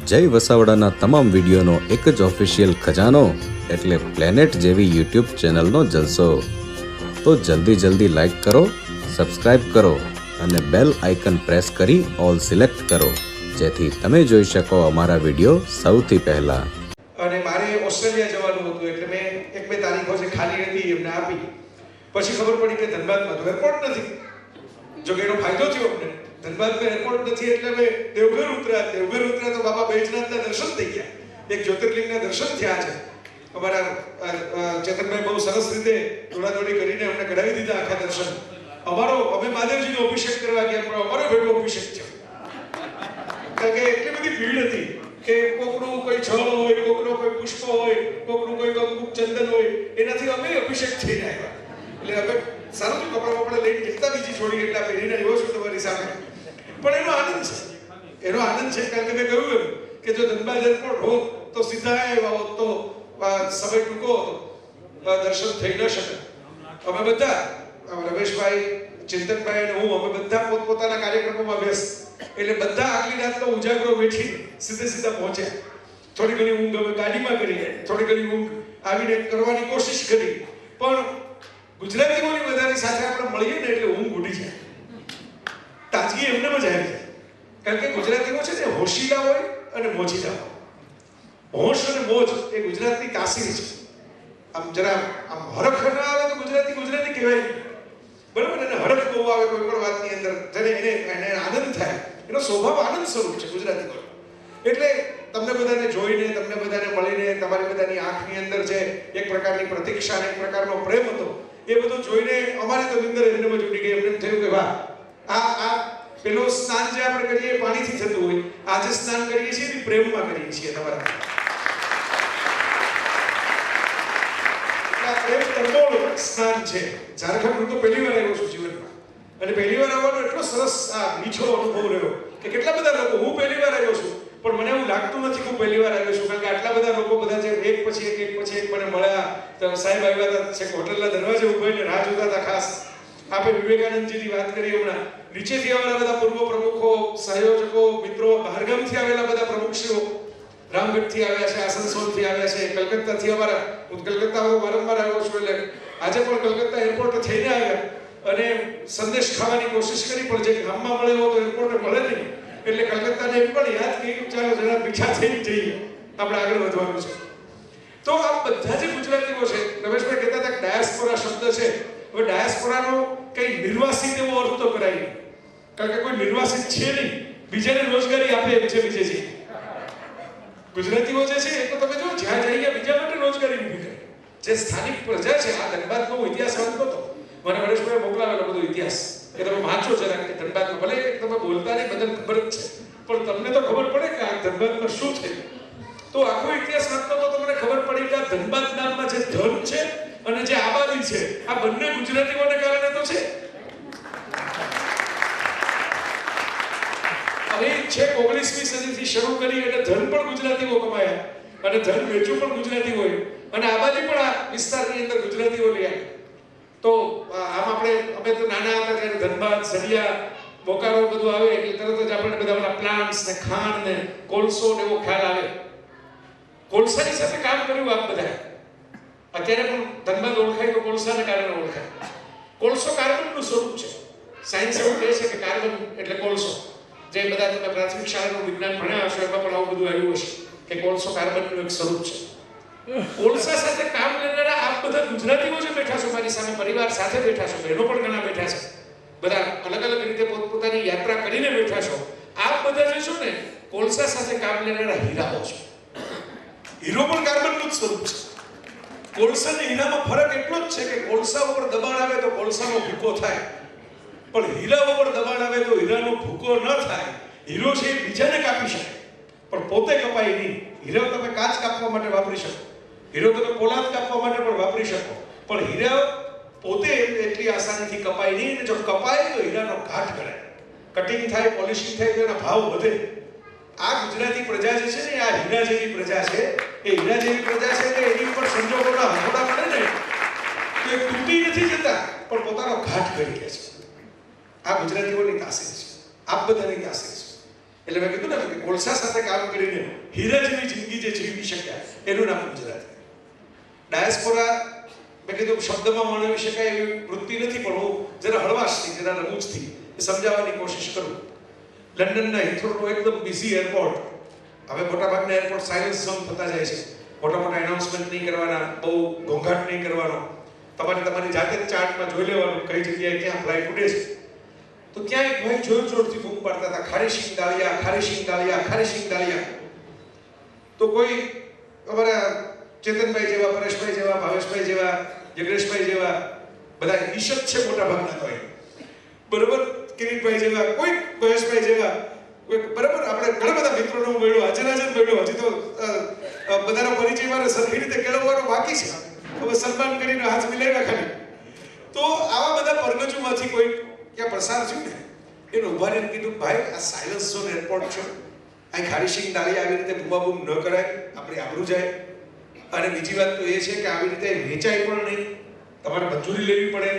જય વસાવડાના તમામ વિડીયોનો એક જ ઓફિશિયલ ખજાનો એટલે પ્લેનેટ જેવી યુટ્યુબ ચેનલનો જલસો. તો જલ્દી લાઈક કરો, સબસ્ક્રાઇબ કરો અને બેલ આઇકન પ્રેસ કરી ઓલ સિલેક્ટ કરો, જેથી તમે જોઈ શકો અમારા વિડીયો સૌથી પહેલા. અને મારે ઓસ્ટ્રેલિયા જવાનું હતું એટલે મેં એક બે તારીખો જે ખાલી હતી એમને આપી. પછી ખબર પડી કે ધનબાદમાં તો એરપોર્ટ નથી. જો કે એનો ફાયદો થયો અમને. ધનબાદમાં એરપોર્ટ નથી એટલે અમે દેવઘર ઉતર્યા તો બાબા બૈજનાથના દર્શન થઈ ગયા. એક જ્યોતિર્લિંગના દર્શન થયા છે. અમારા ચેતનભાઈ બહુ સરસ રીતે દોડાદોડી કરીને અમને કરાવી દીધા આખા દર્શન. અમે મહાદેવજીનો અભિષેક કરવા ગયા પણ અમારો ભેગો અભિષેક થયો. કારણ કે એટલી બધી ભીડ હતી કે કોકનું કોઈ જળ હોય, કોકનો કોઈ પુષ્પ હોય, કોકનું કોઈ કંકુ ચંદન હોય, એનાથી અમે અભિષેક થઈને આવ્યા. એટલે અમે સારું તો કપડાં વપડા લઈને જતા બીજી છોડી એટલા પહેરીને આવ્યો છું તમારી સામે. પણ એનો આનંદ છે કારણ કે મેં કહ્યું એમ કે જો ધનબાદ એરપોર્ટ હોત તો સીધા આવ્યા હોત તો સમય ટૂંકો હતો, દર્શન થઈ ન શકે. અમે બધા રમેશભાઈ, ચિંતનભાઈ અને હું અમે બધા પોતપોતાના કાર્યક્રમોમાં વ્યસ્ત. એટલે બધા આગલી રાતનો ઉજાગરો બેઠી સીધા પહોંચ્યા. થોડી ઘણી ઊંઘ અમે ગાડીમાં કરી, થોડી ઘણી ઊંઘ આવીને કરવાની કોશિશ કરી. પણ ગુજરાતીઓની બધાની સાથે આપણે મળીએ ને એટલે ઊંઘ ઉડી જાય, તાજગી એમને જ આવી જાય. કારણ કે ગુજરાતીઓ છે ને હોશીલા હોય અને મોજીલા હોય. હોશ અને મોજ એ ગુજરાતની તાસીર છે. આમ જરા આમ હરખ ન આવે તો ગુજરાતી કહેવાય બરાબર. અને હરખ બહુ આવે કોઈ પણ વાતની અંદર જેને એને આનંદ થાય, એનો સ્વભાવ આનંદ સ્વરૂપ છે ગુજરાતીનો. એટલે તમને બધાને જોઈને, તમને બધાને મળીને, તમારી બધાની આંખની અંદર જે એક પ્રકારની પ્રતીક્ષા અને એક પ્રકારનો પ્રેમ હતો એ બધું જોઈને અમારી તો નિંદર એમને જ ઉડી ગઈ. એમને થયું કે વાહ, આ પેલો સ્નાન જે આપણે કરીએ પાણીથી થતું હોય, આજે સ્નાન કરીએ છીએ એ પ્રેમમાં કરીએ છીએ. તમારા પ્રેમ તરબોળ સ્નાન છે. ઝારખંડ હું તો પહેલી વાર આવ્યો છું જીવનમાં, અને પહેલી વાર આવવાનો એટલો સરસ મીઠો અનુભવ રહ્યો કે કેટલા બધા લોકો, હું પહેલી વાર આવ્યો છું પણ મને એવું લાગતું નથી કે હું પહેલી વાર આવ્યો છું. કારણ કે આટલા બધા લોકો બધા જે એક પછી એક મને મળ્યા. તો સાહેબ આવ્યા હતા, છેક હોટલના દરવાજે ઉભાઈને રાહ જોતા હતા. ખાસ આપણે વિવેકાનંદજીની વાત કરી હમણાં. નીચેથી આવેલા બધા પૂર્વ પ્રમુખો, સહયોજકો, મિત્રો, બહારગામથી આવેલા બધા પ્રમુખશ્રીઓ, રામગઢથી આવ્યા છે, આસનસોલથી આવ્યા છે, કલકત્તાથી અમારા, હું કલકત્તા વારંવાર આવ્યો છું એટલે આજે પણ કલકત્તા એરપોર્ટ થઈને આવ્યા અને સંદેશ ખાવાની કોશિશ કરી, પણ જે ગામમાં મળે તો એરપોર્ટે મળે નહીં. એટલે કલકત્તાને એમ પણ યાદ કર્યું ચાલો જરા મીઠા થઈને જઈએ, આપણે આગળ વધવાનું છે. તો આ બધા જે ગુજરાતીઓ છે, રમેશભાઈ કહેતા હતા કે ડાયાસ્પોરા શબ્દ છે. હવે ડાયાસ્પોરાનો કઈ નિર્વાસિત એવો અર્થ તો કરાય નહીં, કારણ કે કોઈ નિર્વાસિત છે નહીં, બીજાને રોજગારી આપે એમ છે. બીજે છે ગુજરાતીઓ જે છે એ તો તમે જો જ્યાં જઈએ બીજા માટે રોજગારી ઊભી કરે. જે સ્થાનિક પ્રજા છે, આ ધનબાદનો ઇતિહાસ વાંચતો હતો, મને હરેશભાઈ મોકલાવેલો બધો ઇતિહાસ, એ તમે વાંચો જરા. કે ધનબાદનો ભલે તમે બોલતા નહીં, બધાને ખબર જ છે, પણ તમને તો ખબર પડે કે આ ધનબાદમાં શું થયું. તો આખો ઇતિહાસ વાંચતો તો તમને ખબર પડી કે આ ધનબાદ નામમાં જે ધન છે અને જે આબાદી છે, આ બંને ગુજરાતીઓને કારણે તો છે. હવે છેક 19મી સદીથી શરૂ કરી એટલે ધન પણ ગુજરાતીઓ કમાયા અને ધન વેચવું પણ ગુજરાતીઓએ, અને આબાદી પણ આ વિસ્તારની અંદર ગુજરાતીઓ લઈ આવ્યા. તો આમ અમે તો નાના હતા ત્યારે ધનબાદ, સરિયા, બોકારો બધું આવે એટલે તરત જ આપણે બધા પ્લાન્ટ્સ ને ખાંડ ને કોલસો ને એવો ખ્યાલ આવે. કોલસાની સાથે કામ કર્યું આપ બધા. અત્યારે પણ ધનબાદ ઓળખાય તો કોલસાને કારણે ઓળખાય. કોલસો કાર્બનનું સ્વરૂપ છે. સાયન્સ એવું કહે છે કે કાર્બન એટલે કોલસો. જે બધા તમે પ્રાથમિક શાળાનું વિજ્ઞાન ભણ્યા હશો એમાં પણ આવું બધું આવ્યું હશે કે કોલસો કાર્બનનું એક સ્વરૂપ છે. કોલસા સાથે કામ લેનારા આપ બધા ગુજરાતીઓ જે બેઠા છો મારી સામે, પરિવાર સાથે બેઠા છો, બહેનો પણ ઘણા બેઠા છે, બધા અલગ અલગ રીતે પોતપોતાની યાત્રા કરીને બેઠા છો. આપ બધા જે છો ને કોલસા સાથે કામ લેનારા હીરાઓ છો. હીરો પણ કાર્બનનું જ સ્વરૂપ છે. કોલસા અને હીરામાં ફરક એટલો જ છે કે કોલસા ઉપર દબાણ આવે તો કોલસાનો ભૂકો થાય, પણ હીરા ઉપર દબાણ આવે તો હીરાનો ભૂકો ન થાય. હીરો છે એ બીજાને કાપી શકે પણ પોતે કપાય નહીં. હીરો તમે કાચ કાપવા માટે વાપરી શકો, હીરો તમે પોલાદ કાપવા માટે પણ વાપરી શકો, પણ હીરા પોતે એટલી આસાનીથી કપાય નહીં. અને જો કપાય તો હીરાનો ઘાટ ગણાય. કટિંગ થાય, પોલિશિંગ થાય તો એના ભાવ વધે. આ ગુજરાતી પ્રજા જે છે ને, આ હીરા જેવી પ્રજા છે. એ હીરા જેવી પ્રજા છે કે એની ઉપર સંજોગોના હથોડા પડે ને તો એ તૂટી નથી જતા પણ પોતાનો ઘાટ કરી લે છે. આ ગુજરાતીઓની તાસીર છે, આપ બધાની તાસીર છે. એટલે મેં કીધું ને કે કોલસા સાથે કામ કરીને હીરા જેવી જિંદગી જે જીવી શક્યા એનું નામ ગુજરાત. ડાયસ્પોરા મેં કીધું શબ્દમાં વર્ણવી શકાય એવી વૃત્તિ નથી, પણ હું જરા હળવાશથી, જરા રમૂજથી સમજાવવાની કોશિશ કરું. લંડનના હિથ્રોનું એકદમ બિઝી એરપોર્ટ, હવે મોટાભાગના એરપોર્ટ સાયલન્સ ઝોન થતા જાય છે. મોટા મોટા એનાઉન્સમેન્ટ નહીં કરવાના, બહુ ઘોંઘાટ નહીં કરવાનો, તમારે તમારી જાતે જ ચાર્ટમાં જોઈ લેવાનું કઈ જગ્યાએ ક્યાં ફ્લાઇટ ઉડે છે. તો ક્યાં એક ભાઈ જોર જોરથી બૂમ પાડતા હતા, ખારી સિંગ દાળિયા, ખારી સિંગ દાળિયા, ખારી સિંગ દાળિયા. તો કોઈ અમારા ચેતનભાઈ જેવા, પરેશભાઈ જેવા, ભાવેશભાઈ જેવા, જગરેશભાઈ જેવા બધા ઈશત છે મોટા ભાગના, કોઈ બરોબર, કિરીટભાઈ જેવા, કોઈ મહેશભાઈ જેવા, કોઈ બરાબર, આપણે ઘણા બધા મિત્રોનો મળ્યો, હાજર મળ્યો. હજી તો બધાનો પરિચય મારે સરખી રીતે કેળવવાનો બાકી છે. હવે સન્માન કરીને હાથ મિલાવ્યા ખાલી. તો આવા બધા પરગજોમાંથી કોઈ ક્યાં પ્રસાર થયું ને, એને ઉભા રહીને કીધું, ભાઈ આ સાયલન્સ ઝોન એરપોર્ટ છે, અહીં ખારી સિંગ દાળી આવી રીતે બૂમાબૂમ ન કરાય, આપણી આબરૂ જાય. અને બીજી વાત તો એ છે કે આવી રીતે વેચાય પણ નહીં, તમારે મંજૂરી લેવી પડે,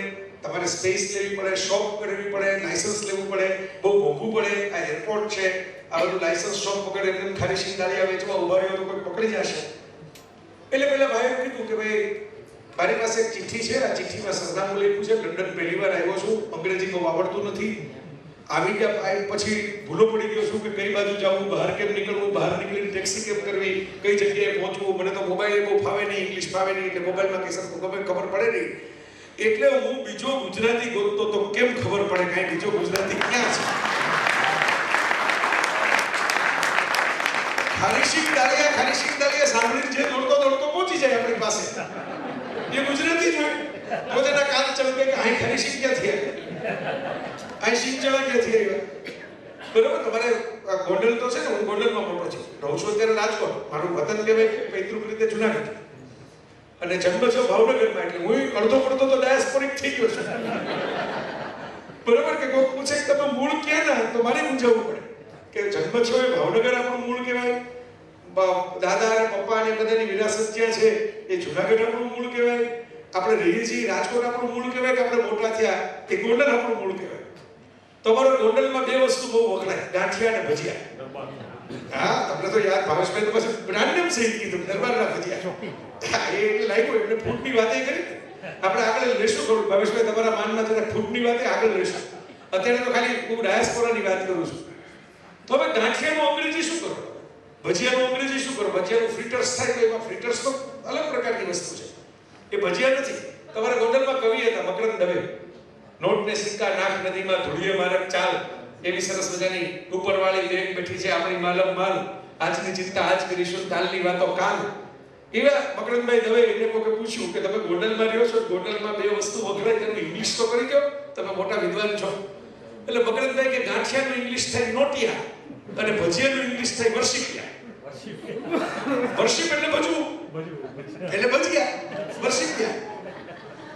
તમારે સ્પેસ લેવી પડે, શોપ કરવી પડે, લાયસન્સ લેવું પડે, બહુ મોંઘું પડે. આ એરપોર્ટ છે, આ બધું લાયસન્સ શોપ પકડે, એમને ખારી સિંગ દાળિયા વેચવા ઉભા રહ્યો તો કોઈ પકડી જશે. એટલે પેલા ભાઈએ કીધું કે ભાઈ મારી પાસે એક ચિઠ્ઠી છે, આ ચિઠ્ઠીમાં સરનામું લખ્યું છે, લંડન પહેલી વાર આવ્યો છું, અંગ્રેજી બહુ આવડતું નથી, આવી ગયા પછી ભૂલો પડી ગયો છું કે કઈ બાજુ જવું, બહાર કેમ નીકળવું, બહાર નીકળીને ટેક્સી કેમ કરવી, કઈ જગ્યાએ પહોંચવું. મને તો મોબાઈલ બહુ ફાવે નહીં, ઇંગ્લિશ ફાવે નહીં, એટલે મોબાઈલમાં કઈ ખબર પડે નહીં. એટલે હું બીજો ગુજરાતી ગોતતો તો કેમ ખબર પડે કાંઈ બીજો ગુજરાતી ક્યાં છે. ખારી સિંગ દાળિયા સાંભળીને જે દોડતો પહોંચી જાય આપણી પાસે, એ ગુજરાતી જ હોય. પોતાના કાન ચમકે કે અહીં ખારી સિંગ ક્યાંથી આવ્યા, અહીં સિંગ ચણા ક્યાંથી આવ્યા. બરોબર, તમારે ગોંડલ તો છે ને, હું ગોંડલમાં મોટો છું, રહું છું અત્યારે રાજકોટ, મારું વતન કહેવાય પૈતૃક રીતે જુનાગઢ, અને જન્મ છે ભાવનગરમાં, એટલે હું અડધો પડતો તો ડાયસ્પોરિક થઈ ગયો છું. બરોબર, કે કોઈ પૂછે કે તમે મૂળ ક્યાં ના, તો મારે પૂછવું પડે કે જન્મ છો એ ભાવનગર આપણું મૂળ કહેવાય, દાદા અને પપ્પા અને બધાની વિરાસત જ્યાં છે એ જુનાગઢ આપણું મૂળ કહેવાય, આપણે રહીએ છીએ રાજકોટ આપણું મૂળ કહેવાય, કે આપણે મોટા થયા એ ગોંડલ આપણું મૂળ કહેવાય. તમારો ગોંડલમાં બે વસ્તુ બહુ વખણાય, ગાંઠિયા અને ભજીયા. હા, તમને તો યાદ, ભાવેશભાઈ તો પછી બ્રાન્ડ નેમ સહિત કીધું, દરબારના ભજીયા. એ લાગ્યું એટલે ફૂડની વાતે કરી. આપણે આગળ લેશું થોડું, ભાવેશભાઈ તમારા માનમાં જરા ફૂડની વાતે આગળ લેશું. અત્યારે તો ખાલી હું ડાયસ્પોરાની વાત કરું છું. તો હવે ગાંઠિયાનું અંગ્રેજી શું કરો, ભજીયાનું અંગ્રેજી શું કરો? ભજીયાનું ફ્રીટર્સ થાય તો એમાં ફ્રીટર્સ તો અલગ પ્રકારની વસ્તુ છે, એ ભજીયા નથી. તમારા ગોંડલમાં કવિ હતા મકરંદ દવે, નોટને સિક્કા નાખ નદીમાં ધૂળીએ મારક ચાલ, એવી સરસ મજાની ઉપરવાળી લેક બેઠી છે આપણી માલમ માલ, આજની ચિંતા આજ કરીશું, કાલની વાતો કાલ. એવા મકરંદભાઈ દવે, એમને કોકે પૂછ્યું કે તમે ગોંડલમાં રહ્યો છો, ગોંડલમાં બે વસ્તુ વગડાય, તેનું ઇંગ્લિશ તો કરી દો, તમે મોટા વિદ્વાન છો. એટલે મકરંદભાઈ કે ગાંઠિયાનું ઇંગ્લિશ થાય નોટિયા અને ભજીયાનું ઇંગ્લિશ થાય વર્ષિપિયા. વર્ષિપ એટલે ભજવું, એટલે ભજીયા, વર્ષિપિયા.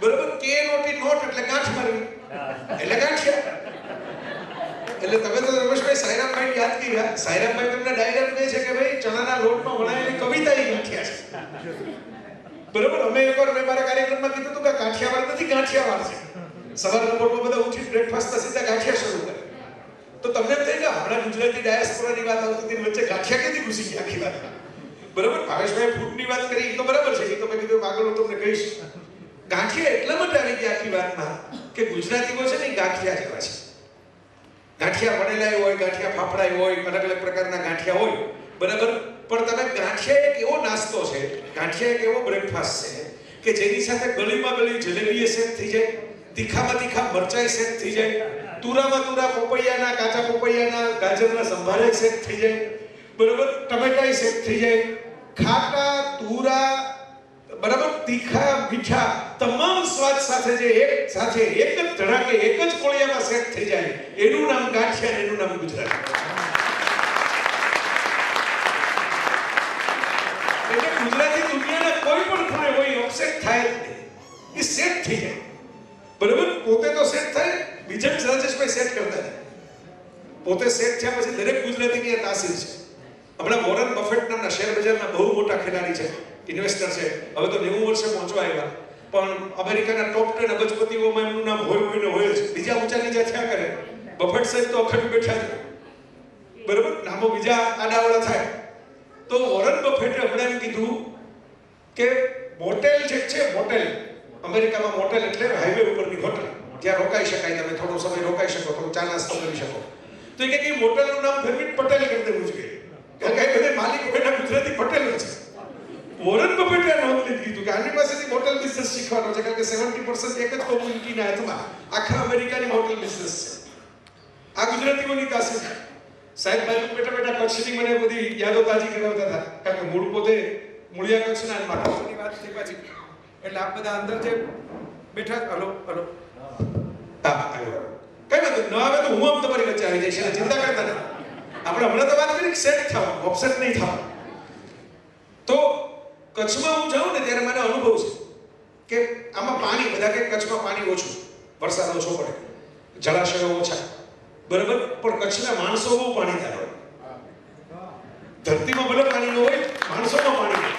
બરોબર, કે નોટી નોટ એટલે ગાંઠ મારવી, એટલે ગાંઠિયા. એટલે તમે તો રમેશભાઈ સાયરામભાઈ યાદ કર્યા, સાયરામભાઈ તમને ડાયરેક્ટ કહે છે કે ભાઈ ચણાના લોટમાં વણાયેલી કવિતા એ ગાંઠિયા છે. બરોબર, અમે એકવાર મેં મારા કાર્યક્રમમાં કીધું હતું કે ગાંઠિયાવાર નથી, ગાંઠિયાવાર છે. સવારના પોરમાં બધા ઉઠી બ્રેકફાસ્ટના સીધા ગાંઠિયા શરૂ કરે. તો તમને એમ થાય કે હમણાં ગુજરાતી ડાયસ્પોરાની વાત આવતી હતી, વચ્ચે ગાંઠિયા ક્યાંથી ઘૂસી ગયા આખી વાત. બરોબર, ભાવેશભાઈ ફૂડની વાત કરી, એ તો બરાબર છે, એ તો મેં કીધું આગળ હું તમને કહીશ. ગાંઠિયા એટલા માટે આવી ગયા આખી વાતમાં કે ગુજરાતીઓ છે ને ગાંઠિયા જેવા છે. ગાંઠિયા બનેલા હોય, ગાંઠિયા ફાફડા હોય, અલગ અલગ પ્રકારના ગાંઠિયા હોય, બરાબર. પણ તમે ગાંઠિયા એક એવો નાસ્તો છે, ગાંઠિયા એક એવો બ્રેકફાસ્ટ છે કે જેની સાથે ગળીમાં ગળી જલેબી સેટ થઈ જાય, તીખામાં તીખા મરચાઈ સેટ થઈ જાય, તુરામાં તુરા પોપૈયાના, કાચા પોપૈયાના, ગાજરના સંભારે સેટ થઈ જાય, બરાબર, ટમેટાઈ સેટ થઈ જાય, ખાટા તુરા, બરાબર, તીખા મીઠા તમામ સ્વાદ સાથે જે એક સાથે એક જ ધડાકે એક જ કોળિયામાં સેટ થઈ જાય, એનું નામ ગાંઠિયા, એનું નામ ગુજરાતી. એટલે ગુજરાતી દુનિયાના કોઈ પણ ખૂણે હોય ઓફસેટ થાય જ નહીં, એ સેટ થઈ જાય. બરાબર, પોતે તો સેટ થાય, બીજા રાજેશભાઈ સેટ કરતા જાય. પોતે સેટ થયા પછી દરેક ગુજરાતીની આ તાસીર છે. હમણાં વોરન બફેટ નામના શેર બજારના બહુ મોટા ખેલાડી છે, ઇન્વેસ્ટર છે, હવે તો 90 વર્ષે પહોંચવા આવ્યા, પણ અમેરિકાના ટોપ 10 અબજપતિઓમાં એમનું નામ હોય ને હોય જ. બીજા ઊંચા નીચા થયા કરે, બફેટ સાહેબ તો અખંડ બેઠા છે. બરોબર, નામો બીજા આડાવડા થાય. તો વોરન બફેટે હમણાં એમ કીધું કે મોટેલ જે છે, મોટેલ અમેરિકામાં મોટેલ એટલે હાઈવે ઉપરની હોટલ, જ્યાં રોકાઈ શકાય, તમે થોડો સમય રોકાઈ શકો, થોડો ચા નાસ્તો કરી શકો. તો એ કે મોટેલનું નામ ફેરવીને પટેલ કરી દેવું જોઈએ, કારણ કે બધે માલિક બેઠા ગુજરાતી પટેલ છે. વોરન બફેટે નોંધ લીધી કે આની પાસેથી હોટલ બિઝનેસ શીખવાનો છે, કારણ કે 70% એક જ કોમ્યુનિટીના હાથમાં આખા અમેરિકાની હોટલ બિઝનેસ છે. આ ગુજરાતીઓની તાસીર છે. સાહેબ બાજુ બેઠા બેઠા કચ્છની મને બધી યાદો તાજી કરાવતા હતા, કારણ કે મૂળ પોતે મૂળિયા કચ્છના મહારાષ્ટ્રની વાત થઈ પાછી. એટલે આપ બધા અંદર જે બેઠા, હલો હલો, હા આવ્યો, કઈ વાંધો ન આવે તો હું આમ તમારી વચ્ચે આવી જઈશ, ચિંતા કરતા નહીં. આપણે હમણાં તો વાત કરી સેટ થવા, ઓફસેટ નહીં થવા. તો કચ્છમાં હું જાઉં ને ત્યારે મને અનુભવ છે કે આમાં પાણી, બધા કે કચ્છમાં પાણી ઓછું, વરસાદ ઓછો પડે, જળાશયો ઓછા, બરાબર, પણ કચ્છના માણસો બહુ પાણીદાર હોય. ધરતીમાં ભલે પાણી ન હોય, માણસોમાં પાણી હોય.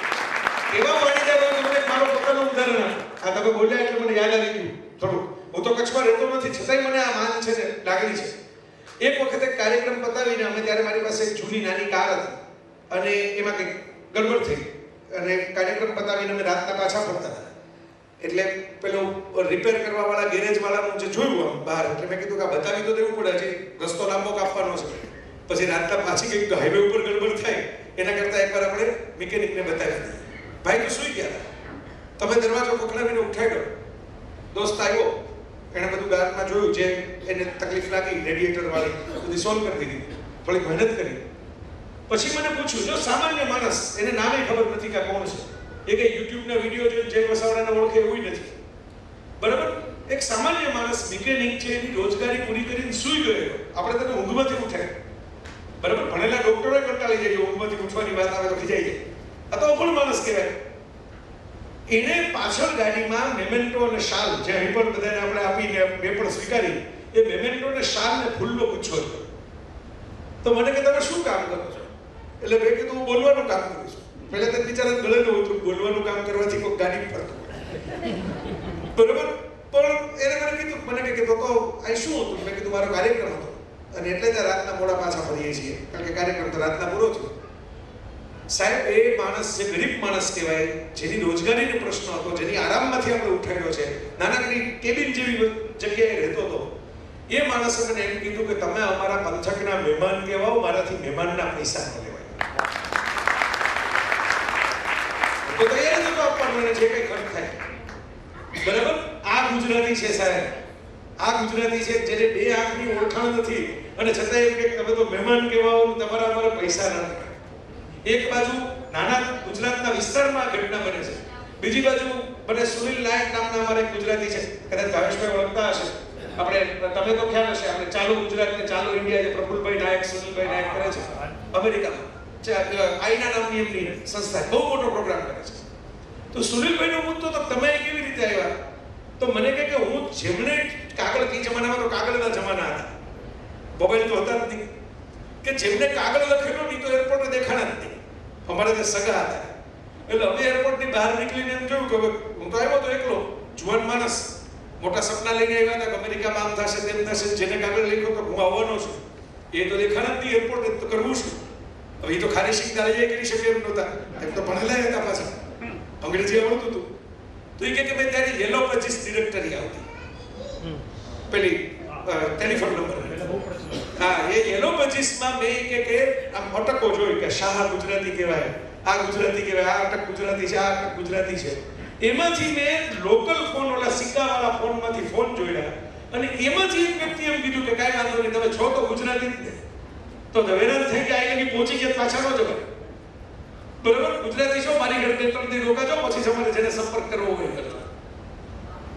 એવા પાણીદાર હોય. મને મારો પોતાનું ઉદાહરણ આ તમે બોલ્યા એટલે મને યાદ આવી ગયું થોડું. હું તો કચ્છમાં રહેતો નથી, છતાંય મને આ માન છે ને લાગણી છે. એક વખત એક કાર્યક્રમ પતાવીને અમે ત્યારે મારી પાસે એક જૂની નાની કાર હતી અને એમાં કંઈક ગડબડ થઈ અને કાર્યક્રમ પતાવીને અમે રાતના પાછા ફરતા હતા. એટલે પેલો રિપેર કરવા વાળા ગેરેજ વાળાનું જે જોયું આમ બહાર, એટલે મેં કીધું કે આ બતાવી તો દેવું પડે, હજી રસ્તો લાંબો કાપવાનો છે. પછી રાતના પાછી કંઈક હાઈવે ઉપર ગડબડ થાય એના કરતાં એકવાર આપણે મિકેનિકને બતાવી દઈએ. ભાઈ તો સૂઈ ગયા હતા, તમે દરવાજો ખખડાવીને ઉઠાડ્યો, દોસ્ત આવ્યો, એણે બધું ગારમાં જોયું, જે એને તકલીફ લાગી રેડિએટર વાળી બધી સોલ્વ કરી દીધી, થોડીક મહેનત કરી. પછી મને પૂછ્યું, જો સામાન્ય માણસ, એને નામે ખબર નથી કે કોણ છે, એ કઈ યુટ્યુબના વિડીયો જોઈને જય વસાવડાને ઓળખે એવું નથી, બરાબર. એક સામાન્ય માણસ મિકેનિક છે, એની રોજગારી પૂરી કરીને સૂઈ ગયો. આપણે તેને ઊંઘમાંથી ઉઠાય, બરાબર. ભણેલા ડોક્ટરો કંટાળી જાય, ઊંઘમાંથી ઉઠવાની વાત આવે તો ખીજાઈ જાય. આ તો અભણ માણસ કહેવાય. એને પાછળ ગાડીમાં મેમેન્ટો અને શાલ, જે અહીં પણ બધાને આપણે આપીને મેં પણ સ્વીકારી, એ મેમેન્ટો અને શાલને ફૂલનો ગુચ્છો હતો. તો મને કે તમે શું કામ કરો છો? એટલે મેં કીધું હું બોલવાનું કામ કરું છું. પહેલા તો બિચારા ગળે ન હતું, બોલવાનું કામ કરવાથી કોઈ ગાડી ફરતું બરોબર. પણ એને મને કીધું, મને કીધું તો અહીં શું હતું? મેં કીધું મારો કાર્યક્રમ હતો અને એટલે ત્યાં રાતના મોડા પાછા ફરીએ છીએ, કારણ કે કાર્યક્રમ તો રાતના પૂરો થયો. સાહેબ, એ માણસ જે ગરીબ માણસ કહેવાય, જેની રોજગારીનો પ્રશ્ન હતો, જેની આરામમાંથી આપણે ઉઠાડ્યો છે, નાનકડી કેબિન જેવી જગ્યાએ રહેતો હતો, એ માણસે મને એમ કીધું કે તમે અમારા પંથકના મહેમાન કહેવાઓ, મારાથી મહેમાનના પૈસા ન લેવાય. તો તૈયાર જ આપવાનું જે કંઈ ખર્ચ થાય, બરાબર. આ ગુજરાતી છે સાહેબ, આ ગુજરાતી છે જેને બે આંખની ઓળખાણ નથી અને છતાં એમ કે તમે તો મહેમાન કહેવાઓ, તમારા અમારા પૈસા ન લેવાય. એક બાજુ નાના ગુજરાતના વિસ્તારમાં ઘટના બને છે, બીજી બાજુ મને સુનિલ નાયક નામના અમારા ગુજરાતી છે, કદાચ ભાવેશભાઈ ઓળખતા હશે, આપણે તમે તો ખ્યાલ હશે, આપણે ચાલુ ગુજરાત ને ચાલુ ઇન્ડિયા જે પ્રફુલભાઈ નાયક, સુનિલભાઈ નાયક કરે છે અમેરિકામાં, આઈના નામની એમની સંસ્થા, બહુ મોટો પ્રોગ્રામ કરે છે. તો સુનિલભાઈનો મુદ્દો તો તમે કેવી રીતે આવ્યા? તો મને કહે કે હું જેમણે કાગળ, તે જમાનામાં તો કાગળના જમાના હતા, મોબાઈલ તો હતા જ નહીં, કે જેમને કાગળ લખેલો નહીં તો એરપોર્ટે દેખાણા જ નહીં. અમારે ત્યાં સગા હતા, એટલે અમે એરપોર્ટની બહાર નીકળીને એમ જોયું કે હું તો આવ્યો તો એકલો જુવાન માણસ, મોટા સપના લઈને આવ્યા હતા કે અમેરિકામાં આમ થશે તેમ થશે, જેને કાગળ લખ્યો તો હું આવવાનો છું, એ તો દેખાણા જ નહીં એરપોર્ટે, તો કરવું શું? હવે એ તો ખાલી શીખતા એ કરી શકે એમ નહોતા, એમ તો ભણેલા હતા પાછા, અંગ્રેજી આવડતું હતું. તો એ કે ભાઈ ત્યારે યલો પચીસ ડિરેક્ટરી આવતી, પેલી ટેલિફોન નંબર, હા, એ યલો 25 મેં કે આમ અટકો જોઈ કે શાહ ગુજરાતી કહેવાય, આ ગુજરાતી કહેવાય, આ અટક ગુજરાતી છે, આ અટક ગુજરાતી છે. એમાંથી મેં લોકલ ફોન, ઓલા સિક્કાવાળા ફોનમાંથી ફોન જોયા અને એમાંથી એક વ્યક્તિ એમ કીધું કે કાંઈ વાંધો નહીં, તમે છો તો ગુજરાતી જ ને. તો દવેરાન થઈ કે આ લગી પહોંચી ગયા, પાછા ન જવાય, બરોબર. ગુજરાતી છો, મારી ઘર 2-3 દી રોકાજો, પછી તમારે જેને સંપર્ક કરવો હોય કરજો.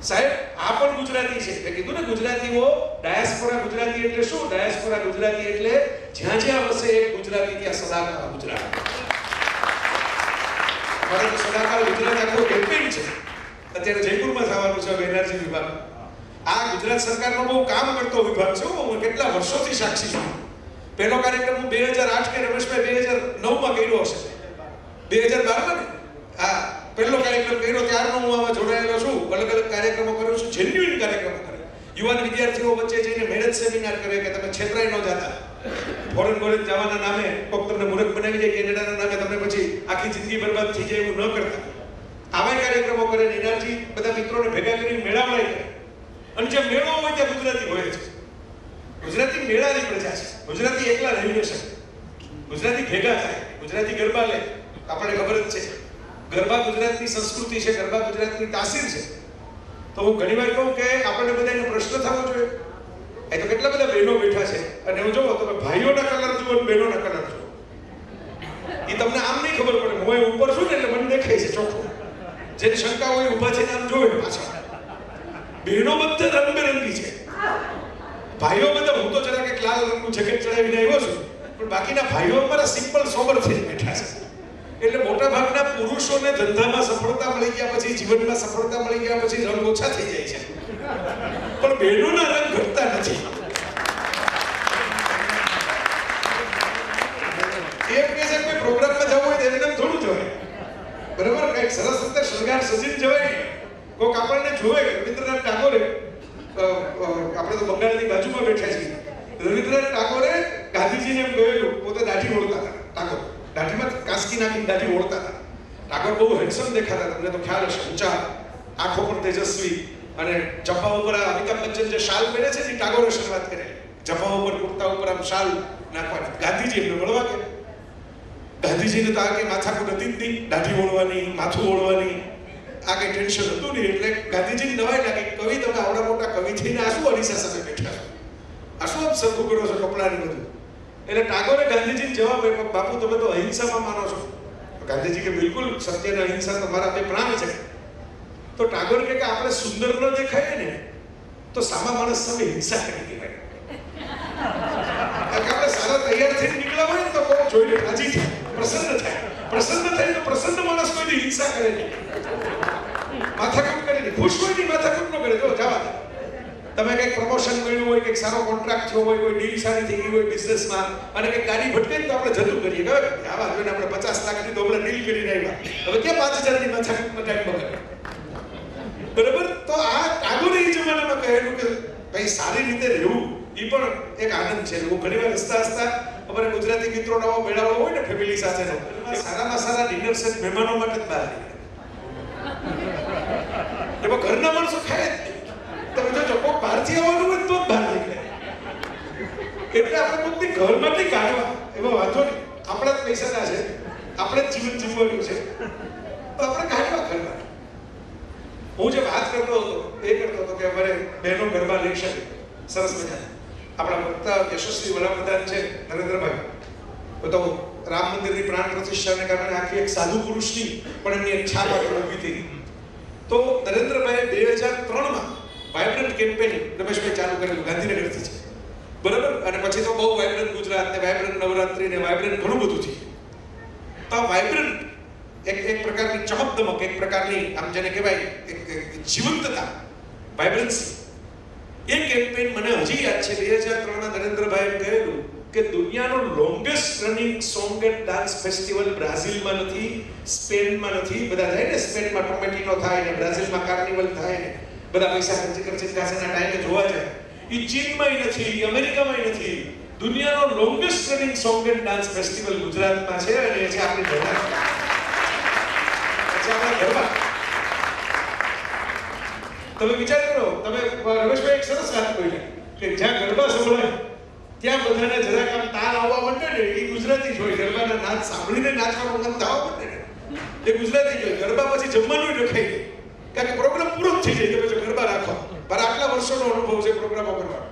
સાહેબ, આ પણ ગુજરાતી છે. મેં કીધું ને, ગુજરાતીઓ ડાયસ્પોરા ગુજરાતી એટલે શું? ડાયસ્પોરા ગુજરાતી એટલે જ્યાં જ્યાં વસે એક ગુજરાતી ત્યાં સદાકાળ ગુજરાત. મારે તો સદાકાળ ગુજરાત આખો કેમ્પેઇન છે, અત્યારે જયપુરમાં થવાનું છે એનર્જી વિભાગ. આ ગુજરાત સરકારનો બહુ કામ કરતો વિભાગ છે. હું કેટલા વર્ષોથી સાક્ષી છું. પહેલો કાર્યક્રમ હું 2008 કે રમેશભાઈ 2009માં કર્યો હશે, 2012માં ને, હા, પહેલો કાર્યક્રમ કર્યો ત્યારનો હું આમાં જોડાયેલો છું. અલગ અલગ કાર્યક્રમો કરું છું, જેન્યુઇન કાર્યક્રમો કરે, યુવાન વિદ્યાર્થીઓ વચ્ચે જઈને મેરેજ સેમિનાર કરે કે તમે છેતરાઈ ન જતા, ફોરેન જવાના નામે કોક તમને મૂર્ખ બનાવી જાય, કેનેડાના નામે તમને પછી આખી જિંદગી બરબાદ થઈ જાય, એવું ન કરતા. આવા કાર્યક્રમો કરે, એનર્જી બધા મિત્રોને ભેગા કરીને મેળાવડાય કરે. અને જે મેળો હોય ત્યાં ગુજરાતી હોય છે. ગુજરાતી મેળાની પ્રજા છે. ગુજરાતી એકલા રહી ન શકે. ગુજરાતી ભેગા થાય, ગુજરાતી ગરબા લે. આપણને ખબર જ છે, ગરબા ગુજરાતની સંસ્કૃતિ છે, ગરબા ગુજરાતની તાસીર છે. તો હું ઘણીવાર કહું કે આપણને બધાને પ્રશ્ન થવો જોઈએ. એ તો કેટલા બધા બહેનો બેઠા છે, અને હું જોવો તમે ભાઈઓના કલર જુઓ અને બહેનોના કલર જુઓ, એ તમને આમ નહીં ખબર પડે. હું ઉપર છું ને એટલે મને દેખાય છે ચોખ્ખું. જેને શંકા હોય ઊભા છે આમ જોવે પાછળ. બહેનો બધા રંગબેરંગી છે, ભાઈઓ બધા, હું તો જરાક એક લાલ રંગનું જેકેટ ચડાવીને આવ્યો છું, પણ બાકીના ભાઈઓ અમારા સિમ્પલ સોબર થઈ બેઠા છે. એટલે મોટા ભાગના પુરુષોને ધંધામાં સફળતા મળી ગયા પછી, જીવનમાં સફળતા મળી ગયા પછી રંગ ઓછા થઈ જાય છે, પણ બહેનોના રંગ ઘટતા નથી. એ કે છે કોઈ પ્રોગ્રામમાં જવું હોય તો એમને થોડું જવાય, બરાબર? કઈક સરસ રીતે શણગાર સજીને જવાય. કોઈક આપણને જોવે, રવિન્દ્રનાથ ટાગોરે, આપણે તો બંગાળની બાજુમાં બેઠા છીએ, રવિન્દ્રનાથ ટાગોરે ગાંધીજીને એમ કહેલું, પોતે દાઢી ઓળતા હતા. ટાગોર દાઢીમાં કાસ્કી નાખીને દાઢી ઓળતા હતા. ટાગોર બહુ હેન્ડસમ દેખાતા, તમને તો ખ્યાલ હશે, ઊંચા, આંખો પણ તેજસ્વી, અને જપા ઉપર અમિતાભ બચ્ચન જે શાલ પહેરે છે એ ટાગોરે શરૂઆત કરેલી. જપા ઉપર, કુર્તા ઉપર આમ શાલ નાખવાની. ગાંધીજી એમને મળવા કે ગાંધીજીને તો આ કે માથાકૂટ હતી જ નહીં, દાઢી ઓળવાની, માથું ઓળવાની, આ કઈ ટેન્શન હતું નહીં. એટલે ગાંધીજીની નવાઈ લાગી, કવિ તમે આવડા મોટા કવિ થઈને આ શું અરીસા સામે બેઠા છો, આ શું આપ સરખું કરો છો કપડાની બધું. એટલે ટાગોરે ગાંધીજીને જવાબ આપ્યો, બાપુ તમે તો અહિંસામાં માનો છો. ગાંધીજી કે બિલકુલ, સત્ય અને અહિંસા તો મારા બે પ્રાણ છે. તો ટાગોર કે આપણે સુંદર ન દેખાય ને તો સામા માણસ સામે હિંસા કરી દેવાય. આપણે સારા તૈયાર થઈને નીકળ્યા હોય ને તો કોઈ જોઈને રાજી થાય, પ્રસન્ન થાય. પ્રસન્ન થાય તો પ્રસન્ન માણસ કોઈની હિંસા કરે નહીં, માથાકૂટ કરે નહીં. ખુશ હોય નહીં, માથાકૂટ ન કરે. જો જવા દે, તમે કંઈક પ્રમોશન મળ્યું હોય, કંઈક સારો કોન્ટ્રાક્ટ થયો હોય, કોઈ ડીલ સારી થઈ ગઈ હોય બિઝનેસમાં, અને કંઈક ગાડી ભટકે તો આપણે જતું કરીએ કે આવા જોઈને આપણે 50 લાખની તો હમણાં ડીલ કરીને આવ્યા, હવે ક્યાં 5000ની માથાકૂટમાં ટાઈમ બગાડે, બરાબર? તો આ ટાગોરે એ જમાનામાં કહેલું કે ભાઈ સારી રીતે રહેવું એ પણ એક આનંદ છે. હું ઘણીવાર હસતા હસતા અમારે ગુજરાતી મિત્રોનો મેળાવડો હોય ને ફેમિલી સાથેનો, સારામાં સારા ડિનર સેટ મહેમાનો માટે જ બહાર નીકળે. એમાં ઘરના માણસો ખાય જ નહીં. તમે જોજો, કોઈ બહારથી આવવાનું હોય તો જ બહાર નીકળે. એટલે આપણે પોતે ઘરમાંથી કાઢવા એવો વાંધો નહીં, આપણા જ પૈસાના છે, આપણે જ જીવન જીવવાનું છે, તો આપણે કાઢવા ઘરમાં. હું જે વાત કરતો હતો એ કરતો હતો કે અમારે બહેનો ગરબા લઈ શકે સરસ મજા. આપણા મોટા યશસ્વી વડાપ્રધાન છે નરેન્દ્રભાઈ, તો રામ મંદિરની પ્રાણ પ્રતિષ્ઠાને કારણે આખી એક સાધુ પુરુષની પણ એમની એક છાપ આગળ ઊભી થઈ. તો નરેન્દ્રભાઈએ 2003માં વાઇબ્રન્ટ કેમ્પેનિંગ રમેશભાઈ ચાલુ કરેલું, ગાંધીનગરથી છે, બરાબર? અને પછી તો બહુ વાઇબ્રન્ટ ગુજરાત ને વાઇબ્રન્ટ નવરાત્રી ને વાઇબ્રન્ટ ઘણું બધું છે. તો આ વાઇબ્રન્ટ એક પ્રકારની ચમકદમક, એક પ્રકારની આમ જેને કહેવાય એક જીવંતતા, વાઇબ્રન્સી, એ કેમ્પેન મને હજી યાદ છે. 2003માં નરેન્દ્રભાઈએ કહેલું કે દુનિયાનો longest running song and dance festival બ્રાઝિલમાં નથી, સ્પેનમાં નથી. બધા જાય ને સ્પેનમાં ટોમેટિનો થાય ને બ્રાઝિલમાં કાર્નિવલ થાય ને બધા પૈસા ખર્ચી કાસેના ટાઈમે જોવા જાય. એ ચીનમાંય નથી, અમેરિકામાંય નથી. દુનિયાનો longest running song and dance festival ગુજરાતમાં છે, અને એ છે આપણી ગરબા. ગરબા તમે વિચાર કરો, તમે રમેશભાઈ એક સરસ વાત કહી કે જ્યાં ગરબા સંભળાય ત્યાં બધાને જરાક આમ તાલ આવવા માંડે ને, એ ગુજરાતી જ હોય. ગરબાના નાચ સાંભળીને નાચવાનું મન થવા માંડે ને, એ ગુજરાતી જ હોય. ગરબા પછી જમવાનું રખાઈ જાય, કારણ કે પ્રોગ્રામ પૂરો જ થઈ જાય કે પછી ગરબા રાખો. મારા આટલા વર્ષોનો અનુભવ છે પ્રોગ્રામો કરવાનો.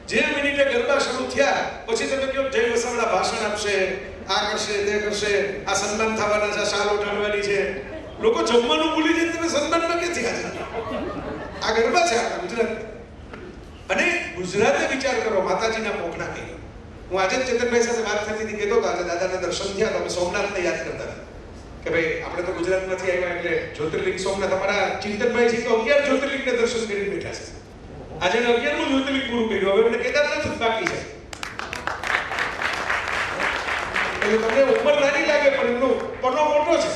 જે મિનિટે ગરબા શરૂ થયા પછી તમે કહો જય વસાવડા ભાષણ આપશે, આ કરશે, તે કરશે, આ સન્માન થવાના છે, શાલ ઓઢાડવાની છે, લોકો જમવાનું ભૂલી જાય. તમે સન્માનમાં ક્યાંથી હાજર? આ ગરબા છે આપણા ગુજરાત. અને ગુજરાતે વિચાર કરો, માતાજીના પોખણા કહી. હું આજે જ ચેતનભાઈ સાથે વાત થતી હતી, કહેતો આજે દાદાના દર્શન થયા તો અમે સોમનાથને યાદ કરતા હતા કે ભાઈ આપણે તો ગુજરાતમાંથી આવ્યા એટલે જ્યોતિર્લિંગ સોમનાથ. અમારા ચિંતનભાઈ છે તો 11 જ્યોતિર્લિંગને દર્શન કરીને બેઠા છે. આજે 11મું જ્યોતિર્લિંગ પૂરું કર્યું, હવે એમને કેદારનાથ જ બાકી છે. એટલે તમને ઉંમર નાની લાગે પણ એમનો પનો મોટો છે.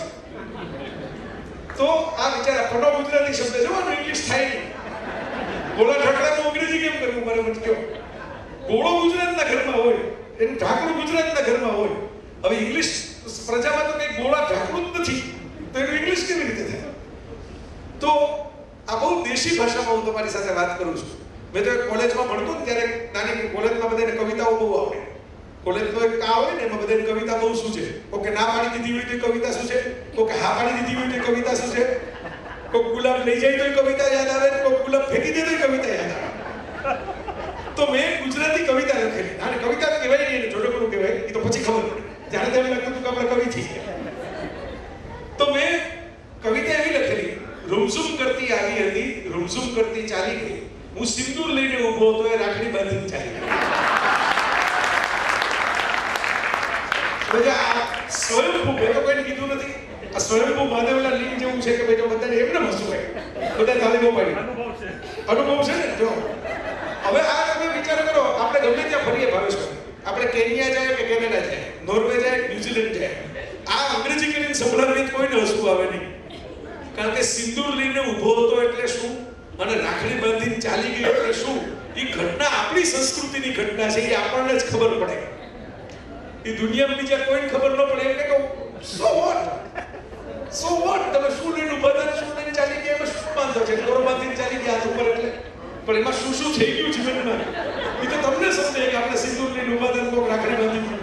તો આ વિચાર પનો ગુજરાતી શબ્દ જોવાનો ઇંગ્લિશ થાય નહીં. ગોળા ઠાકરાનું અંગ્રેજી કેમ કરવું મારે મત કહો. ગોળો ગુજરાતના ઘરમાં હોય એનું ઢાંકણું ગુજરાતના ઘરમાં હોય. હવે ઇંગ્લિશ પ્રજામાં તો કંઈ ગોળા ઢાંકણું જ નથી, તો એનું ઇંગ્લિશ કેવી રીતે થાય? તો આ બહુ દેશી ભાષામાં હું તમારી સાથે વાત કરું છું. મેં તો એક કોલેજમાં ભણતો ને ત્યારે નાની કોલેજમાં બધાને કવિતાઓ બહુ આવડે. કોલેજનો એક કા હોય ને એમાં બધાને કવિતા બહુ સૂચે. કોકે ના પાડી દીધી હોય તો કવિતા સૂચે, કોકે હા પાડી દીધી હોય તો કવિતા સૂચે, કોક ગુલાબ લઈ જાય તો કવિતા યાદ આવે, કોક ગુલાબ ફેંકી દે તો કવિતા યાદ આવે. તો મેં ગુજરાતી કવિતા લખેલી. અને કવિતા કહેવાય નહીં, એને જોડકણું કહેવાય, એ તો પછી ખબર પડે. ત્યારે તો એમ લાગતું હતું કે આપણે કવિ થઈ ગયા. તો મેં કવિતા એવી લખેલી, રૂમઝૂમ કરતી આવી હતી, રૂમઝૂમ કરતી ચાલી ગઈ, હું સિંદૂર લઈને ઊભો હતો, એ રાખડી બાંધીને ચાલી ગઈ. આ સ્વયંભૂ, મેં તો કોઈને કીધું નથી, આ સ્વયંભૂ બાંધેલા લિંગ જેવું છે કે ભાઈ જો બધાને એમને હસવું હોય, બધા તાલી ન પાડી. અનુભવ છે ને. જો હવે આ તમે વિચાર કરો, આપણે ગમે ત્યાં ફરીએ ભાવેશભાઈ, આપણે કેન્યા જાય કે કેનેડા જાય, નોર્વે જાય, ન્યુઝીલેન્ડ જાય, આ અંગ્રેજી કરીને સંભળાવીને કોઈને હસવું આવે નહીં. કારણ કે સિંદૂર લઈને ઊભો હતો એટલે શું, અને રાખડી બાંધીને ચાલી ગઈ એટલે શું, એ ઘટના આપણી સંસ્કૃતિની ઘટના છે, એ આપણને જ ખબર પડે. એ દુનિયામાં બીજા કોઈને ખબર ન પડે. એમને કહું સો વોટ, તમે શું લઈને ઊભા હતા, શું લઈને ચાલી ગયા, એમાં શું બાંધો છે, દોરો બાંધીને ચાલી ગયા હાથ ઉપર એટલે. પણ એમાં શું શું થઈ ગયું જીવનમાં એ તો તમને સમજે કે આપણે સિંદૂર લઈને ઊભા હતા, કોક રાખડી બાંધી.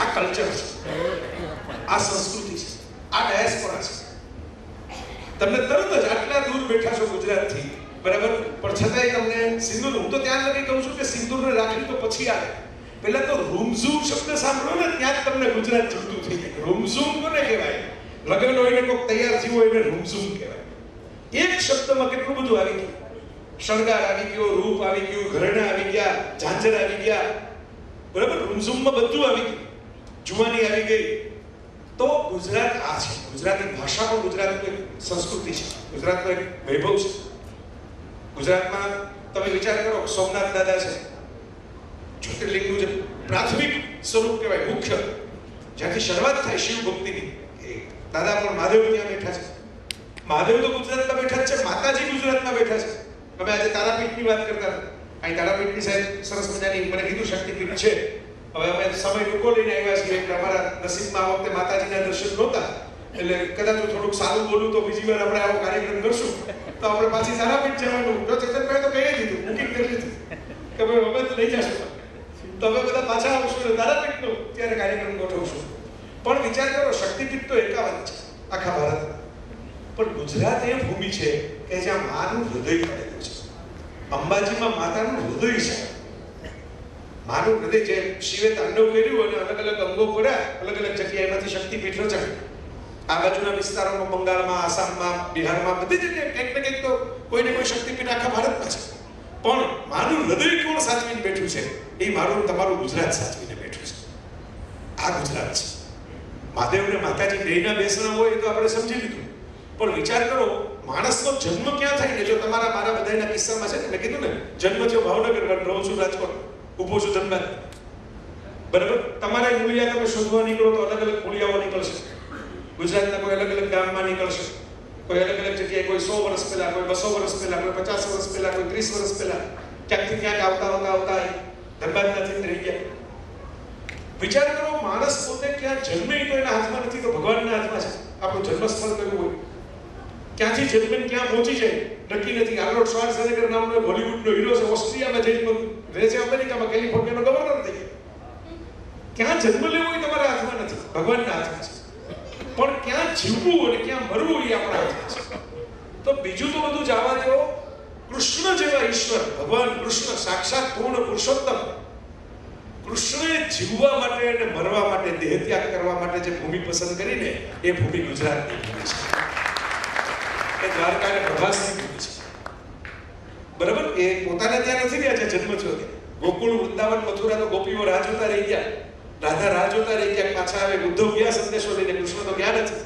આ કલ્ચર છે, આ સંસ્કૃતિ છે, આ ડાયસ્પોરા છે. તમને તરત જ આટલા દૂર બેઠા છો ગુજરાતથી, બરાબર, પણ છતાંય તમને સિંદૂર, હું તો ત્યાં લગી કહું છું કે સિંદૂર ને રાખડી તો પછી આવે. પહેલા તો રૂમઝૂમ શબ્દ સાંભળો ને ત્યાં જ તમને ગુજરાત જુદું થઈ જાય. રૂમઝૂમ કોને કહેવાય? લગ્ન હોય ને કોઈક તૈયાર થયું હોય એને રૂમઝૂમ કહેવાય. એક શબ્દમાં કેટલું બધું આવી ગયું. શણગાર આવી ગયો, રૂપ આવી ગયું, ઘરેણા આવી ગયા, ઝાંઝર આવી ગયા, બરાબર, રૂમઝૂમમાં બધું આવી ગયું, જુવાની આવી ગઈ. તો ગુજરાત આ છે. ગુજરાતી ભાષા પણ ગુજરાતની એક સંસ્કૃતિ છે, ગુજરાતનો એક વૈભવ છે. ગુજરાતમાં તમે વિચાર કરો, સોમનાથ દાદા છે, જ્યોતિર્લિંગનું જે પ્રાથમિક સ્વરૂપ કહેવાય, મુખ્ય જ્યાંથી શરૂઆત થાય શિવ ભક્તિની, એ દાદા પણ મહાદેવ ત્યાં બેઠા છે. મહાદેવ તો ગુજરાતમાં બેઠા જ છે, માતાજી ગુજરાતમાં બેઠા છે. અમે આજે તારાપીઠની વાત કરતા હતા. અહીં તારાપીઠની સાહેબ સરસ મજાની મને કીધું શક્તિપીઠ છે. હવે અમે સમય ટૂંકો લઈને આવ્યા છીએ એટલે અમારા નસીબમાં આ વખતે માતાજીના દર્શન નહોતા, એટલે કદાચ હું થોડુંક સારું બોલું તો બીજી વાર આપણે આવો કાર્યક્રમ કરશું તો આપણે પાછી તારાપીઠ જવાનું. જો ચેતનભાઈ તો કહી દીધું, બુકિંગ કરી દીધું કે ભાઈ અમે તો લઈ જશું, તો અમે બધા પાછા આવશું તારાપીઠનો ત્યારે કાર્યક્રમ ગોઠવશું. પણ વિચાર કરો, શક્તિપીઠ તો 51 છે આખા ભારતમાં, પણ ગુજરાત એ ભૂમિ છે કે જ્યાં માનું હૃદય પડેલું છે. અંબાજીમાં માતાનું હૃદય છે. માનું હૃદય, જે શિવે તાંડવ કર્યું અને અલગ અલગ અંગો પડ્યા, અલગ અલગ જગ્યાએ એમાંથી શક્તિપીઠ રચાય. આ બાજુના વિસ્તારોમાં, બંગાળમાં, આસામમાં, બિહારમાં, બધી જગ્યાએ કંઈક ને કંઈક તો કોઈને કોઈ શક્તિપીઠ આખા ભારતમાં છે. પણ માનું હૃદય કોણ સાચવીને બેઠું છે? એ મારું તમારું ગુજરાત સાચવીને બેઠું છે. આ ગુજરાત છે. મહાદેવ ને માતાજી બેયના બેસણા હોય તો આપણે સમજી લીધું. પણ વિચાર કરો, માણસનો જન્મ ક્યાં થાય ને? જો તમારા મારા બધાના કિસ્સામાં છે ને, મેં કીધું ને, જન્મ થયો ભાવનગર, રહું છું રાજકોટ, ઊભો છું ધનબાદ, બરાબર. તમારા મૂળિયા તમે શોધવા નીકળો તો અલગ અલગ મૂળિયાઓ નીકળશે. ગુજરાતના કોઈ અલગ અલગ ગામમાં નીકળશે, કોઈ અલગ અલગ જગ્યાએ, કોઈ 100 વર્ષ પહેલા, કોઈ 200 વર્ષ પહેલા, કોઈ 50 વર્ષ પહેલા, કોઈ 30 વર્ષ પહેલા, ક્યાંકથી ક્યાંક આવતા ધનબાદનાથી રહી ગયા. વિચાર કરો, માણસ પોતે ક્યાં જન્મે તો એના હાથમાં નથી, તો ભગવાનના હાથમાં છે. આપણું જન્મસ્થળ કયું હોય, ક્યાંથી જન્મે ક્યાં પહોંચી જાય નક્કી નથી. આર્નોલ્ડ શ્વાર્ઝનેગર નામનો બોલિવૂડનો હીરો છે, ઓસ્ટ્રિયામાં જઈને રહે છે, અમેરિકામાં કેલિફોર્નિયાનો ગવર્નર થઈ ગયો. ક્યાં જન્મ લેવો એ તમારા હાથમાં નથી, ભગવાનના હાથમાં છે. પણ ક્યાં જીવવું અને ક્યાં મરવું એ આપણા હાથમાં છે. તો બીજું તો બધું જવા દો, કૃષ્ણ જેવા ઈશ્વર, ભગવાન કૃષ્ણ સાક્ષાત પૂર્ણ પુરુષોત્તમ, કૃષ્ણએ જીવવા માટે અને મરવા માટે, દેહ ત્યાગ કરવા માટે જે ભૂમિ પસંદ કરીને, એ ભૂમિ ગુજરાતની ભૂમિ છે. એ દ્વારકા અને પ્રભાસની ભૂમિ છે, બરાબર. એ પોતાને ત્યાં નથી રહ્યા, જ્યાં જન્મ થયો ત્યાં. ગોકુળ, વૃંદાવન, મથુરા તો ગોપીઓ રાહ જોતા રહી ગયા, રાધા રાહ જોતા રહી ગયા, પાછા આવે. ઉદ્ધવ ગયા સંદેશો લઈને, કૃષ્ણ તો ગયા નથી.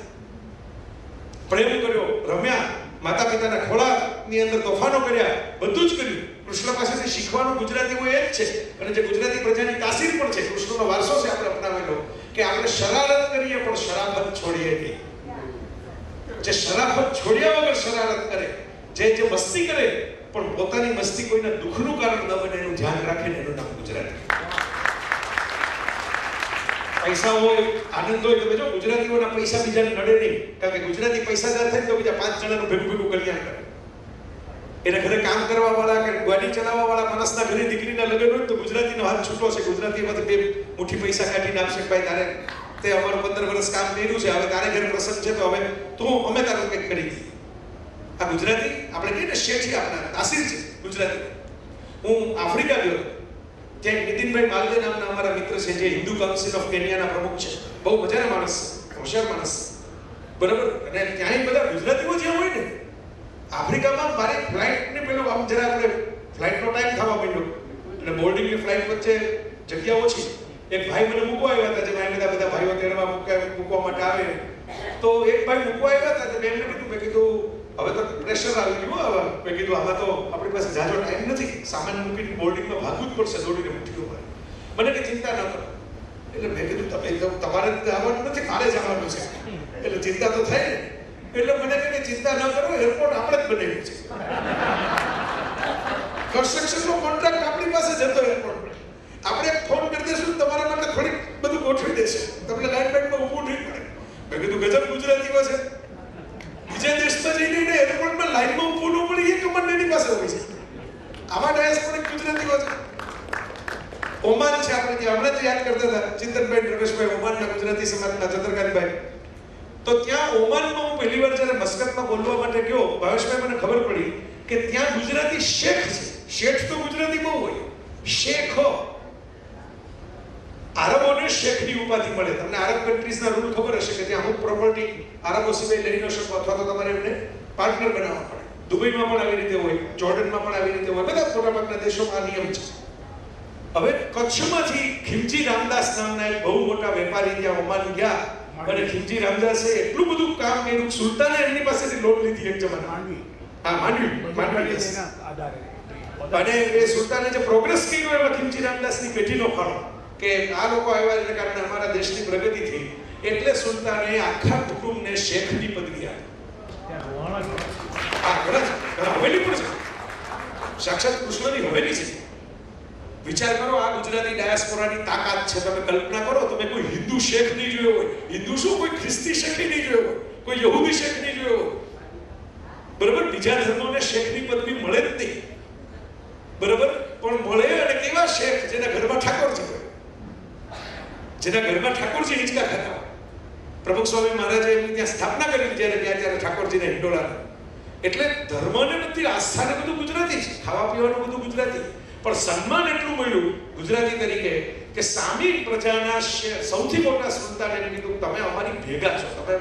પ્રેમ કર્યો, રમ્યા, માતા પિતાના ખોળાની અંદર તોફાનો કર્યા, બધું જ કર્યું. કૃષ્ણ પાસેથી શીખવાનું ગુજરાતીઓ એ જ છે. અને જે ગુજરાતી પ્રજાની તાસીર પણ છે, કૃષ્ણનો વારસો છે આપણે અપનાવેલો, કે આપણે શરારત કરીએ પણ શરાફત છોડીએ નહીં. જે શરાફત છોડ્યા વગર શરારત કરે, જે મસ્તી કરે પણ પોતાની મસ્તી કોઈના દુઃખનું કારણ ન બને, એનું ધ્યાન રાખીને એનું નામ ગુજરાતી. પૈસા હોય, આનંદ હોય, તમે જો ગુજરાતીઓના પૈસા બીજાને નડે નહીં, કારણ કે ગુજરાતી પૈસાદાર થાય તો બીજા 5 જણાનું ભેગું કલ્યાણ કરે. એને ઘરે કામ કરવા વાળા કે ગાડી ચલાવવા વાળા માણસના ઘરે દીકરીના લગ્ન હોય તો ગુજરાતીનો હાથ છૂટો છે, ગુજરાતીમાંથી 2 મુઠ્ઠી પૈસા કાઢીને આપશે કે ભાઈ તારે તે અમારું 15 વર્ષ કામ કર્યું છે, હવે તારે ઘરે પ્રસંગ છે તો હવે તું અમે તારું કંઈક કરી દઈએ. આ ગુજરાતી આપણે કહીએ ને શેઠી આપણા તાસીર છે ગુજરાતી. હું આફ્રિકા ગયો, ત્યાં નીતિનભાઈ માલદે નામના અમારા મિત્ર છે જે હિન્દુ કાઉન્સિલ ઓફ કેન્યાના પ્રમુખ છે, બહુ મજાના માણસ છે, હોશિયાર માણસ બરાબર. અને ત્યાં બધા ગુજરાતીઓ જ્યાં હોય ને આફ્રિકામાં મારી ફ્લાઇટને પેલો આમ જરા આપણે ફ્લાઇટનો ટાઈમ થવા માંડ્યો અને બોર્ડિંગની ફ્લાઇટ વચ્ચે જગ્યા ઓછી, એક ભાઈ મને મૂકવા આવ્યા હતા, જેમાં બધા ભાઈઓ તેડવા મૂકવા માટે આવે તો એક ભાઈ મૂકવા આવ્યા હતા. મેં એમને કીધું, મેં કીધું હવે તો પ્રેશર આવી ગયું, હવે મેં કીધું આમાં તો આપણી પાસે જાજો ટાઈમ નથી, સામાન મૂકીને બોર્ડિંગમાં ભાગવું જ પડશે દોડીને મુઠ્ઠીઓ મારે. મને કે ચિંતા ન કરો. એટલે મેં કીધું તમારે આવવાનું નથી, મારે જ આવવાનું છે, એટલે ચિંતા તો થાય ને. એટલે મને કે ચિંતા ન કરો, એરપોર્ટ આપણે જ બનાવ્યું છે, કન્સ્ટ્રક્શનનો કોન્ટ્રાક્ટ આપણી પાસે જતો એરપોર્ટ. આપણે ફોન કરી દઈશું, તમારા માટે થોડીક બધું ગોઠવી દેશે, તમને લાઇનમાં ઊભું નહીં પડે. મેં કીધું ગજબ ગુજરાતીઓ છે, બીજા દેશમાં જઈને એરપોર્ટમાં લાઇનમાં ઊભું ન પડી એ કમાન્ડ એની પાસે હોય છે. આવા ડાયસ્પોરિક ગુજરાતીઓ છે. ઓમાન છે આપણે ત્યાં હમણાં જ યાદ કરતા હતા ચિંતનભાઈ રમેશભાઈ, ઓમાનના ગુજરાતી સમાજના ચંદ્રકાંતભાઈ. તો ત્યાં ઓમાનમાં હું પહેલી વાર જ્યારે મસ્કતમાં બોલવા માટે ગયો, ભાવેશભાઈ મને ખબર પડી કે ત્યાં ગુજરાતી શેખ છે. શેઠ તો ગુજરાતી બહુ હોય, શેખ આરબોને શેખની ઉપાધિ મળે. તમને આરબ કન્ટ્રીઝના રૂલ ખબર હશે કે ત્યાં અમુક પ્રોપર્ટી આરબો સિવાય લઈ ન શકો અથવા તો તમારે એમને પાર્ટનર બનાવવા પડે. દુબઈમાં પણ આવી રીતે હોય, જોર્ડનમાં પણ આવી રીતે હોય, બધા મોટાભાગના દેશોમાં આ નિયમ છે. હવે કચ્છમાંથી ખીમજી રામદાસ નામના એક બહુ મોટા વેપારી ત્યાં ઓમાન ગયા અને ખીમજી રામદાસે એટલું બધું કામ કર્યું, સુલતાને એમની પાસેથી લોન લીધી એક જમાનામાં. હા, માંડવી અને એ સુલતાને જે પ્રોગ્રેસ કર્યો એમાં ખીમજી રામદાસની પેઢીનો ફાળો કે આ લોકો આવ્યા એને કારણે અમારા દેશની પ્રગતિ થઈ, એટલે સુલતાને આખા કુટુંબને શેખની પદવી આપી. આ હવેલી પણ છે, સાક્ષાત કૃષ્ણની હવેલી છે. વિચાર કરો, આ ગુજરાતી ડાયાસ્પોરાની તાકાત છે. તમે કલ્પના કરો, તમે કોઈ હિન્દુ શેખ નહીં જોયો હોય, હિન્દુ શું કોઈ ખ્રિસ્તી શેખ નહીં જોયો હોય, કોઈ યહૂદી શેખ નહીં જોયો હોય, બરાબર. બીજા ધર્મોને શેખની પદવી મળે જ નહીં, બરાબર. પણ મળે અને કેવા શેખ જેના ઘરમાં ઠાકોરજી હોય, જેના ઘરમાં ઠાકોરજી હિંચકા ખાતા હોય. પ્રમુખ સ્વામી મહારાજે એમની ત્યાં સ્થાપના કરી જ્યારે ત્યાં ત્યારે ઠાકોરજીને હિંડોળા. એટલે ધર્મને નથી, આસ્થાને બધું ગુજરાતી છે, ખાવા પીવાનું બધું ગુજરાતી. પણ સન્માન એટલું મળ્યું ગુજરાતી તરીકે કે સામી પ્રજાના સૌથી મોટા સુલતાને એમ કીધું તમે અમારી ભેગા છો, તમે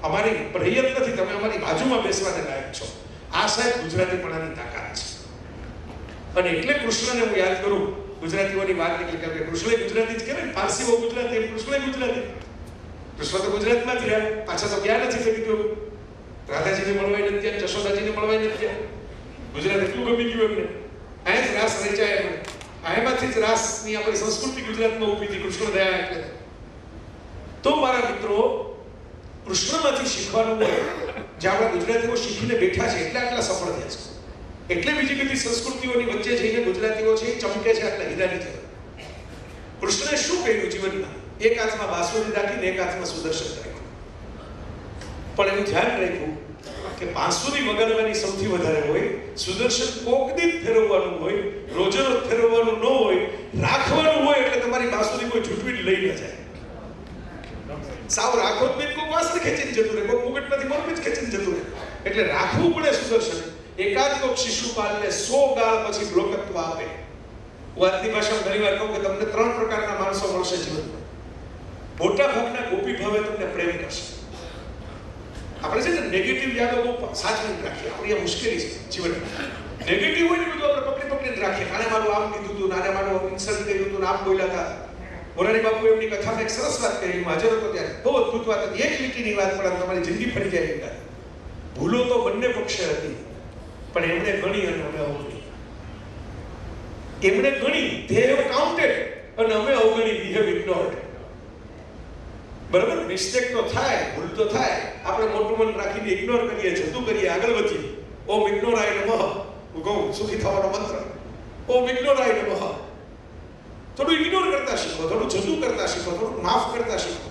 અમારી પ્રયત્ન નથી, તમે અમારી બાજુમાં બેસવાને લાયક છો. આ સાહેબ ગુજરાતીપણાની તાકાત છે. અને એટલે કૃષ્ણને હું યાદ કરું, ગુજરાતીઓની વાત નીકળી, કારણ કે કૃષ્ણ ગુજરાતી જ કહેવાય, પારસીઓ ગુજરાતી, એમ કૃષ્ણ ગુજરાતી. કૃષ્ણ તો ગુજરાતમાં જ રહ્યા, પાછા તો ક્યાં નથી કીધું. રાધાજીને મળવાય નથી ગયા, જશોદાજીને મળવાય નથી ગયા. ગુજરાત એટલું ગમી ગયું એમને. અહીં જ રાસ રચાય એમને, અહીંમાંથી જ રાસની આપણી સંસ્કૃતિ ગુજરાતમાં ઊભી હતી કૃષ્ણ દયા એટલે. તો મારા મિત્રો, કૃષ્ણમાંથી શીખવાનું હોય, જે આપણા ગુજરાતીઓ શીખીને બેઠા છે એટલે આટલા સફળ થયા છે. એટલે બીજી બધી સંસ્કૃતિઓની વચ્ચે જઈને ગુજરાતીઓ છે એ ચમકે છે આટલા હીરાની જેમ. કૃષ્ણએ શું કર્યું જીવનમાં? એક હાથમાં બાંસુરી રાખીને એક હાથમાં સુદર્શન રાખ્યું. પણ એવું ધ્યાન રાખ્યું કે બાંસુરી વગાડવાની સૌથી વધારે હોય, સુદર્શન કોકદી ફેરવવાનું હોય, રોજે રોજ ફેરવવાનું ન હોય, રાખવાનું હોય. એટલે તમારી બાંસુરી કોઈ ઝૂંટવીને લઈ ન જાય. સાવ રાખો જ નહીં, કોઈ વાસણ ખેંચીને જતું રહે, કોઈ મુગટમાંથી મોરબી જ ખેંચીને જતું રહે. એટલે રાખવું પડે સુદર્શન. એકાદ કોક શિશુપાલને 100 ગાળ પછી બ્લોકત્વ આપે. વાતની ભાષામાં ઘણીવાર કહું કે તમને 3 પ્રકારના માણસો મળશે જીવનમાં. મોટા ભાગના ગોપી ભાવે તમને પ્રેમ કરશે. આપણે છે ને નેગેટિવ યાદો બહુ સાચવીને રાખીએ, આપણી આ મુશ્કેલી છે જીવનમાં. નેગેટિવ હોય ને બધું આપણે પકડીને રાખીએ. આને મારું આમ કીધું હતું, નાને મારું ઇન્સલ્ટ કર્યું હતું, આમ બોલ્યા હતા. મોરારી બાપુ એમની કથામાં એક સરસ વાત કરી, હું હાજર હતો ત્યારે, બહુ અદભુત વાત હતી. એક લીટીની વાત પણ તમારી જિંદગી ફરી જાય. ભૂલો તો બંને પક્ષે હતી, પણ એમણે ગણી અને અમે અવગણી. એમણે ગણી, they have counted, અને અમે અવગણી, we have ignored. બરાબર, મિસ્ટેક તો થાય, ભૂલ તો થાય. આપણે મોટું મન રાખીને ઇગ્નોર કરીએ, જતું કરીએ, આગળ વધીએ. ઓમ ઇગ્નોરાય નમઃ, હું કહું સુખી થવાનો મંત્ર. ઓમ ઇગ્નોરાય નમઃ. થોડું ઇગ્નોર કરતા શીખો, થોડું જતું કરતા શીખો, થોડું માફ કરતા શીખો.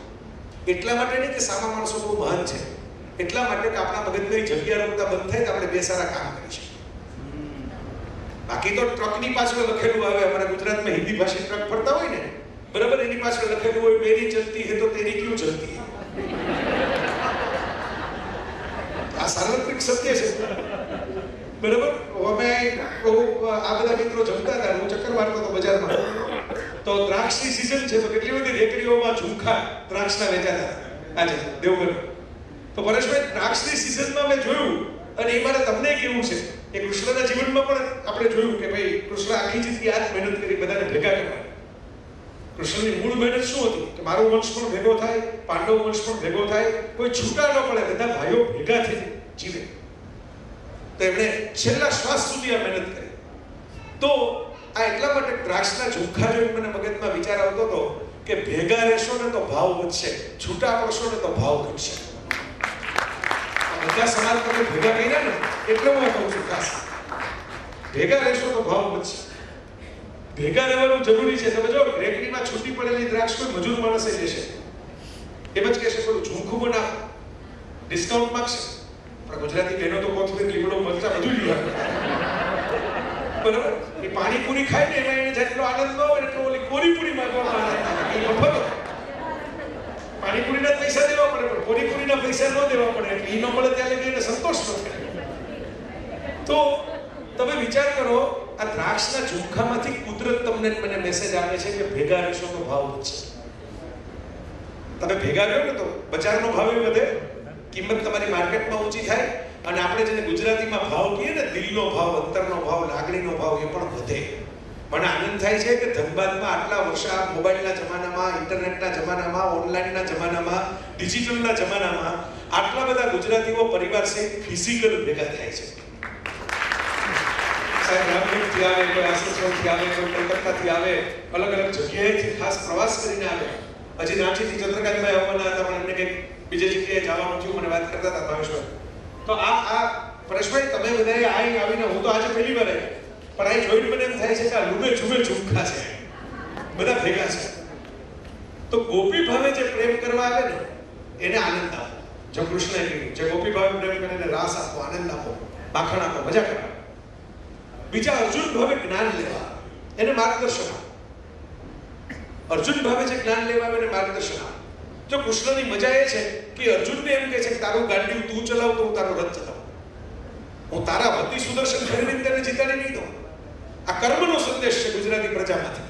એટલા માટે નહીં કે સામા માણસો બહુ મહાન છે, એટલા માટે કે આપણા મગજની જગ્યા રોકતા બંધ થાય તો આપણે બે સારા કામ કરી શકીએ. બાકી તો ટ્રકની પાછળ લખેલું આવે, અમારા ગુજરાતમાં હિન્દી ભાષી ટ્રક ફરતા હોય ને, બરાબર, એની પાછળ લખેલું હોય મેરી ચલતી હે તો તેરી ક્યું ચલતી હે. આ સાર્વત્રિક સત્ય છે, બરાબર. અમે આ બધા મિત્રો જમતા હતા, હું ચક્કર મારતો હતો બજારમાં, તો દ્રાક્ષની સીઝન છે તો કેટલી બધી રેકડીઓમાં ઝુમખા દ્રાક્ષના વેચાતા આજે દેવગઢ. તો પરેશભાઈ, દ્રાક્ષની સીઝનમાં મેં જોયું, અને એ મારે તમને કેવું છે કે કૃષ્ણના જીવનમાં પણ આપણે જોયું કે ભાઈ કૃષ્ણ આખી જિંદગી આ જ મહેનત કરી બધાને ભેગા કરવા. કૃષ્ણની મૂળ મહેનત શું હતી કે મારો વંશ પણ ભેગો થાય, પાંડવ વંશ પણ ભેગો થાય, કોઈ છૂટા ન પડે, બધા ભાઈઓ ભેગા થઈ જીવે. તો એમણે છેલ્લા શ્વાસ સુધી આ મહેનત કરી. તો આ એટલા માટે દ્રાક્ષના ઝુમખા જોઈને મને મગજમાં વિચાર આવતો હતો કે ભેગા રહેશો ને તો ભાવ વધશે, છૂટા પડશો ને તો ભાવ ઘટશે. બધા સમાજ તમે ભેગા કર્યા ને એટલે હું કહું છું, ખાસ ભેગા રહેશો તો ભાવ વધશે. ભેગા રહેવાનું જરૂરી છે. તમે જો રેકડીમાં છૂટી પડેલી દ્રાક્ષ કોઈ મજૂર માણસે લેશે, એમ જ કહેશે પેલું ઝુમખું બનાવ, ડિસ્કાઉન્ટ માંગશે. પણ ગુજરાતી બહેનો તો કોથમીર, લીમડો, મરચા બધું લઈ આવે, બરાબર. એ પાણીપુરી ખાય ને એમાં એને જેટલો આનંદ ન હોય એટલો ઓલી કોરીપુરી માંગવામાં આવે. એ મફત પાણીપુરીના પૈસા દેવા પડે, પણ કોરીપુરીના પૈસા ન દેવા પડે, એટલે એ ન મળે ત્યારે એને સંતોષ ન થાય. તો તમે વિચાર કરો, આ દ્રાક્ષના ઝુમખામાંથી કુદરત તમને મને મેસેજ આવે છે કે ભેગા રહેશો તો ભાવ વધશે. તમે ભેગા રહ્યો ને તો બજારનો ભાવ વધે, કિંમત તમારી માર્કેટમાં ઊંચી થાય, અને આપણે જેને ગુજરાતીમાં ભાવ કહીએ ને, દિલનો ભાવ, અંતરનો ભાવ, લાગણીનો ભાવ, એ પણ વધે. મને આનંદ થાય છે કે ધનબાદમાં આટલા વર્ષ આ મોબાઈલના જમાનામાં, ઇન્ટરનેટના જમાનામાં, ઓનલાઈનના જમાનામાં, ડિજિટલના જમાનામાં આટલા બધા ગુજરાતીઓ પરિવાર સહિત ફિઝિકલ ભેગા થાય છે. સાહેબ રામગઢથી આવે, કોઈ આસનસોલથી આવે, કોઈ કલકત્તાથી આવે, અલગ અલગ જગ્યાએથી ખાસ પ્રવાસ કરીને આવે. હજી રાંચીથી ચંદ્રકાંતભાઈ આવવાના હતા, પણ એમને કંઈક બીજી જગ્યાએ જવાનું થયું, મને વાત કરતા હતા ભાવેશભાઈ. તો આ પરેશભાઈ, તમે બધાએ આવીને, હું તો આજે પહેલી વાર આવી, પણ આ જોઈને મને એમ થાય છે કે આ લુમે ઝુમે ઝુમખા છે, બધા ભેગા છે. તો ગોપી ભાવે જે પ્રેમ કરવા આવે ને એને આનંદ આપો. જો કૃષ્ણએ કહ્યું, જે ગોપી ભાવે પ્રેમ કરે એને રાસ આપો, આનંદ આપો, માખણ આપો, મજા કરો. બીજા અર્જુન ભાવે જ્ઞાન લેવા, એને માર્ગદર્શન આપો. અર્જુન ભાવે જે જ્ઞાન લેવા આવે એને માર્ગદર્શન આપો. જો કૃષ્ણની મજા એ છે કે અર્જુનને એમ કહે છે કે તારું ગાંડી તું ચલાવ તો હું તારો રથ ચલાવું, હું તારા ભક્તિ સુદર્શન ફેરવીને તેને જીતાડી નહીં દઉં. આ કર્મનો સંદેશ છે ગુજરાતી પ્રજામાંથી.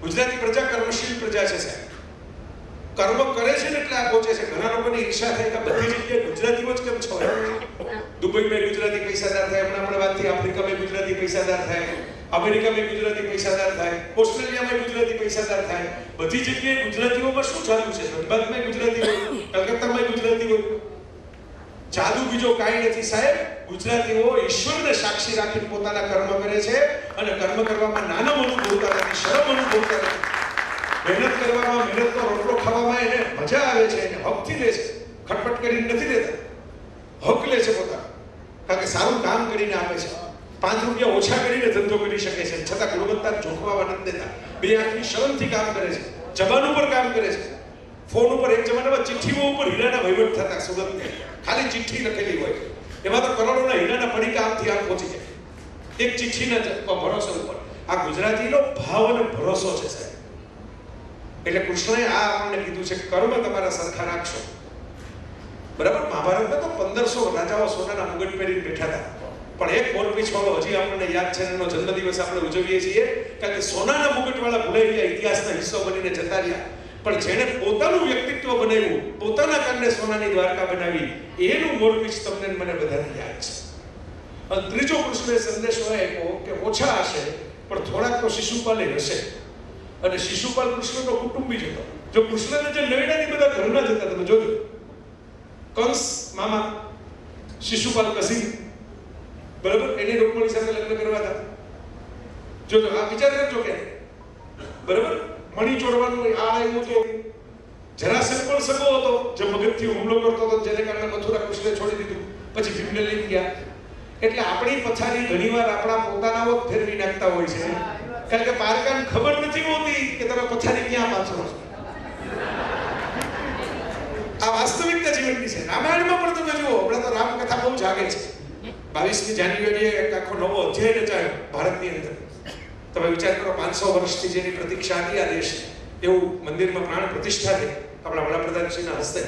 ગુજરાતી પ્રજા કર્મશીલ પ્રજા છે સાહેબ. કર્મ કરે છે ને એટલે આ પહોંચે છે. ઘણા લોકોની ઈચ્છા થાય કે બધી જગ્યાએ ગુજરાતીઓ જ કેમ છો? દુબઈમાં ગુજરાતી પૈસાદાર થાય, હમણાં આપણે વાત થઈ, આફ્રિકામાં ગુજરાતી પૈસાદાર થાય, અમેરિકામાં ગુજરાતી પૈસાદાર થાય, ઓસ્ટ્રેલિયામાં ગુજરાતી પૈસાદાર થાય. બધી જગ્યાએ ગુજરાતીઓમાં શું ચાલુ છે? ધનબાદમાં ગુજરાતી હોય, કલકત્તામાં ગુજરાતી હોય. જાદુ બીજો કાંઈ નથી સાહેબ. ગુજરાતીઓ ઈશ્વરને સાક્ષી રાખીને પોતાના કર્મ કરે છે, અને કર્મ કરવામાં નાનો અનુભવતા નથી, શરમ અનુભવતા નથી. મહેનત કરવામાં, મહેનતનો રોટલો ખાવામાં એને મજા આવે છે, એને હકથી લે છે, ખટપટ કરીને નથી લેતા, હક લે છે પોતાનો. કારણ કે સારું કામ કરીને આપે છે, 5 રૂપિયા ઓછા કરીને ધંધો કરી શકે છે, છતાં ગુણવત્તા જોખવા નથી દેતા. બે આંખની શરમથી કામ કરે છે, જબાન ઉપર કામ કરે છે. ફોન ઉપર એક જમાનામાં ચિઠ્ઠીઓ ઉપર હીરાના વહીવટ થતા, સુરતને ખાલી ચિઠ્ઠી લખેલી હોય, એમાં તો કરોડોના હીરાના પડીકા આમથી આમ પહોંચી જાય એક ચિઠ્ઠીના ભરોસા ઉપર. આ ગુજરાતીનો ભાવ અને ભરોસો છે સાહેબ. એટલે કૃષ્ણએ આ આપણને કીધું છે, કર્મ તમારા સરખા રાખશો, બરાબર. મહાભારતમાં તો 1500 રાજાઓ સોનાના મુગટ પહેરીને બેઠા હતા, પણ એક મોરપીંછવાળો હજી આપણને યાદ છે, એનો જન્મદિવસ આપણે ઉજવીએ છીએ, કારણ કે સોનાના મુગટવાળા ભૂલાઈ ગયા, ઇતિહાસના હિસ્સો બનીને જતા રહ્યા. પણ જેણે પોતાનું વ્યક્તિત્વ બનાવ્યું, પોતાના કારણે સોનાની દ્વારકા બનાવી, એનું મોરપીંછ તમને મને બધાને યાદ છે. અને ત્રીજો કૃષ્ણએ સંદેશો આપ્યો કે ઓછા હશે પણ થોડાક તો શિશુપાલે હશે. અને શિશુપાલ કૃષ્ણનો કુટુંબી જ હતો. જો કૃષ્ણને જે નડ્યા બધા ઘરના જ હતા. તમે જોજો, કંસ મામા, શિશુપાલ કસી, બરાબર, એની રૂકમણી સાથે લગ્ન કરવા હતા. જોજો, આ વિચાર કરજો કે બરાબર, મણી ચોડવાનું આ આવ્યું તો જરાસંઘ પણ સગો હતો, જે મગધથી હુમલો કરતો હતો, જેને કારણે મથુરા કૃષ્ણે છોડી દીધું, પછી ભીમને લઈ ગયા. એટલે આપણી પથારી ઘણીવાર આપણા પોતાનાઓ ફેરવી નાખતા હોય છે. કારણ કે પારકાને ખબર નથી હોતી કે તમે પથારી ક્યાં પાથરો છો. આ વાસ્તવિકતા જીવનની છે. રામાયણમાં પણ તમે જુઓ, હમણાં તો રામકથા બહુ જાગે છે. 22મી જાન્યુઆરીએ એક આખો નવો અધ્યાય રચાયો ભારતની અંદર. તમે વિચાર કરો, 500 વર્ષથી જેની પ્રતીક્ષા હતી આ દેશ, એવું મંદિરમાં પ્રાણ પ્રતિષ્ઠા થઈ આપણા વડાપ્રધાનશ્રીના હસ્તે.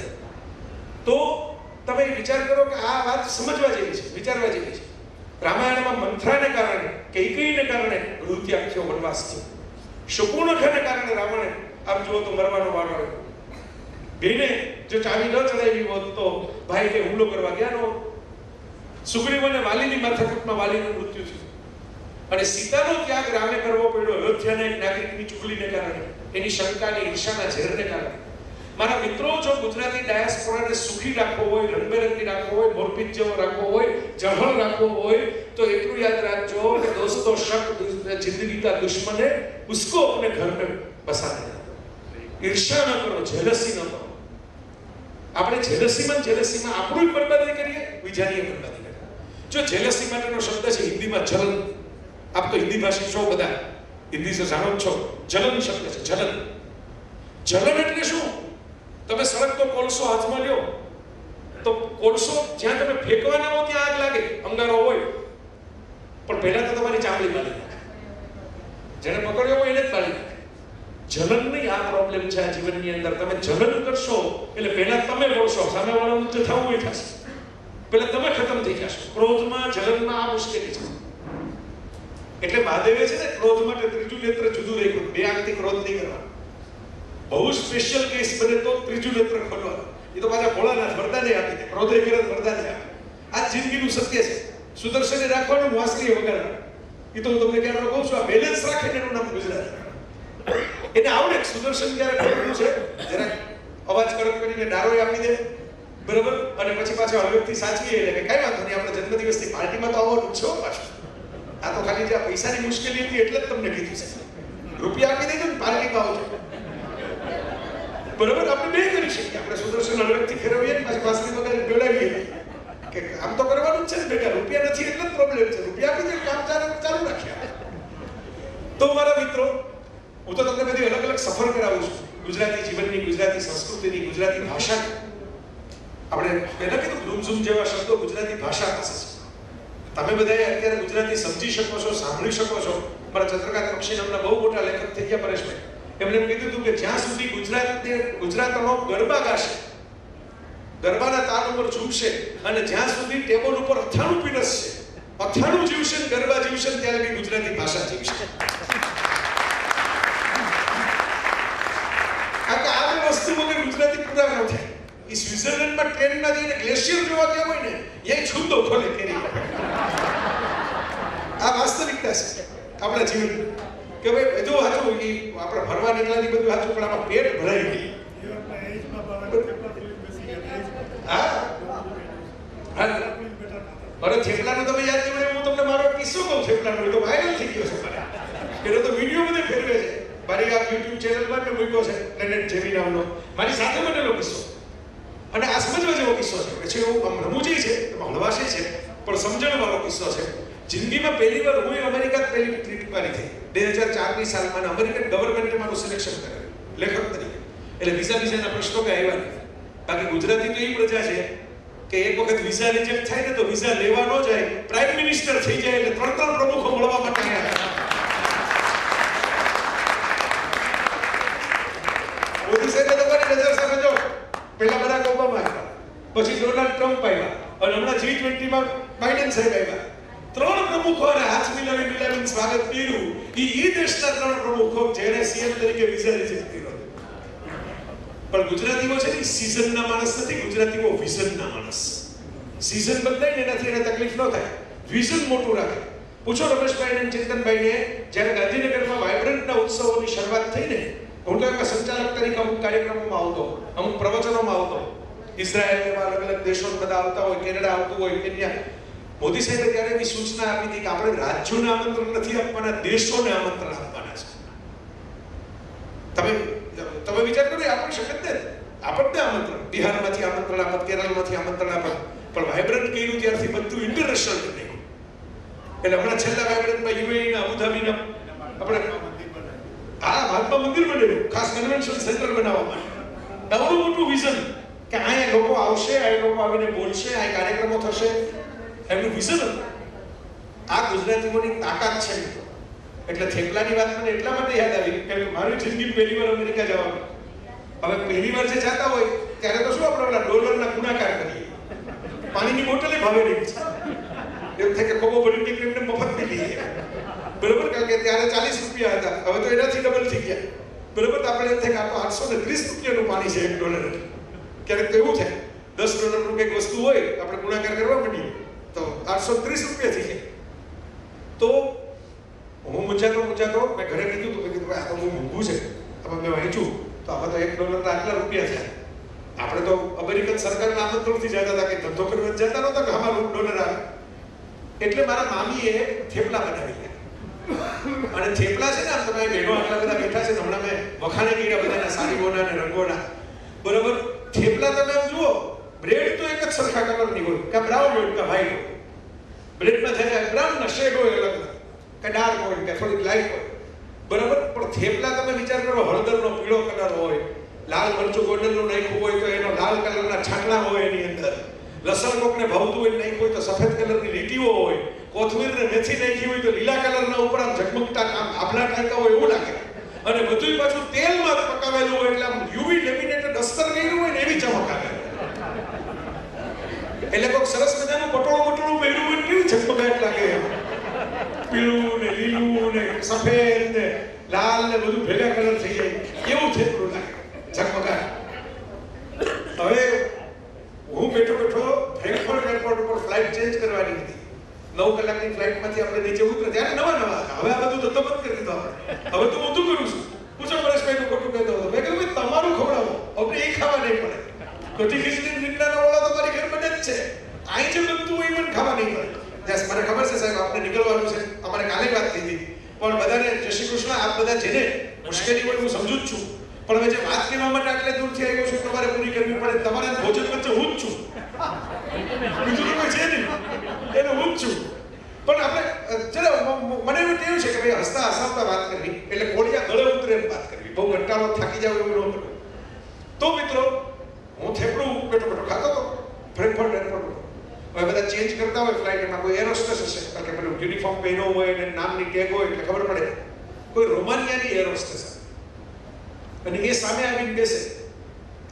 તો તમે વિચાર કરો કે આ વાત સમજવા જેવી છે, વિચારવા જેવી છે. રામાયણમાં મંથરાને કારણે, કૈકેયીને કારણે ઋત્યાગ થયો, વનવાસ થયો. શુકુર્ણખાને કારણે રાવણે આમ જુઓ તો મરવાનો વારો આવ્યો. બેને જો ચાવી ન ચડાવી હોત તો ભાઈ કે હુમલો કરવા ગયા નો. સુગ્રીવ અને વાલીની માથાકૂટમાં વાલીનું મૃત્યુ થયું. અને સીતાનો ત્યાગ રામે કરવો પડ્યો અયોધ્યાના એક નાગરિકની ચુગલીને કારણે, એની શંકાની, ઈર્ષાના ઝેરને કારણે. મારા મિત્રો, જો ગુજરાતી ડાયાસ્પોરાને સુખી રાખવો હોય, રંગબેરંગી રાખવો હોય, મોરપીંછ જેવો રાખવો હોય, જહળ રાખવો હોય, તો એટલું યાદ રાખજો કે દોસ્તો શક જિંદગી કા દુશ્મન હે, ઉસકો अपने घर में बसाने दो. ઈર્ષા ન કરો, જેલસી ન કરો. આપણે જેલસીમાં આપણું બરબાદી કરીએ, બીજાની બરબાદી કરીએ. જો જેલસી માટેનો શબ્દ છે હિન્દીમાં જલન. આપ તો હિન્દી ભાષી છો બધા, હિન્દી તો જાણો છો. જલન શબ્દ છે, જલન. જલન એટલે શું? તમે સળગતો કોલસો હાથમાં લ્યો તો કોલસો જ્યાં તમે ફેંકવાના હો ત્યાં આગ લાગે, અંગારો હોય, પણ પહેલા તો તમારી ચામડી બાળી નાખે. જેને પકડ્યો હોય એને જ બાળી નાખે. જલન નહીં, આ પ્રોબ્લેમ છે આ જીવનની અંદર. તમે જલન કરશો એટલે પહેલા તમે બળશો, સામેવાળાનું જે થવું હોય થશે. પહેલા તમે ખતમ થઈ જશો. ક્રોધમાં, જલનમાં આ મુશ્કેલી છે. એટલે મહાદેવે છે ને ક્રોધ માટે ત્રીજું નેત્ર જુદું રાખ્યું. બે આંખથી ક્રોધ નહીં કરવાનો. બહુ સ્પેશિયલ કેસ બને તો ત્રીજું નેત્ર ખોલવાનું. એ તો પાછા ભોળાનાથ વરદાને આપી દે. ક્રોધે કરે વરદાને આપે. આ જિંદગીનું સત્ય છે. સુદર્શને રાખવાનું, વાંસળીએ વગાડવાનું. એ તો હું તમને ક્યારે કહું છું, આ બેલેન્સ રાખે ને એનું નામ ગુજરાત. એને આવડે સુદર્શન ક્યારે ખોલવું છે, જરાક અવાજ કડક કરીને ડારોય આપી દે, બરાબર, અને પછી પાછો હળવેકથી સાચવી એટલે કે કઈ વાંધો નહીં, આપણે જન્મદિવસની પાર્ટીમાં તો આવવાનું જ છે પાછું. આ તો ખાલી જે પૈસાની મુશ્કેલી હતી એટલે જ તમને કીધું છે. રૂપિયા આપી દેજો ને પાર્ટીમાં આવજો, બરાબર. આપણે બે કરી શકીએ. આપણે સુદર્શન હળવેકથી ફેરવીએ ને પાછી વાંસળી વગાડીને બેડાવીએ કે કામ તો કરવાનું જ છે ને બેટા. રૂપિયા નથી એટલે જ પ્રોબ્લેમ છે. રૂપિયા આપી દે, કામ ચાલુ રાખીએ. તો મારા મિત્રો, હું તો તમને બધી અલગ અલગ સફર કરાવું છું ગુજરાતી જીવનની, ગુજરાતી સંસ્કૃતિની, ગુજરાતી ભાષાની. આપણે પહેલા કીધું ઝૂમ જેવા શબ્દો ગુજરાતી ભાષા પાસે છે. તમે બધાએ અત્યારે ગુજરાતી સમજી શકો છો, સાંભળી શકો છો. મારા ચંદ્રકાંત બક્ષી નામના બહુ મોટા લેખક થઈ ગયા પરેશભાઈ, એમણે એમ કીધું હતું કે જ્યાં સુધી ગુજરાતનો ગરબા ગાશે, ગરબાના તાલ ઉપર ઝૂમશે, અને જ્યાં સુધી ટેબલ ઉપર અથાણું પીરસશે, અથાણું જીવશે ને ગરબા જીવશે, ત્યાં લગી ગુજરાતી ભાષા જીવશે. વસ્તુ વગર ગુજરાતી પૂરા ન થાય. એ સ્વિટ્ઝરલેન્ડમાં ટ્રેનમાં જઈને ગ્લેશિયર જોવા ગયા હોય ને, એ છુંદો ખોલે કેરી. આ વાસ્તવિકતા છે આપણા જીવન. કે ભાઈ બધું સાચું, એ આપણે ફરવા નીકળ્યાની બધું સાચું, પણ આમાં પેટ ભરાઈ ગઈ. હા, અરે થેપલાનું તમે યાદ નહીં, હું તમને મારો કિસ્સો કહું. થેપલાનો તો વાયરલ થઈ ગયો છે મારે. એનો તો વિડીયો બધે ફેરવે છે. મારી આ યુટ્યુબ ચેનલમાં મેં મૂક્યો છે, પ્લેનેટ જેવી નામનો. મારી સાથે બનેલો કિસ્સો, અને આ સમજવા જેવો કિસ્સો છે. પછી એવું આમ રમૂજી છે, એમાં હળવાશી છે, પણ સમજણવાળો કિસ્સો છે. જિંદગીમાં પહેલી વાર હું અમેરિકા પહેલી ટ્રીપ મારી થઈ 2004ની સાલમાં. અમેરિકન ગવર્મેન્ટે મારું સિલેક્શન કરેલું લેખક તરીકે. એટલે વિઝાના પ્રશ્નો કઈ આવ્યા નથી. બાકી ગુજરાતી તો એ પ્રજા છે કે એક વખત વિઝા રિજેક્ટ થાય ને તો વિઝા લેવા ન જાય, પ્રાઇમ મિનિસ્ટર થઈ જાય એટલે 3 પ્રમુખો મળવા માટે આવ્યા. મોદી સાહેબે તમારી નજર સામે જો, પહેલા બરાક ઓબામા આવ્યા, પછી ડોનાલ્ડ ટ્રમ્પ આવ્યા, અને હમણાં G20માં બાઇડન સાહેબ આવ્યા. 3 પ્રમુખોને હાથ મિલાવીને સ્વાગત કર્યું. એ દેશના 3 પ્રમુખો જેને સીએમ તરીકે વિઝા રિજેક્ટ કર્યો. પણ ગુજરાતીઓ છે ને સીઝનના માણસ નથી, ગુજરાતીઓ વિઝનના માણસ. સીઝન બદલાય ને એનાથી એને તકલીફ ન થાય, વિઝન મોટું રાખે. પૂછો રમેશભાઈ અને ચેતનભાઈને, જ્યારે ગાંધીનગરમાં વાઇબ્રન્ટના ઉત્સવોની શરૂઆત થઈ ને, હું તો એમાં સંચાલક તરીકે અમુક કાર્યક્રમોમાં આવતો, અમુક પ્રવચનોમાં આવતો. ઇઝરાયલ એવા અલગ અલગ દેશો બધા આવતા હોય, કેનેડા આવતું હોય, કેન્યા. મોદી સાહેબે ત્યારે એવી સૂચના આપી હતી કે આપણે રાજ્યોને આમંત્રણ નથી આપવાના, દેશોને આમંત્રણ આપવાના છે. તમે વિચાર કરો, આપણી શક્ય જ નથી. આપણને આમંત્રણ, બિહારમાંથી આમંત્રણ આપત, કેરળમાંથી આમંત્રણ આપત, પણ વાઇબ્રન્ટ કર્યું ત્યારથી બધું ઇન્ટરનેશનલ થઈ ગયું. એટલે હમણાં છેલ્લા વાઇબ્રન્ટમાં યુએઈના, અબુધાબીના આપણે હા મહાત્મા મંદિર બનાવ્યું ખાસ કન્વેન્શન સેન્ટર બનાવવા માટે એવડું મોટું વિઝન કે અહીંયા લોકો આવશે અહીંયા લોકો આવીને બોલશે અહીંયા કાર્યક્રમો થશે એમનું વિઝન હતું આ ગુજરાતીઓની તાકાત છે એટલે થેપલાની વાત મને એટલા માટે યાદ આવી કે મારી જિંદગી પહેલી વાર અમેરિકા જવાનું હવે પહેલી વાર જે જાતા હોય ત્યારે તો શું આપણે ઓલા ડોલરના ગુણાકાર કરીએ પાણીની બોટલે ભાવે નહીં એમ થાય કે કોબો ભરી ટિકિટ મફત મિલી બરોબર કારણ કે ત્યારે 40 રૂપિયા હતા હવે તો એનાથી ડબલ થઈ ગયા બરોબર તો આપણે એમ થાય કે આ તો 830 રૂપિયાનું પાણી છે $1 ક્યારેક તો એવું થાય $10 નું કંઈક વસ્તુ હોય આપણે ગુણાકાર કરવા માંડીએ તો 830 રૂપિયા થઈ જાય તો હું મૂંઝાતો મેં ઘરે કીધું તો મેં કીધું આ તો બહુ મોંઘું છે હવે મેં વાંચ્યું તો આમાં તો $1 ના આટલા રૂપિયા થાય આપણે તો અમેરિકન સરકારના આમંત્રણથી જતા હતા કે ધંધો કરવા જતા નહોતા કે અમારું $1 આવે એટલે મારા મામીએ થેપલા બનાવી અને થેપલા છે ને આમ તમે બહેનો આટલા બધા બેઠા છે હમણાં મેં વખાણે કર્યા બધાના સારીઓના અને રંગોના બરોબર થેપલા તમે આમ જુઓ બ્રેડ તો એક જ સરખા કલરની હોય કે બ્રાઉન હોય કે વ્હાઈટ હોય બ્રેડમાં જ્યારે બ્રાઉનના શેડ હોય અલગ કે ડાર્ક હોય કે થોડીક લાઇટ હોય બરોબર પણ થેપલા તમે વિચાર કરો હળદરનો પીળો કલર હોય લાલ મરચું ગોલ્ડનનું નાખ્યું હોય તો એનો લાલ કલરના છાંટલા હોય એની અંદર લસણ કોકને ભાવતું હોય નાખ્યું હોય તો સફેદ કલરની લીટીઓ હોય કોથમીર ને મેથી નાખી હોય તો લીલા કલરના ઉપર આમ ઝગમગતા આમ આભલા ટાંકા હોય એવું લાગે અને બધું પાછું તેલમાં પકાવેલું હોય એટલે આમ યુવી લેમિનેટેડ અસ્તર કર્યું હોય ને એવી ચમક આવે એટલે કોઈક સરસ મજાનું પટોળું પહેર્યું હોય કેવી ઝગમગાટ લાગે પીળું ને લીલું ને સફેદ ને લાલ ને બધું ભેગા કલર થઈ જાય એવું થેપલું લાગે ઝગમગાટ હવે હું બેઠો ફ્રેન્કફર્ટ એરપોર્ટ ઉપર ફ્લાઇટ ચેન્જ કરવાની હતી 9 કલાકની ફ્લાઇટમાંથી આપણે નીચે ઉતર્યા ત્યારે નવા હતા હવે આ બધું તો બંધ કરી દીધું હવે તો ઊંધું કરું છું પૂછો પરેશભાઈ ખોટું કહેતો હતો મેં કીધું તમારું ખવડાવો અમને એ ખાવા નહીં પડે કઢી ખીચડી રીંગણાના ઓળા તો મારી ઘર બને જ છે અહીં જે બનતું હોય એ મને ખાવા નહીં પડે જ્યાં મને ખબર છે સાહેબ આપણે નીકળવાનું છે અમારે કાલે વાત થઈ હતી પણ બધાને જય શ્રી કૃષ્ણ આપ બધા જેને મુશ્કેલી હોય હું સમજુ જ છું પણ હવે જે વાત કરવા માટે આટલે દૂરથી આવ્યો છું તમારે પૂરી કરવી પડે તમારા ભોજન વચ્ચે હું જ છું બીજું તો કોઈ છે નહીં એને હું જ છું પણ આપણે ચલો મને એવું ટેવ છે કે ભાઈ હસતા હસાવતા વાત કરવી એટલે કોળિયા ગળે ઉતરે એમ વાત કરવી બહુ કંટાળો થાકી જાવ એવું ન કરવું તો મિત્રો હું થેપલું બેઠો ખાતો હતો ફ્રેન્કફર્ટ એરપોર્ટ હવે બધા ચેન્જ કરતા હોય ફ્લાઇટ એમાં કોઈ એરોસ્ટેસ હશે કારણ કે પેલું યુનિફોર્મ પહેર્યો હોય અને નામની ટેગ હોય એટલે ખબર પડે કોઈ રોમાનિયાની એરોસ્ટેસ અને એ સામે આવીને બેસે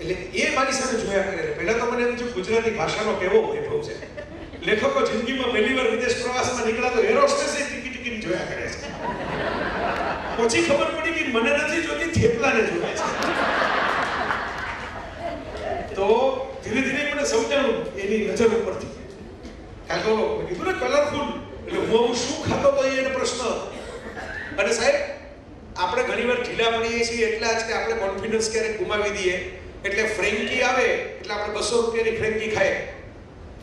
એટલે એ મારી સામે જોયા કરે પહેલા તો મને એમ થયું ગુજરાતી ભાષાનો કેવો વૈભવ છે લેખકો જિંદગીમાં પહેલી વાર વિદેશ પ્રવાસમાં નીકળ્યા તો એરોસ્ટેસે ટીકી જોયા કરે છે પછી ખબર પડી કે મને નથી જોતી થેપલાને જોવે છે તો ધીરે ધીરે મને સમજાણું એની નજર ઉપરથી કાં તો કીધું ને કલરફુલ એટલે હું શું ખાતો તો એનો પ્રશ્ન અને સાહેબ આપણે ઘણીવાર ઢીલા પડીએ છીએ એટલા જ કે આપણે કોન્ફિડન્સ ક્યારેક ગુમાવી દઈએ એટલે ફ્રેન્કી આવે એટલે આપણે 200 રૂપિયાની ફ્રેન્કી ખાય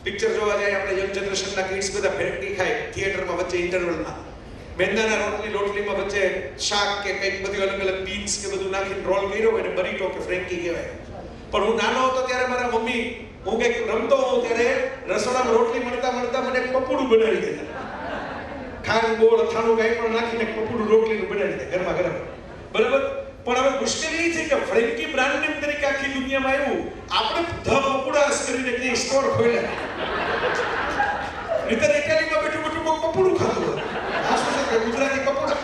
પિક્ચર જોવા જાય આપણે યંગ જનરેશનના કિડ્સ બધા ફ્રેન્કી ખાય થિયેટરમાં વચ્ચે ઇન્ટરવલમાં મેંદાના રોટલીમાં વચ્ચે શાક કે કંઈક બધી અલગ અલગ બીન્સ કે બધું નાખીને રોલ કર્યો હોય ને બરીટો કે ફ્રેન્કી કહેવાય પણ હું નાનો હતો ત્યારે મારા મમ્મી હું કંઈક રમતો હોઉં ત્યારે રસોડામાં રોટલી મળતા મને પપુડું બનાવી દેતા ખાંડ ગોળ અથાણું કંઈ પણ નાખીને પપુડું રોટલીનું બનાવી દે ગરમા ગરમ બરાબર પણ હવે મુશ્કેલી એ છે કે ફ્રેન્કી બ્રાન્ડ નેમ તરીકે આખી દુનિયામાં આવ્યું આપણે ધ પપુડાસ કરીને ક્યાંય સ્ટોર ખોલ્યા નહીતર એકેડમીમાં બેઠું પપુડું ખાતું હતું આ શું છે કે ગુજરાતી પપુડા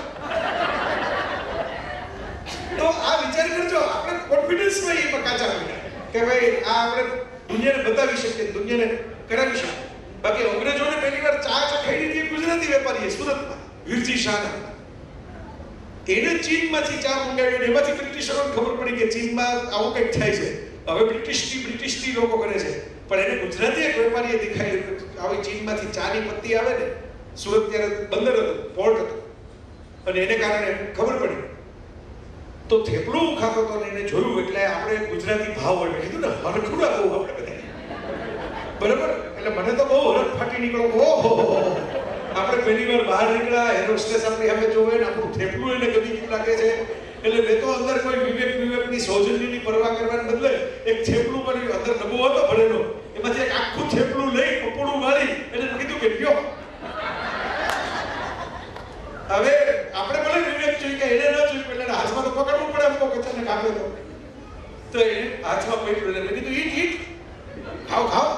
તો આ વિચાર કરજો આપણે કોન્ફિડન્સમાં એ કાચા પડ્યા કે ભાઈ આ આપણે દુનિયાને બતાવી શકીએ દુનિયાને કરાવી શકીએ બાકી અંગ્રેજોને પહેલી વાર ચા ચખાડી હતી ગુજરાતી વેપારીએ સુરતમાં વીરજી શાહ એને ચીનમાંથી ચા મંગાવી એમાંથી બ્રિટિશરોને ખબર પડી કે ચીનમાં આવું કંઈક થાય છે હવે બ્રિટિશથી લોકો કરે છે પણ એને ગુજરાતી એક વેપારીએ દેખાય આવી ચીનમાંથી ચાની પત્તી આવે ને સુરત ત્યારે બંદર હતું પોર્ટ હતું અને એને કારણે ખબર પડી તો થેપલું ખાતો તો એને જોયું એટલે આપણે ગુજરાતી ભાવ વળે કીધું ને હરખુડા બહુ આપણે બધા બરાબર એટલે મને તો બહુ હરખ ફાટી નીકળો ઓહો આપણે પહેલી વાર બહાર નીકળ્યા એરોસ્ટેસ આપણી સામે જોવે ને આપણું થેપલું એને ગમી ગયું લાગે છે એટલે મેં તો અંદર કોઈ વિવેકની સૌજન્યની પરવા કરવાને બદલે એક થેપલું કર્યું અંદર ડબ્બો હતો ભરેલો એમાંથી એક આખું થેપલું લઈ પપોડું મારી એટલે કીધું કે લ્યો હવે આપણે ભલે વિવેક જોઈ કે એને ન જોઈ એટલે હાથમાં તો પકડવું પડે એમ કે તને કાપે તો એને હાથમાં પકડ્યું એટલે મેં કીધું ઈટ ખાઓ ખાઓ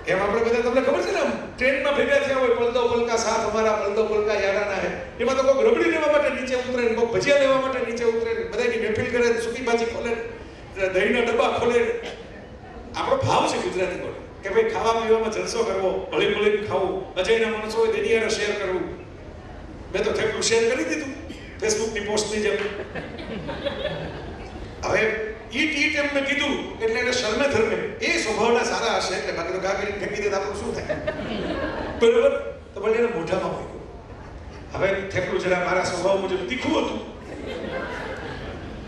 એમ આપણે બધા તમને ખબર છે ને ટ્રેનમાં ભેગા થયા હોય પલદો પલકા સાથ અમારા પલદો પલકા યારાના હે એમાં તો કોઈ રબડી લેવા માટે નીચે ઉતરે ને કોઈ ભજીયા લેવા માટે નીચે ઉતરે ને બધાની મહેફિલ કરે સૂકી ભાજી ખોલે દહીંના ડબ્બા ખોલે આપણો ભાવ છે ગુજરાતી બોલે કે ભાઈ ખાવા પીવામાં જલસો કરવો ભલે ભલે ખાવું અજયના માણસો હોય તેની યાર શેર કરવું મેં તો થેપલું શેર કરી દીધું ફેસબુકની પોસ્ટની જેમ હવે ઈટ એમ મેં કીધું એટલે એને શર્મે ધર્મે એ સ્વભાવના સારા હશે એટલે બાકી તો ગા કરીને ફેંકી દે તો આપણું શું થાય બરોબર તો ભલે એને મોઢામાં મૂક્યું હવે થેપલું જરા મારા સ્વભાવ મુજબ તીખું હતું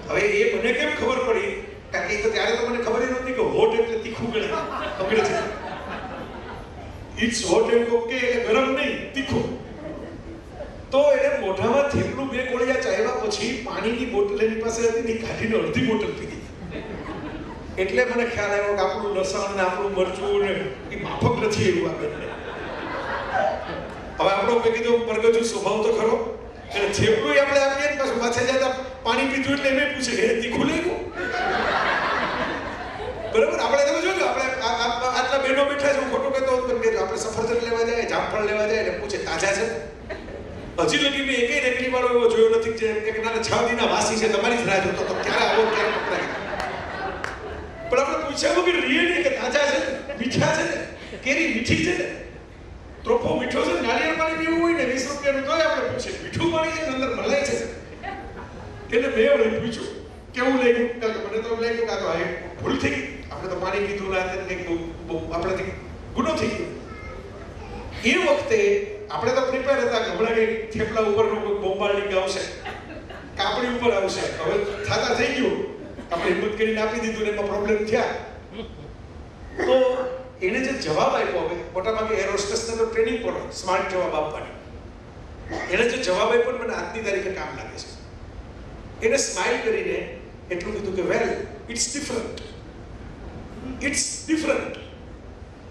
હવે એ મને કેમ ખબર પડી કારણ કે ત્યારે તો મને ખબર નહોતી કે હોટ એટલે તીખું ગણે અંગ્રેજી ઇટ્સ હોટ એમ કહો કે એટલે ગરમ નહીં તીખું તો એને મોઢામાં થેપલું બે કોળિયા ચાવ્યા પછી પાણીની બોટલ એની પાસે હતી ને કાઢીને અડધી બોટલ પીધી એટલે મને ખ્યાલ આવ્યો કે આપણું લસણ ને આપણું મરચું ને એ માફક નથી એવું આપે હવે આપણો મેં કીધું પરગજુ સ્વભાવ તો ખરો એટલે થેપલું આપણે આપીએ ને પાછું માથે જતા પાણી પીધું એટલે એમ પૂછે કે તીખું લેવું બરાબર આપણે તમે જોજો આપણે આટલા બહેનો બેઠા છે હું ખોટું કહેતો પણ કે આપણે સફરજન લેવા જાય જામફળ લેવા જાય એટલે પૂછે તાજા છે હજી લગી મેં એકેય રેકડી વાળો એવો જોયો નથી જે કે નાના 6 દિનના વાસી છે તમારી જ રાહ જોતો તો ક્યારે આવો ક્યારે પકડાય પણ આપણે પૂછ્યા વગર રીએ નહીં કે તાજા છે મીઠા છે ને કેરી મીઠી છે ને ત્રોફો મીઠો છે નાળિયેર પાણી પીવું હોય ને 20 રૂપિયાનું તોય આપણે પૂછીએ મીઠું પાણી છે અંદર મલાઈ છે કે ને મેં વળી પૂછ્યું કેવું લાગ્યું કારણ કે મને તો લાગ્યું કે આ તો આ ભૂલ થઈ ગઈ આપણે તો પાણી પીધું ના કંઈક આપણાથી ગુનો થઈ ગયો એ વખતે આપણે તો પ્રિપેર હતા કે હમણાં કંઈક થેપલા ઉપરનું કોઈ બોમ્બાર્ડિંગ આવશે કાપડી ઉપર આવશે હવે થાતા થઈ ગયું આપણે હિંમત કરીને આપી દીધું ને એમાં પ્રોબ્લેમ થયા તો એને જે જવાબ આપ્યો હવે મોટાભાગે એર હોસ્ટેસને તો ટ્રેનિંગ પડે સ્માર્ટ જવાબ આપવાની એને જે જવાબ આપ્યો મને આજની તારીખે કામ લાગે છે એને સ્માઇલ કરીને એટલું કીધું કે વેલ ઇટ્સ ડિફરન્ટ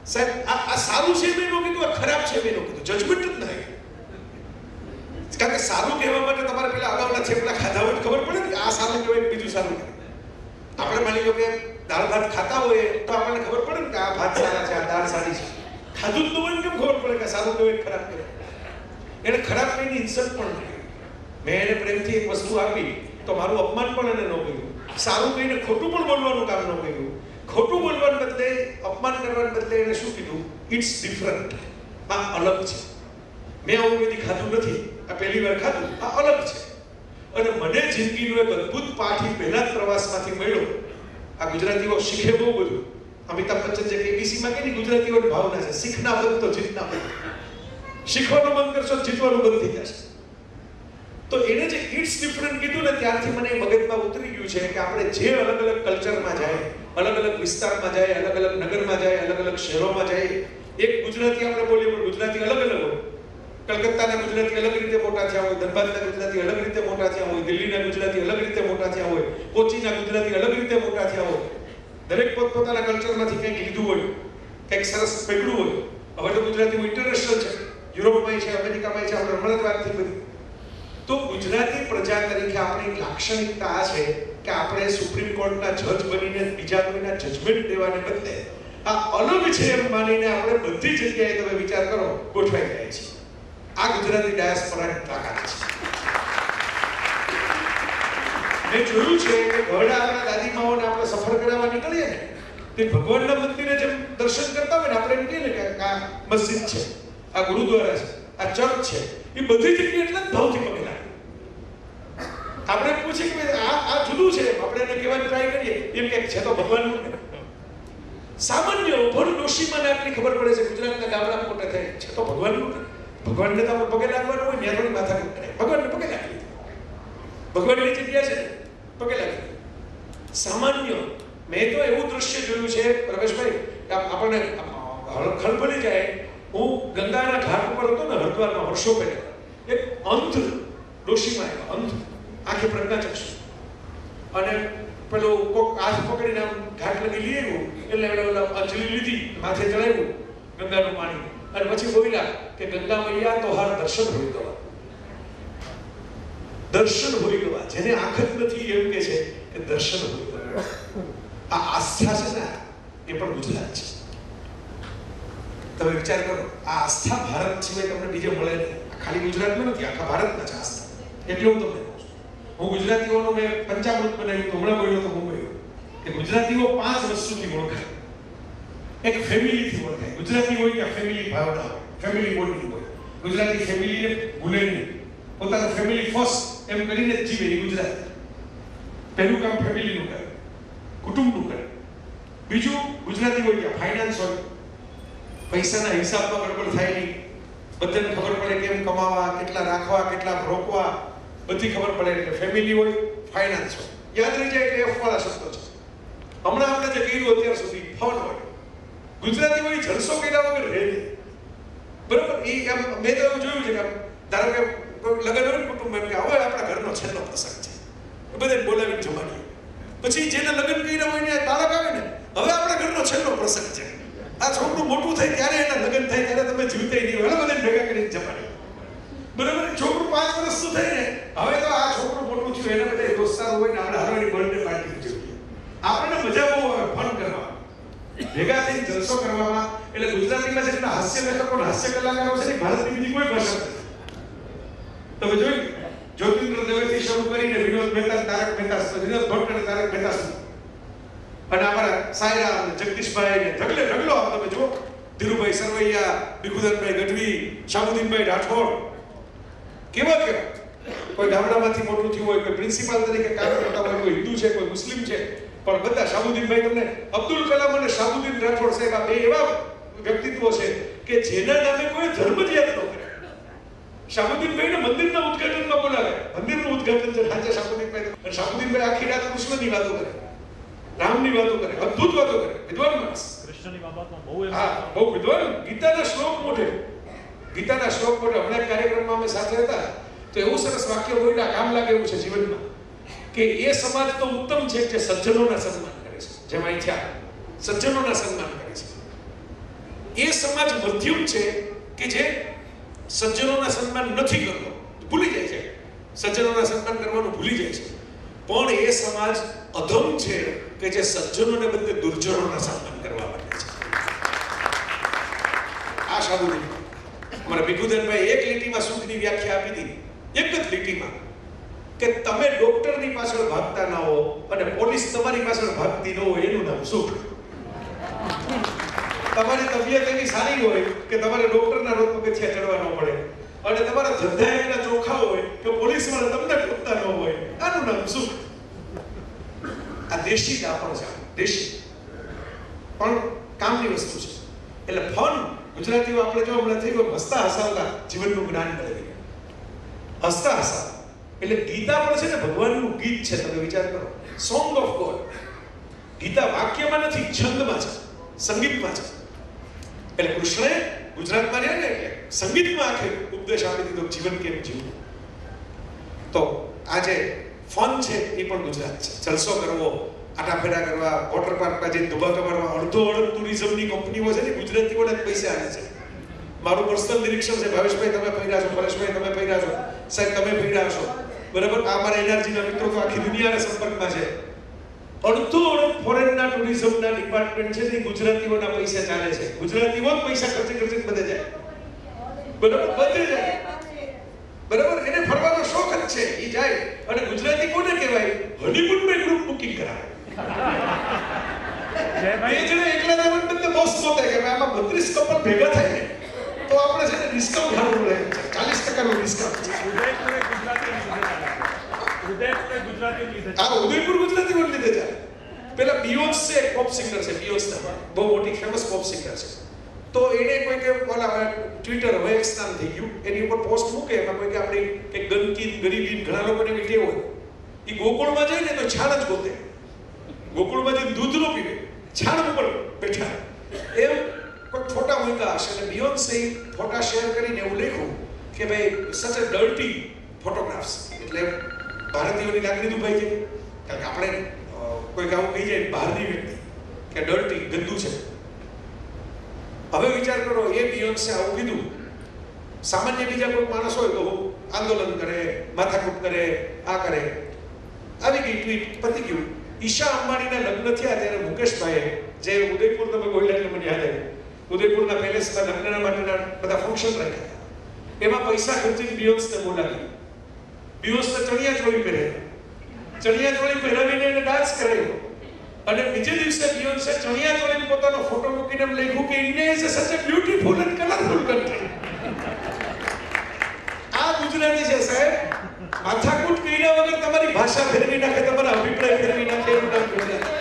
સાહેબ આ સારું છે મેં કીધું આ ખરાબ છે મેં કીધું જજમેન્ટ જ નહીં કારણ કે સારું કહેવા માટે તમારે પેલા અગાઉના થેપલા ખાધા હોય ખબર પડે ને કે આ સારું કહેવાય બીજું સારું કહેવાય આપણે માની લો કે દાળ ભાત ખાતા હોય તો આપણને ખબર પડે ને કે આ ભાત સારા છે આ દાળ સારી છે ખાધું જ ન હોય કેમ ખબર પડે કે સારું કહેવાય ખરાબ કહેવાય એને ખરાબ કહીને ઇન્સલ્ટ પણ નહીં મેં એને પ્રેમથી એક વસ્તુ આપી તો મારું અપમાન પણ એને ન કર્યું સારું કહીને ખોટું પણ બોલવાનું કામ ન કર્યું ખોટું બોલવાને બદલે અપમાન કરવાને બદલે એને શું કીધું ઇટ્સ ડિફરન્ટ આ અલગ છે મેં આવું કદી ખાધું નથી આ પહેલી વાર ખાધું આ અલગ છે અને મને જિંદગીનો એક અદ્ભુત પાઠ પહેલા જ પ્રવાસમાંથી મળ્યો આ ગુજરાતીઓ શીખે બહુ બધું અમિતાભ બચ્ચન જે કેબીસીમાં કે ગુજરાતીઓની ભાવના છે શીખના બંધ તો જીતના બંધ શીખવાનું બંધ કરશો જીતવાનું બંધ થઈ જશે તો એને જે ઇટ્સ ડિફરન્ટ કીધું ને ત્યારથી મને મગજમાં ઉતરી ગયું છે કે આપણે જે અલગ અલગ કલ્ચરમાં જાય અલગ અલગ વિસ્તારમાં જાય અલગ અલગ નગરમાં જાય અલગ અલગ શહેરોમાં જાય એક ગુજરાતી આપણે બોલીએ પણ ગુજરાતી અલગ અલગ હોય કલકત્તાના ગુજરાતી અલગ રીતે મોટા થયા હોય ધનબાદના ગુજરાતી અલગ રીતે મોટા થયા હોય દિલ્હીના ગુજરાતી અલગ રીતે મોટા થયા હોય કોચીના ગુજરાતી અલગ રીતે મોટા થયા હોય દરેક પોતપોતાના કલ્ચરમાંથી કંઈક લીધું હોય કંઈક સરસ પકડ્યું હોય હવે તો ગુજરાતી ઇન્ટરનેશનલ છે યુરોપમાં છે અમેરિકામાં છે આપણે હમણાં જ વાત થઈ બધી તો ગુજરાતી પ્રજા તરીકે આપણી લાક્ષણિકતા આ છે કે આપણે સુપ્રીમ કોર્ટના જજ બનીને બીજા કોઈના જજમેન્ટ દેવાને બદલે આ અલગ છે એમ માનીને આપણે બધી જગ્યાએ તમે વિચાર કરો ગોઠવાઈ જાય છે આ ગુજરાતી ડાયસ્પોરાની તાકાત છે મેં જોયું છે કે ઘણા આપણા દાદીમાઓને આપણે સફર કરાવવા નીકળીએ ને તે ભગવાનના મંદિરે જેમ દર્શન કરતા હોય ને આપણે એમ કહીએ ને કે આ મસ્જિદ છે આ ગુરુદ્વારા છે આ ચર્ચ છે એ બધી જગ્યાએ એટલા જ ભાવથી પગે લાગે આપણે પૂછીએ કે આ જુદું છે આપણે એને કહેવાની ટ્રાય કરીએ એમ કે છે તો ભગવાનનું સામાન્ય ભર ડોશીમાં આટલી ખબર પડે છે ગુજરાતના ગામડા મોટા થાય છે તો ભગવાનનું ભગવાનને તો આપણે પગે લાગવાનું હોય ને થોડી માથા કરે ભગવાનને પગે લાગી ભગવાનની જગ્યા છે પગે લાગી સામાન્ય મેં તો એવું દ્રશ્ય જોયું છે પ્રવેશભાઈ આપણને ખળભળી જાય હું ગંગાના ઘાટ ઉપર હતો ને હરિદ્વારમાં વર્ષો પહેલા એક અંધ ડોશીમાં આવ્યા અંધ આંખે પ્રજ્ઞાચક્ષુ અને પેલો કોક હાથ પકડીને આમ ઘાટ લગી લઈ આવ્યું એટલે એમણે અંજલિ લીધી માથે ચડાવ્યું ગંગાનું પાણી અને પછી બોલ્યા કે ગંગા મૈયા તો હાર દર્શન હોય તો દર્શન હોય ગવા, જેને આંખ જ નથી એમ કે છે કે દર્શન હોય ગવા. આ આસ્થા છે ને એ પણ ગુજરાત છે. તમે વિચાર કરો, આ આસ્થા ભારત સિવાય તમને બીજે મળે નહીં. ખાલી ગુજરાતમાં નથી, આખા ભારતમાં છે આસ્થા. એટલે હું તમને કહું છું, હું ગુજરાતીઓનો મેં પંચામૃત બનાવ્યું તો હમણાં બોલ્યો તો હું કહ્યું કે ગુજરાતીઓ 5 વસ્તુથી ઓળખાય. એક ફેમિલીથી ઓળખાય. ગુજરાતી હોય કે ફેમિલી ભાવના હોય, ફેમિલી બોન્ડિંગ હોય. ગુજરાતી ફેમિલીને ભૂલે નહીં, પોતાનું ફેમિલી ફર્સ્ટ એમ કરીને જ જીવે. એ ગુજરાતી પહેલું કામ ફેમિલીનું કરે, કુટુંબનું કરે. બીજું, ગુજરાતી હોય કે ફાઇનાન્સ હોય, પૈસાના હિસાબમાં ગડબડ થાય નહીં, બધાને ખબર પડે કેમ કમાવા, કેટલા રાખવા, કેટલા રોકવા, બધી ખબર પડે. એટલે ફેમિલી હોય, ફાઇનાન્સ હોય. યાદ રહી જાય એટલે એફ વાળા શબ્દો છે. હમણાં આપણે જે કર્યું અત્યાર સુધી ફન હોય. ગુજરાતી હોય જલસો કર્યા વગર રહે નહીં. બરોબર? એ એમ મેં તો એવું જોયું છે કે ધારો કે કોઈ લગ્ન હોય કુટુંબ એમ કે હવે આપણા ઘરનો છેલ્લો પ્રસંગ છે, બધાને બોલાવીને જમાડીએ. પછી જેને લગ્ન કર્યા હોય ને બાળક આવે ને, હવે આપણા ઘરનો છેલ્લો પ્રસંગ છે. આ છોકરું મોટું થાય ત્યારે એના લગ્ન થાય ત્યારે તમે જીવતા નહીં, હવે બધાને ભેગા કરીને જમાડીએ. બરાબર? છોકરું 5 વર્ષનું થાય ને, હવે તો આ છોકરું મોટું થયું, એના બધા દોસ્તારો હોય ને આપણે હરવાની બર્થડે પાર્ટી જોઈએ. આપણને મજા બહુ આવે ફન કરવા, ભેગા થઈને જલસો કરવામાં. એટલે ગુજરાતીમાં જેટલા હાસ્ય લેખકો અને હાસ્ય કલાકારો છે ને, ભારતની બીજી કોઈ ભાષા નથી. તમે જોયું, જ્યોતિન્દ્ર દવેથી શરૂ કરીને વિનોદ મહેતા, તારક મહેતા, વિનોદ ભટ્ટ અને તારક મહેતા સુધી, અને અમારા સાયરા અને જગદીશભાઈ ને ઢગલો તમે જુઓ, ધીરુભાઈ સરવૈયા, ભીખુદાનભાઈ ગઢવી, શામુદ્દીનભાઈ રાઠોડ, કેવા કોઈ ગામડામાંથી મોટું થયું હોય, કોઈ પ્રિન્સિપાલ તરીકે કામ કરતા હોય, કોઈ હિન્દુ છે, કોઈ મુસ્લિમ છે, પણ બધા શામુદ્દીનભાઈ, તમને અબ્દુલ કલામ અને શામુદ્દીન રાઠોડ સાહેબ આ બે એવા વ્યક્તિત્વો છે કે જેના નામે કોઈ ધર્મ જ યાદ ન કરે. શામુદ્દીનભાઈને મંદિરના ઉદ્ઘાટનમાં બોલાવે, મંદિરનું ઉદ્ઘાટન છે સાંજે શામુદ્દીનભાઈ, અને શામુદ્દીનભાઈ આખી રાત કૃષ્ણની વાતો કરે, રામની વાતો કરે, અદ્ભુત વાતો કરે. વિદ્વાન માણસ, કૃષ્ણની બાબતમાં બહુ વિદ્વાન. ગીતાના શ્લોક મોઢે. હમણાં એક કાર્યક્રમમાં અમે સાથે હતા તો એવું સરસ વાક્ય બોલ્યા, કામ લાગે એવું છે જીવનમાં, કે એ સમાજ તો ઉત્તમ છે કે સજ્જનોના સન્માન કરે છે. જેમ અહીં થયા સજ્જનોના સન્માન કરે છે. એ સમાજ મધ્યમ છે કે જે સજ્જનોના સન્માન નથી કરતો, ભૂલી જાય છે, સજ્જનોના સન્માન કરવાનું ભૂલી જાય છે. પણ એ સમાજ અધમ છે કે જે સજ્જનોને બદલે દુર્જનોના સન્માન કરવા માંગે છે. આ શાબુદ્દીન મારા ભીખુદાનભાઈ એક લીટીમાં સુખની વ્યાખ્યા આપી દીધી, એક જ લીટીમાં, કે તમે ડોક્ટરની પાછળ ભાગતા ના હો અને પોલીસ તમારી પાછળ ભાગતી ન હોય, એનું નામ સુખ. તમારી તબિયત એવી સારી હોય કે તમારે ડોક્ટરના રોગ પગથિયા ચડવા ન પડે, અને તમારા ધંધા એના ચોખ્ખા હોય કે પોલીસ વાળા તમને ઠોકતા ન હોય, આનું નામ સુખ. આ દેશી દાપણ છે, દેશી પણ કામની વસ્તુ છે. એટલે ફન ગુજરાતીઓ આપણે જો હમણાં થઈ ગયો, હસતા હસાવતા જીવનનું જ્ઞાન મળે. હસતા હસાવતા એટલે ગીતા પણ છે ને ભગવાનનું ગીત છે. તમે વિચાર કરો, સોંગ ઓફ ગોડ. ગીતા વાક્યમાં નથી, છંદમાં છે, સંગીતમાં છે. એટલે કૃષ્ણે ગુજરાતમાં રહ્યા ને એટલે સંગીતમાં આખે ઉપદેશ આપી દીધો જીવન કેમ જીવવું. તો આજે ફન છે એ પણ ગુજરાત છે. જલસો કરવો, આટા ફેરા કરવા, વોટર પાર્કમાં જઈને ધુબાકા મારવા. અડધો ટુરિઝમની કંપનીઓ છે ને ગુજરાતીઓને જ પૈસા આવે છે. મારું પર્સનલ નિરીક્ષણ છે. ભાવેશભાઈ તમે ફર્યા છો, પરેશભાઈ તમે ફર્યા છો, સાહેબ તમે ફર્યા છો, બરાબર? આ મારા એનર્જીના મિત્રો તો આખી દુનિયાના સંપર્કમાં છે. અડધો ફોરેનના ટુરિઝમના ડિપાર્ટમેન્ટ છે ને ગુજરાતીઓના પૈસા ચાલે છે. ગુજરાતીઓ જ પૈસા ખર્ચી બધે જાય, બરાબર? બધે જાય, બરાબર? એને ફરવાનો શોખ જ છે, એ જાય. અને ગુજરાતી કોને કહેવાય? હનીમૂનમાં ગ્રુપ બુકિંગ કરાવે. એ જણે એકલા જવાનું બદલે બોસ પોતે કે આમાં 32 કપલ ભેગા થાય ને તો આપણે છે ને ડિસ્કાઉન્ટ હારું મળે, 40% નું ડિસ્કાઉન્ટ. ઉદયપુર ગુજરાતી બોલ લીધે ચાલે. પેલા બિયોન્સ છે, પોપ સિંગર છે, બિયોન્સ બહુ મોટી ફેમસ પોપ સિંગર છે. તો એને કોઈ કે ઓલા ટ્વિટર હવે એક સ્થાન થઈ ગયું, એની ઉપર પોસ્ટ મૂકે, એમાં કોઈ કે આપણી કે ગંદકી, ગરીબી, ઘણા લોકોને એવી ટેવ હોય, એ ગોકુળમાં જાય ને તો છાણ જ ગોતે. ગોકુળમાં જઈને દૂધ નો પીવે, છાણ ઉપર બેઠા એમ કોઈ ફોટા મૂક્યા હશે. અને બિયોન્સે ફોટા શેર કરીને એવું લખ્યું કે ભાઈ સચ અ ડર્ટી ફોટોગ્રાફ્સ. એટલે ભારતીયોની લાગણી દુભાઈ છે, કારણ કે આપણે કોઈ આવું કહી જાય બહારની વ્યક્તિ કે ડર્ટી, ગંદુ છે. હવે વિચાર કરો, એ બિયોન્સે આવું કીધું, સામાન્ય બીજા કોઈ માણસ હોય તો આંદોલન કરે, માથાકૂટ કરે, આ કરે. આવી ગઈ ટ્વીટ, પતી ગયું. ઈશા અંબાણીના લગ્ન થયા ત્યારે મુકેશભાઈએ, જે ઉદયપુર તમે બોલ્યા એટલે મને યાદ આવ્યું, ઉદયપુરના પેલેસમાં લગ્નના માટેના બધા ફંક્શન રાખ્યા. એમાં પૈસા ખર્ચીને બિયોન્સને બોલાવી. બિયોન્સને ચણિયા ચોળી પહેરાવી. ચણિયા ચોળી પહેરાવીને એને ડાન્સ કરાવ્યો. અને બીજે દિવસે બિયોન્સે ચણિયા ચોળીનો પોતાનો ફોટો મૂકીને એમ લખ્યું કે ઇન્ડિયા ઇઝ સચ a beautiful and colourful country. આ ગુજરાતી છે સાહેબ. માથાકૂટ કર્યા વગર તમારી ભાષા ફેરવી નાખે, તમારા અભિપ્રાય ફેરવી નાખે એવું નામ ગુજરાતી.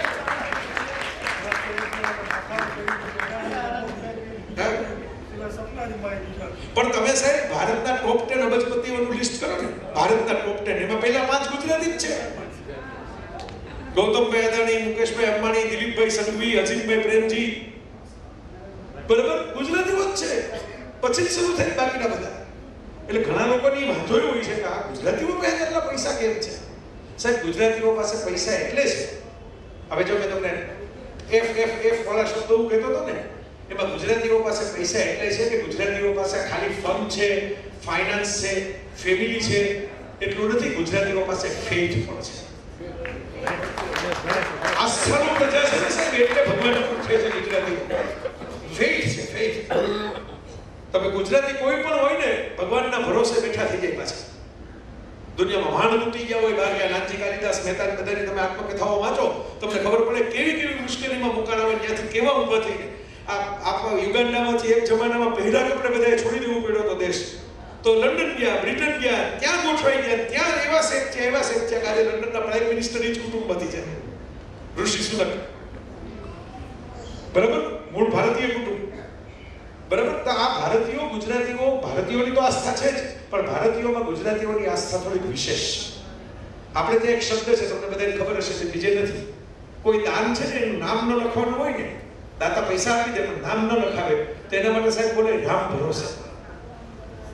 પણ તમે સાહેબ ભારતના ટોપ 10 અબજપતિઓનું લિસ્ટ કરો ને, ભારતના ટોપ 10 એમાં પહેલા 5 ગુજરાતી જ છે. ગૌતમભાઈ અદાણી, મુકેશભાઈ અંબાણી, દિલીપભાઈ સંઘવી, અજીતભાઈ પ્રેમજી, બરાબર ગુજરાતીઓ જ છે. પછી શરૂ થઈ બાકીના બધા. એટલે ઘણા લોકોની વાંધો એવો હોય છે કે આ ગુજરાતીઓ પાસે એટલા પૈસા કેમ છે? સાહેબ ગુજરાતીઓ પાસે પૈસા એટલે છે. હવે જો મેં તમને એફ વાળા શબ્દો હું કહેતો હતો ને, એમાં ગુજરાતીઓ પાસે પૈસા એટલે છે કે ગુજરાતીઓ પાસે ખાલી ફન છે, ફાઇનાન્સ છે, ફેમિલી છે એટલું નથી. ગુજરાતીઓ પાસે ફેથ પણ છે. આસ્થાનો પ્રજા છે ને સાહેબ, એટલે ભગવાન પૂછે છે ગુજરાતીઓ. ફેથ છે, ફેથ. તમે ગુજરાતી કોઈ પણ હોય ને, ભગવાનના ભરોસે બેઠા થઈ જાય પાછા. દુનિયામાં વાહન તૂટી ગયા હોય, બહાર ગયા લાલજી કાલિદાસ મહેતા બધાની તમે આત્મકથાઓ વાંચો, તમને ખબર પડે કેવી કેવી મુશ્કેલીમાં મુકાણા હોય, ત્યાંથી કેવા ઊભા થઈને. આપણા યુગાન્ડામાંથી એક જમાનામાં પહેલા કપડે બધાએ છોડી દેવું પડ્યો તો દેશ. તો લંડન ગયા, બ્રિટન ગયા, ત્યાં ગોઠવાઈ ગયા, ત્યાં એવા સેટ છે, એવા સેટ છે કે આજે લંડનના પ્રાઇમ મિનિસ્ટર જ કુટુંબમાંથી છે, ઋષિ સુનક. બરાબર, મૂળ ભારતીય કુટુંબ. બરાબર. તો આ ભારતીયો, ગુજરાતીઓ, ભારતીયોની તો આસ્થા છે જ, પણ ભારતીયોમાં ગુજરાતીઓની આસ્થા થોડી વિશેષ. આપણે ત્યાં એક શબ્દ છે, તમને બધાને ખબર હશે, કે બીજે નથી. કોઈ દાન છે ને એનું નામ ન લખવાનું હોય ને, દાતા પૈસા આપી દે પણ નામ ન લખાવે, તો એના માટે સાહેબ બોલે રામ ભરોસે.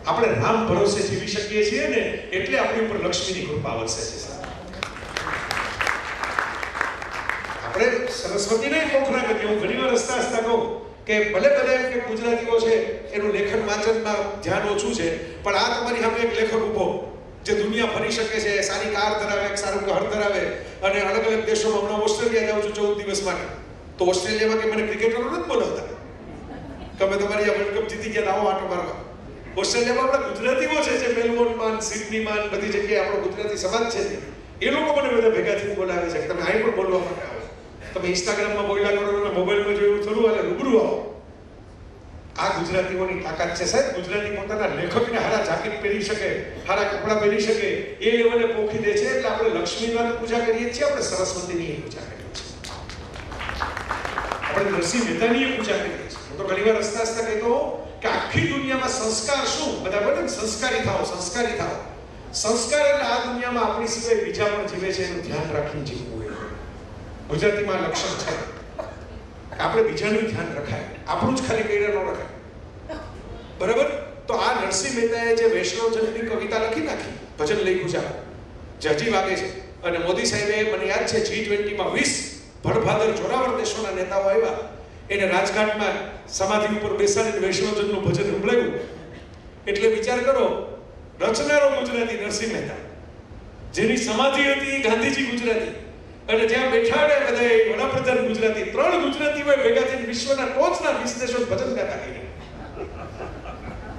આપણે રામ ભરોસે જીવી શકીએ છીએ ને, એટલે આપણી ઉપર લક્ષ્મીની કૃપા વરસે છે. આપણે સરસ્વતીને પોખરા કરીએ. હું ઘણી વાર હસતા હસતા કહું કે ભલે ભલે એમ કે ગુજરાતીઓ છે એનું લેખન વાંચનમાં ધ્યાન ઓછું છે, પણ આ તમારી સામે એક લેખક ઊભો જે દુનિયા ફરી શકે છે, સારી કાર ધરાવે, એક સારું ઘર ધરાવે, અને અલગ અલગ દેશોમાં. હમણાં ઓસ્ટ્રેલિયા જાઉં છું 14 દિવસ માટે, તો ઓસ્ટ્રેલિયામાં કે મને ક્રિકેટરો નથી બોલાવતા, તમે તમારી આ વર્લ્ડ કપ જીતી ગયા આવો આટો મારવા. ઓસ્ટ્રેલિયામાં આપણા ગુજરાતીઓ છે, જે મેલબોર્નમાં, સિડનીમાં, બધી જગ્યાએ આપણો ગુજરાતી સમાજ છે, એ લોકો મને બધા ભેગા થઈને બોલાવે છે કે તમે અહીં પણ બોલવા માટે આવો. તમે ઇન્સ્ટાગ્રામમાં બોલ્યા કરો, તમે મોબાઈલમાં જોયું થોડું, હાલે રૂબરૂ આવો. આ ગુજરાતીઓની તાકાત છે સાહેબ. ગુજરાતી પોતાના લેખકને હારા જાકીટ પહેરી શકે, હારા કપડાં પહેરી શકે, એ લેવલે પોખી દે છે. એટલે આપણે લક્ષ્મીની પૂજા કરીએ છીએ, આપણે સરસ્વતીની પૂજા કરીએ છીએ, આપણે નરસિંહ મહેતાની પૂજા કરીએ છીએ. હું તો ઘણી વાર હસતા હસતા કહેતો કે આખી દુનિયામાં સંસ્કાર શું? બધા બોલે ને સંસ્કારી થાઓ, સંસ્કારી થાઓ. સંસ્કાર એટલે આ દુનિયામાં આપણી સિવાય બીજા પણ જીવે છે એનું ધ્યાન રાખીને જીવવું હોય. ગુજરાતીમાં લક્ષણ છે આપણે બીજાનું ધ્યાન રખાય, આપણું જ ખાલી કઈને ન રખાય. બરાબર. તો આ નરસિંહ મહેતાએ જે વૈષ્ણવ જનની કવિતા લખી નાખી, ભજન લખ્યું છે, જે હજી વાગે છે. અને મોદી સાહેબે, મને યાદ છે, G20માં 20 ભડભાદર જોરાવર દેશોના નેતાઓ આવ્યા, એને રાજઘાટમાં સમાધિ ઉપર બેસાડીને વૈષ્ણવજનનું ભજન સંભળાવ્યું. એટલે વિચાર કરો, રચનારો ગુજરાતી નરસિંહ મહેતા, જેની સમાધિ હતી ગાંધીજી ગુજરાતી, અને જ્યાં બેઠાડે બધા વડાપ્રધાન ગુજરાતી, 3 ગુજરાતીઓ ભેગા થઈને વિશ્વના ટોચના 20 દેશો ભજન ગાતા કર્યા.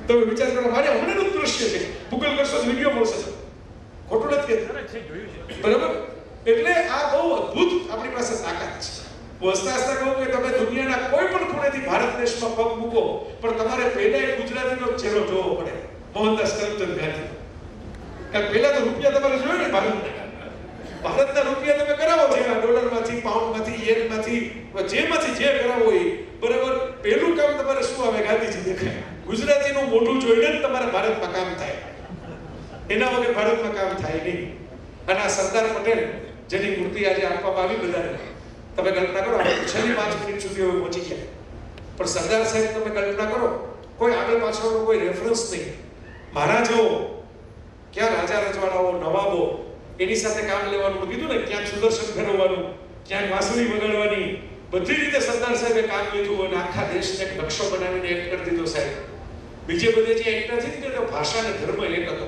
તમે વિચાર કરો, મારે હમણાંનું દૃશ્ય છે, ગૂગલ કરશો તો વિડીયો મળશે, ખોટું નથી કહેતો. બરાબર. એટલે આ બહુ અદ્ભુત આપણી પાસે તાકાત છે. હું હસતા હસતા કહું કે તમે દુનિયાના કોઈ પણ ખૂણેથી ભારત દેશમાં પગ મૂકો, પણ તમારે પહેલા એક ગુજરાતીનો ચહેરો જોવો પડે, મોહનદાસ કરમચંદ ગાંધી. કારણ પહેલા તો રૂપિયા તમારે જોયો ને ભારતના રૂપિયા તમે કરાવો છે, ડોલરમાંથી, પાઉન્ડમાંથી, યેનમાંથી, જેમાંથી જે કરાવો એ બરાબર. પહેલું કામ તમારે શું આવે? ગાંધીજી દેખાય. ગુજરાતીનું મોઢું જોઈને જ તમારા ભારતમાં કામ થાય, એના વગર ભારતમાં કામ થાય નહીં. અને આ સરદાર પટેલ જેની મૂર્તિ આજે આપવામાં આવી બધાને, તમે કલ્પના કરો, આપણે છેલ્લી 5 મિનિટ સુધી હવે પહોંચી ગયા, પણ સરદાર સાહેબ તમે કલ્પના કરો, કોઈ આગળ પાછળનો કોઈ રેફરન્સ નહીં. મહારાજાઓ, ક્યાં રાજા રજવાડાઓ, નવાબો, એની સાથે કામ લેવાનું કીધું ને, ક્યાંક સુદર્શન ફેરવવાનું, ક્યાંક વાંસળી વગાડવાની, બધી રીતે સરદાર સાહેબે કામ લીધું અને આખા દેશને એક નકશો બનાવીને એક કરી દીધો સાહેબ. બીજે બધે જે એક નથી, તો ભાષા અને ધર્મ એક હતો.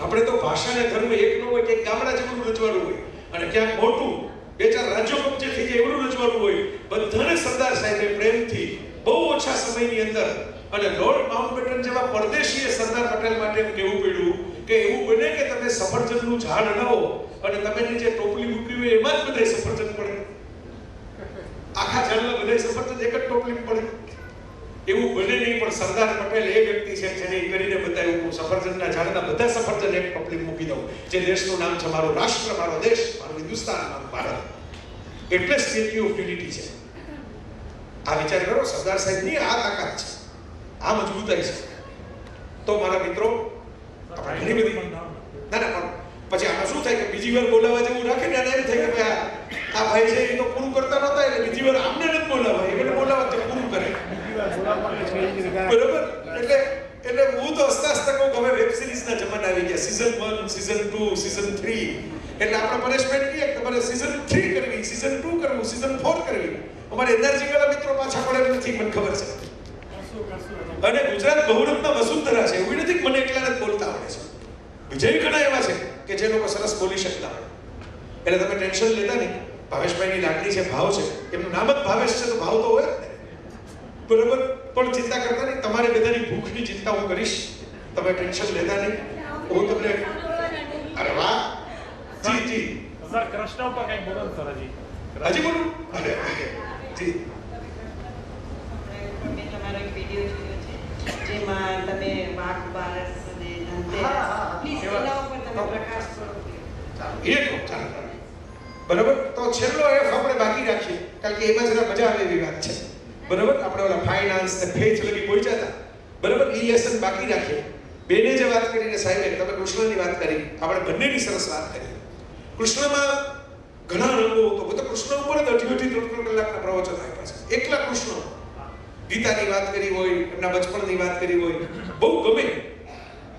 આપણે તો ભાષા અને ધર્મ એક ન હોય, ક્યાંક ગામડા જેવું રજવાડું હોય અને ક્યાંક મોટું 2-4 રાજ્યો કબજે થઈ જાય એવું રજવાડું હોય. બધાને સરદાર સાહેબે પ્રેમથી બહુ ઓછા સમયની અંદર અને લોર્ડ માઉન્ટબેટન જેવા પરદેશીએ સરદાર પટેલ માટે એમ કહેવું પડ્યું કે એવું બને કે તમે સફરજનનું ઝાડ હટાવો અને તમે નીચે ટોપલી મૂકી હોય એમાં જ બધાય સફરજન પડે. આખા ઝાડમાં બધાય સફરજન એક જ ટોપલીમાં પડે. એવું બને નહીં, પણ સરદાર પટેલ એ વ્યક્તિ છે જેને કરીને બતાવ્યું હું સફરજનના ઝાડના બધા સફરજન એક ટોપલી મૂકી દઉં. જે દેશનું નામ છે મારું રાષ્ટ્ર, મારો દેશ, મારું હિન્દુસ્તાન, મારું ભારત. એટલે સ્ટેચ્યુ ઓફ યુનિટી છે. આ વિચાર કરો, સરદાર સાહેબની આ તાકાત છે, આ મજબૂતાઈ છે. તો મારા મિત્રો આપણે ઘણી બધી ના પણ પછી આમાં શું થાય કે બીજી વાર બોલાવવા જેવું રાખે ને એમ થાય કે ભાઈ આ ભાઈ છે એ તો પૂરું કરતા નહોતા એટલે બીજી વાર આમને નથી બોલાવવા, એને બોલાવવા છે પૂરું કરે. બરોબર? એટલે હું તો હસતા હસતા કહું કે હવે વેબ સિરીઝના જમાના આવી ગયા. સીઝન 1, સીઝન 2, સીઝન 3 એટલે આપણે પનિશમેન્ટ કહીએ કે તમારે સીઝન 3 કરવી, સીઝન 2 કરવું, સીઝન 4 કરવી. અમારે એનર્જી વાળા મિત્રો પાછા પડે નથી, મને ખબર છે. અને ગુજરાત બહુરત્ન વસુંધરા છે, એવું નથી કે મને એકલાને જ બોલતા આવડે છે. બીજા ઘણા એવા છે કે જે લોકો સરસ બોલી શકતા હોય. એટલે તમે ટેન્શન લેતા નહીં. ભાવેશભાઈની લાગણી છે, ભાવ છે, એમનું નામ જ ભાવેશ છે તો ભાવ તો હોય જ ને. બરોબર? પણ ચિંતા કરતા નહીં, તમારી બધાની ભૂખની ચિંતા હું કરીશ. તમે ટેન્શન લેતા નહીં. હું તમને અરે વાહ જી જી સર કૃષ્ણ ઉપર કઈ બોલો સર હજી બોલું અરે જી તમારો એક વિડિયો જોયો છે જેમાં તમે વાઘ બારસ અને ધનતેરસ એના ઉપર તમે પ્રકાશ કરો. એ તો ચાલો બરાબર. તો છેલ્લો એફ આપણે બાકી રાખીએ કારણ કે એમાં જરા મજા આવે એવી વાત છે. બરાબર? આપણે ઓલા ફાઇનાન્સ ને ફેથ લગી પહોંચ્યા હતા. બરાબર? એ લેસન બાકી રાખીએ. બેને જે વાત કરીને સાહેબે તમે કૃષ્ણની વાત કરી, આપણે બંનેની સરસ વાત કરી. કૃષ્ણમાં ઘણા રંગો તો બધા કૃષ્ણ ઉપર જ 2.5-3 કલાકના પ્રવચન આપ્યા છે. એકલા કૃષ્ણ ગીતાની વાત કરી હોય, એમના બચપણની વાત કરી હોય, બહુ ગમે.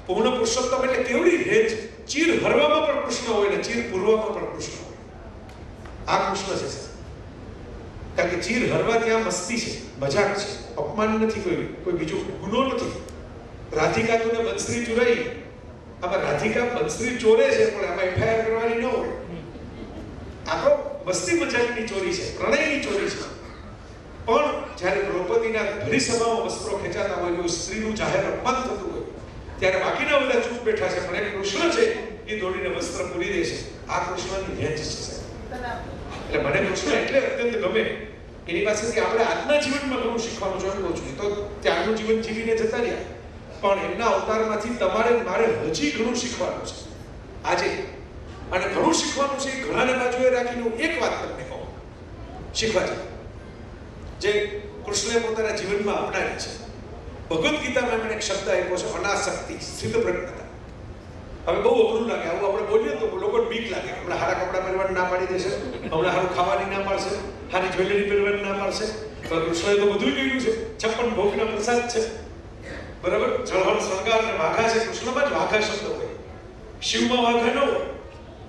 પૂર્ણ પુરુષોત્તમ એટલે કેવડી રેન્જ, ચીર હરવામાં પણ કૃષ્ણ હોય ને ચીર પૂરવામાં પણ કૃષ્ણ હોય. આ કૃષ્ણ છે સર. કારણ કે ચીર હરવા ત્યાં મસ્તી છે, મજાક છે, અપમાન નથી, કોઈ બીજો ગુનો નથી. રાધિકા તુને બંસરી ચોરાઈ, આમાં રાધિકા બંસરી ચોરે છે પણ આમાં એફઆઈઆર કરવાની ન હોય. આ તો મસ્તી મજાકની ચોરી છે, પ્રણયની ચોરી છે. પણ જ્યારે દ્રૌપદીના ભરી સભામાં વસ્ત્રો ખેંચાતા હોય, કોઈ સ્ત્રીનું જાહેર અપમાન થતું હોય, ત્યારે બાકીના બધા ચૂપ બેઠા છે, પણ એક કૃષ્ણ છે એ દોડીને વસ્ત્ર પૂરી દે છે. આ કૃષ્ણની રેન્જ છે સાહેબ. એટલે મને કૃષ્ણ એટલે અત્યંત ગમે. એની પાસેથી આપણે આજના જીવનમાં ઘણું શીખવાનું જોયું છું. તો ત્યારનું જીવન જીવીને જતા રહ્યા, પણ એમના અવતારમાંથી તમારે મારે હજી ઘણું શીખવાનું છે આજે. અને ઘણું શીખવાનું છે એ ઘણાને બાજુએ રાખીને હું એક વાત તમને કહું શીખવા જે કૃષ્ણએ પોતાના જીવનમાં અપનાવી છે. ભગવદ્ ગીતામાં એમણે એક શબ્દ આપ્યો છે, અનાસક્તિ, સ્થિત પ્રજ્ઞતા. હવે બહુ અઘરું લાગે, આવું આપણે બોલીએ તો લોકોને બીક લાગે. હમણાં સારા કપડાં પહેરવાની ના પાડી દેશે, હમણાં સારું ખાવાની ના પાડશે, સારી જ્વેલરી પહેરવાની ના પાડશે. તો કૃષ્ણએ તો બધું કહ્યું છે. 56 ભોગના પ્રસાદ છે. બરાબર? જળહળ શણગાર અને વાઘા છે. કૃષ્ણમાં જ વાઘા શબ્દ હોય, શિવમાં વાઘા ન હોય.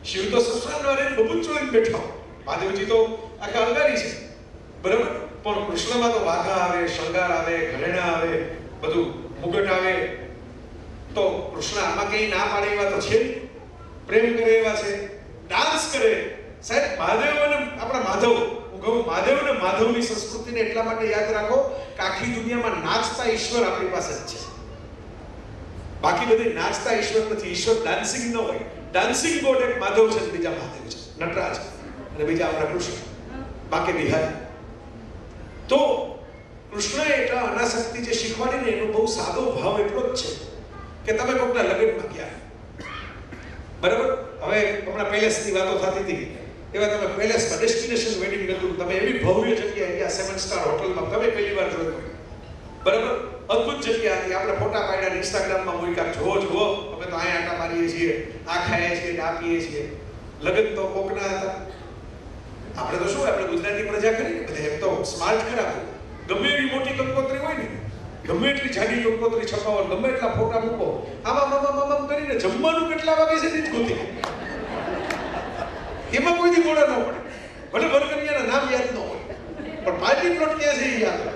શિવ તો સસરાનો રહીને બબૂચ ચોળીને બેઠા હોય, મહાદેવજી તો આખા અલગારી છે. બરાબર? પણ કૃષ્ણમાં તો વાઘા આવે, શણગાર આવે, ઘરેણા આવે, બધું મુગટ આવે. તો કૃષ્ણ આમાં કઈ ના પાડે એવા તો છે. પ્રેમ કરે એવા છે, ડાન્સ કરે. સાહેબ મહાદેવ અને આપણા માધવ, હું કહું મહાદેવ અને માધવની સંસ્કૃતિને એટલા માટે યાદ રાખો કે આખી દુનિયામાં નાચતા ઈશ્વર આપણી પાસે જ છે. બાકી બધી નાચતા ઈશ્વર નથી. ઈશ્વર ડાન્સિંગ ન હોય. ડાન્સિંગ ગોડ એક માધવ છે, બીજા મહાદેવ છે, નટરાજ, અને બીજા આપણા કૃષ્ણ, બાકી બિહારી. તો કૃષ્ણએ એટલા અનાસક્તિ જે શીખવાડીને એનો બહુ સાદો ભાવ એટલો જ છે કે તમે કોકના લગ્નમાં ગયા, બરાબર? હવે હમણાં પેલેસની વાતો થતી હતી, એવા તમે પેલેસમાં ડેસ્ટિનેશન વેડિંગ હતું, તમે એવી ભવ્ય જગ્યાએ ગયા, 7 સ્ટાર હોટલમાં તમે પહેલી વાર જોયું, બરાબર? અદ્ભુત જગ્યા હતી. આપણે ફોટા પાડ્યા, ઇન્સ્ટાગ્રામમાં મૂક્યા, જુઓ જુઓ અમે તો અહીંયા આટા મારીએ છીએ, આ ખાઈએ છીએ, આ પીએ છીએ. લગ્ન તો કોકના હતા. આપણે તો શું, આપણે ગુજરાતી પ્રજા કરી બધે એમ તો સ્માર્ટ ખરા. ગમે એવી મોટી કંકોત્રી હોય ને, ગમે એટલી જાડી કંકોત્રી છપાવો, ગમે એટલા ફોટા મૂકો, આમાં કરીને જમવાનું કેટલા વાગે છે તે જ ગોતી એમાં કોઈ દી મોડા ન પડે. ભલે વરકરિયાના નામ યાદ ન હોય, પણ પાર્ટી પ્લોટ ક્યાં છે એ યાદ હોય.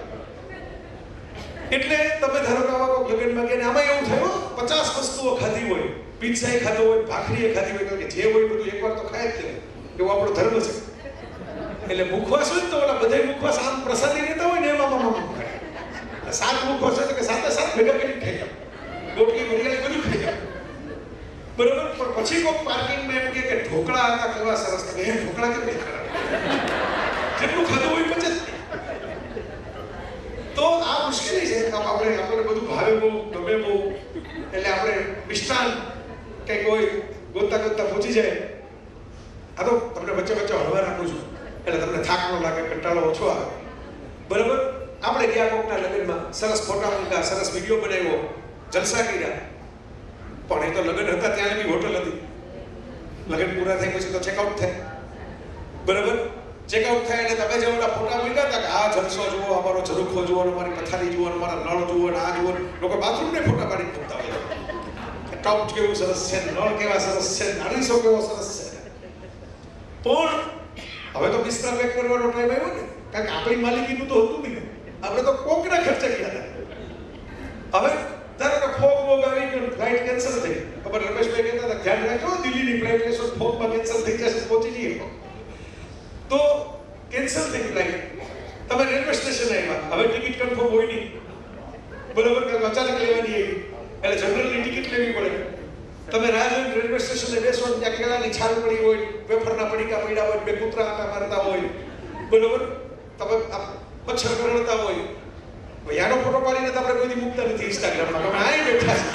એટલે તમે ધારો કે આવા કોઈ લગ્નમાં ગયા ને આમાં એવું થયું 50 વસ્તુઓ ખાધી હોય, પિઝા ખાધો હોય, ભાખરી ખાધી હોય, કારણ કે જે હોય બધું એકવાર તો ખાય જ લેવું, એવો આપણો ધર્મ છે. એટલે મુખવાસ હોય તો ઓલા બધા મુખવાસ આમ પ્રસાદી લેતા હોય ને એમાં ખાય. 7 મુખવાસ હોય તો કે સાથે ભેગા કરી ખાઈ જાવ, રોટલી ભરીને બધું ખાઈ જાવ, બરોબર. પણ પછી કોઈ પાર્કિંગમાં એમ કે ઢોકળા હતા કેવા સરસ, તમે એ ઢોકળા કેમ નહીં ખરા, જેટલું ખાધું હોય પચે. તો આ મુશ્કેલી છે. આપણે બધું ભાવે બહુ, ગમે બહુ, એટલે આપણે મિષ્ટાન કંઈક હોય ગોતતા પહોંચી જાય. આ તો તમને વચ્ચે હળવા રાખું છું એટલે તમને થાક ન લાગે, કંટાળો ઓછો આવે, બરાબર. આપણે ગયા કોકના લગ્નમાં, સરસ ફોટા મૂક્યા, સરસ વિડીયો બનાવ્યો, જલસા કર્યા, પણ એ તો લગ્ન હતા ત્યાં બી હોટલ હતી. લગ્ન પૂરા થાય પછી તો ચેકઆઉટ થાય, બરાબર. ચેકઆઉટ થાય એટલે તમે જે ઓલા ફોટા મૂક્યા હતા કે આ જલસો જુઓ, અમારો ઝરૂખો જુઓ, અમારી પથારી જુઓ, અમારા નળ જુઓ, આ જુઓ, લોકો બાથરૂમને ફોટા પાડી મૂકતા હોય, ટાઉટ કેવું સરસ છે, નળ કેવા સરસ છે, નાળીસો કેવો સરસ છે. પણ હવે તો બિસ્તરા પેક કરવાનો ટાઈમ આવ્યો ને, કારણ કે આપણી માલિકીનું તો હતું નહીં, આપણે તો કોકના ખર્ચે ગયા હતા. હવે ધારો કે ફોગ આવી ગયો, ફ્લાઇટ કેન્સલ થઈ, ખબર રમેશભાઈ કહેતા હતા ધ્યાન રાખજો દિલ્હીની ફ્લાઇટ લેશો ફોગમાં કેન્સલ થઈ જશે, પહોંચી જઈએ. તો કેન્સલ થઈ ફ્લાઇટ, તમે રેલવે સ્ટેશન આવ્યા, હવે ટિકિટ કન્ફર્મ હોય નહીં, બરોબર, કે અચાનક લેવાની આવી, એટલે જનરલની ટિકિટ લેવી પડે. તમે રાહ જોઈને રેલવે સ્ટેશને બેસો, ત્યાં કેળાની છાલ પડી હોય, વેફરના પડીકા પડ્યા હોય, બે કૂતરા આટા મારતા હોય, બરોબર, તમે મચ્છર કરડતા હોય. યાનો ફોટો પાડીને તો આપણે કોઈથી મૂકતા નથી ઇન્સ્ટાગ્રામમાં, તમે આય બેઠા છે,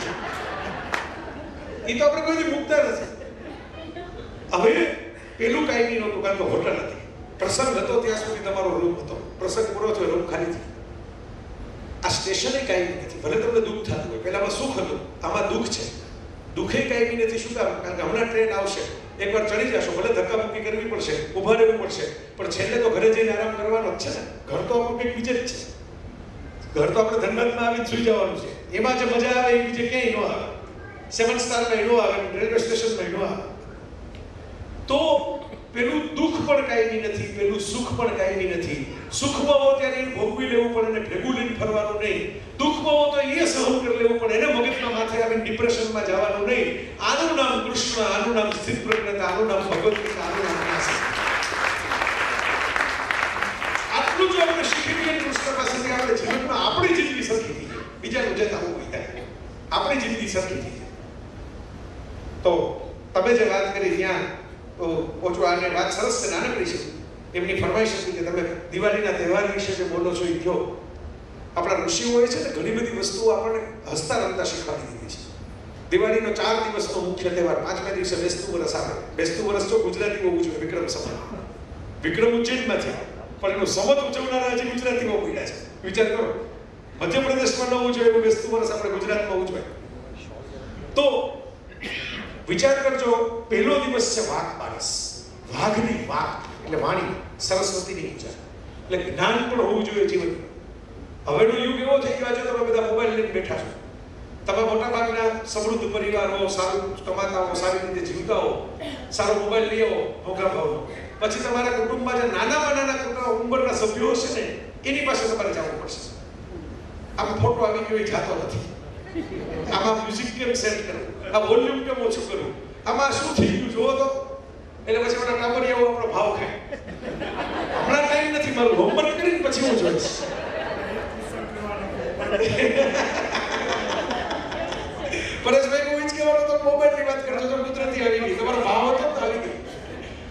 એ તો આપણે કોઈથી મૂકતા નથી. હવે પેલું કાંઈ નહીં નહોતું, કારણ કે હોટલ હતી, પ્રસંગ હતો ત્યાં સુધી તમારો રૂમ હતો, પ્રસંગ પૂરો થયો રૂમ ખાલી થયો. આ સ્ટેશને કાંઈ નથી, ભલે તમને દુઃખ થતું હોય, પહેલામાં સુખ હતું, આમાં દુઃખ છે. દુઃખે કાંઈ નથી. શું કામ? કારણ કે હમણાં ટ્રેન આવશે, એકવાર ચડી જશો, ભલે ધક્કામુક્કી કરવી પડશે, ઊભા રહેવું પડશે, પણ છેલ્લે તો ઘરે જઈને આરામ કરવાનો જ છે ને. ઘર તો આપણું કંઈક બીજે જ છે, ઘર તો આપણે ધનબાદમાં આવી સુઈ જવાનું છે. એમાં જે મજા આવે એ બીજે ક્યાંય ન આવે, 7 સ્ટારમાં ન આવે, રેલવે સ્ટેશનમાં ન આવે. તો પેલું દુઃખ પણ કાયમી નથી, પેલું સુખ પણ કાયમી નથી. સુખમાં હો ત્યારે ભોગવી લેવું પડે ને ભેગું લઈને ફરવાનું નહીં. દુઃખમાં હો તો એ સહન કરી લેવું પડે, એને મગજમાં માથે આવીને ડિપ્રેશનમાં જવાનું નહીં. આનું નામ કૃષ્ણ, આનું નામ સ્થિત પ્રજ્ઞતા, આનું નામ ભગવદ ગીતા, આનું નામ જ્ઞાન. આટલું જો આપણે શીખી લઈએ કૃષ્ણ પાસેથી, આપણે જીવનમાં આપણી જિંદગી સરખી થઈ જાય. બીજાનું જે થવું હોય આપણી જિંદગી સરખી થઈ જાય. તો તમે જે વાત કરી ત્યાં તો ઓછું આને વાત સરસ છે, નાનકડી છે. એમની ફરમાઈશ હતી કે તમે દિવાળીના તહેવાર વિશે જે બોલો છો એ કહો. આપણા ઋષિઓ હોય છે ને, ઘણી બધી વસ્તુઓ આપણને હસતા રમતા શીખવાડી દીધી છે. દિવાળીનો 4 દિવસનો મુખ્ય તહેવાર, 5મા દિવસે બેસતું વરસ આવે. બેસતું વરસ તો ગુજરાતીઓ ઉજવે, વિક્રમ સંવત. વિક્રમ ઉજ્જૈનમાં છે, પણ એનું સંવત ઉજવનારા હજી ગુજરાતીઓ પડ્યા છે. વિચાર કરો, મધ્યપ્રદેશમાં ન ઉજવે એવું બેસતું વરસ આપણે ગુજરાતમાં ઉજવાય. તો વિચાર કરજો, પહેલો દિવસ છે વાઘ બારસ. વાઘની વાઘ એટલે વાણી, સરસ્વતીની પૂજા, એટલે જ્ઞાન પણ હોવું જોઈએ જીવનમાં. હવેનો યુગ એવો થઈ ગયો છે, તમે બધા મોબાઈલ લઈને બેઠા છો. તમે મોટા ભાગના સમૃદ્ધ પરિવારો, સારું કમાતા હો, સારી રીતે જીવતા હો, સારો મોબાઈલ લઈ આવો મોંઘા ભાવનો. પછી તમારા કુટુંબમાં જે નાના ઉંમરના સભ્યો છે ને, એની પાસે તમારે જવું પડશે. આમ ફોટો આવી ગયો એ જાતો નથી, આમાં મ્યુઝિક કેમ સેટ કરવું, આ વોલ્યુમ કેમ ઓછું કરવું, આમાં શું થઈ ગયું જોવો તો. એટલે પછી ઓલા ટાબરિયાઓ આપણો ભાવ ખાય. હમણાં ટાઈમ નથી, મારું હોમવર્ક કરીને પછી હું જોઈશ. પરેશભાઈ હું જ કહેવાનો તો મોબાઈલની વાત કરજો તો કુદરતી આવી ગઈ, તમારો ભાવ હતો તો આવી ગઈ.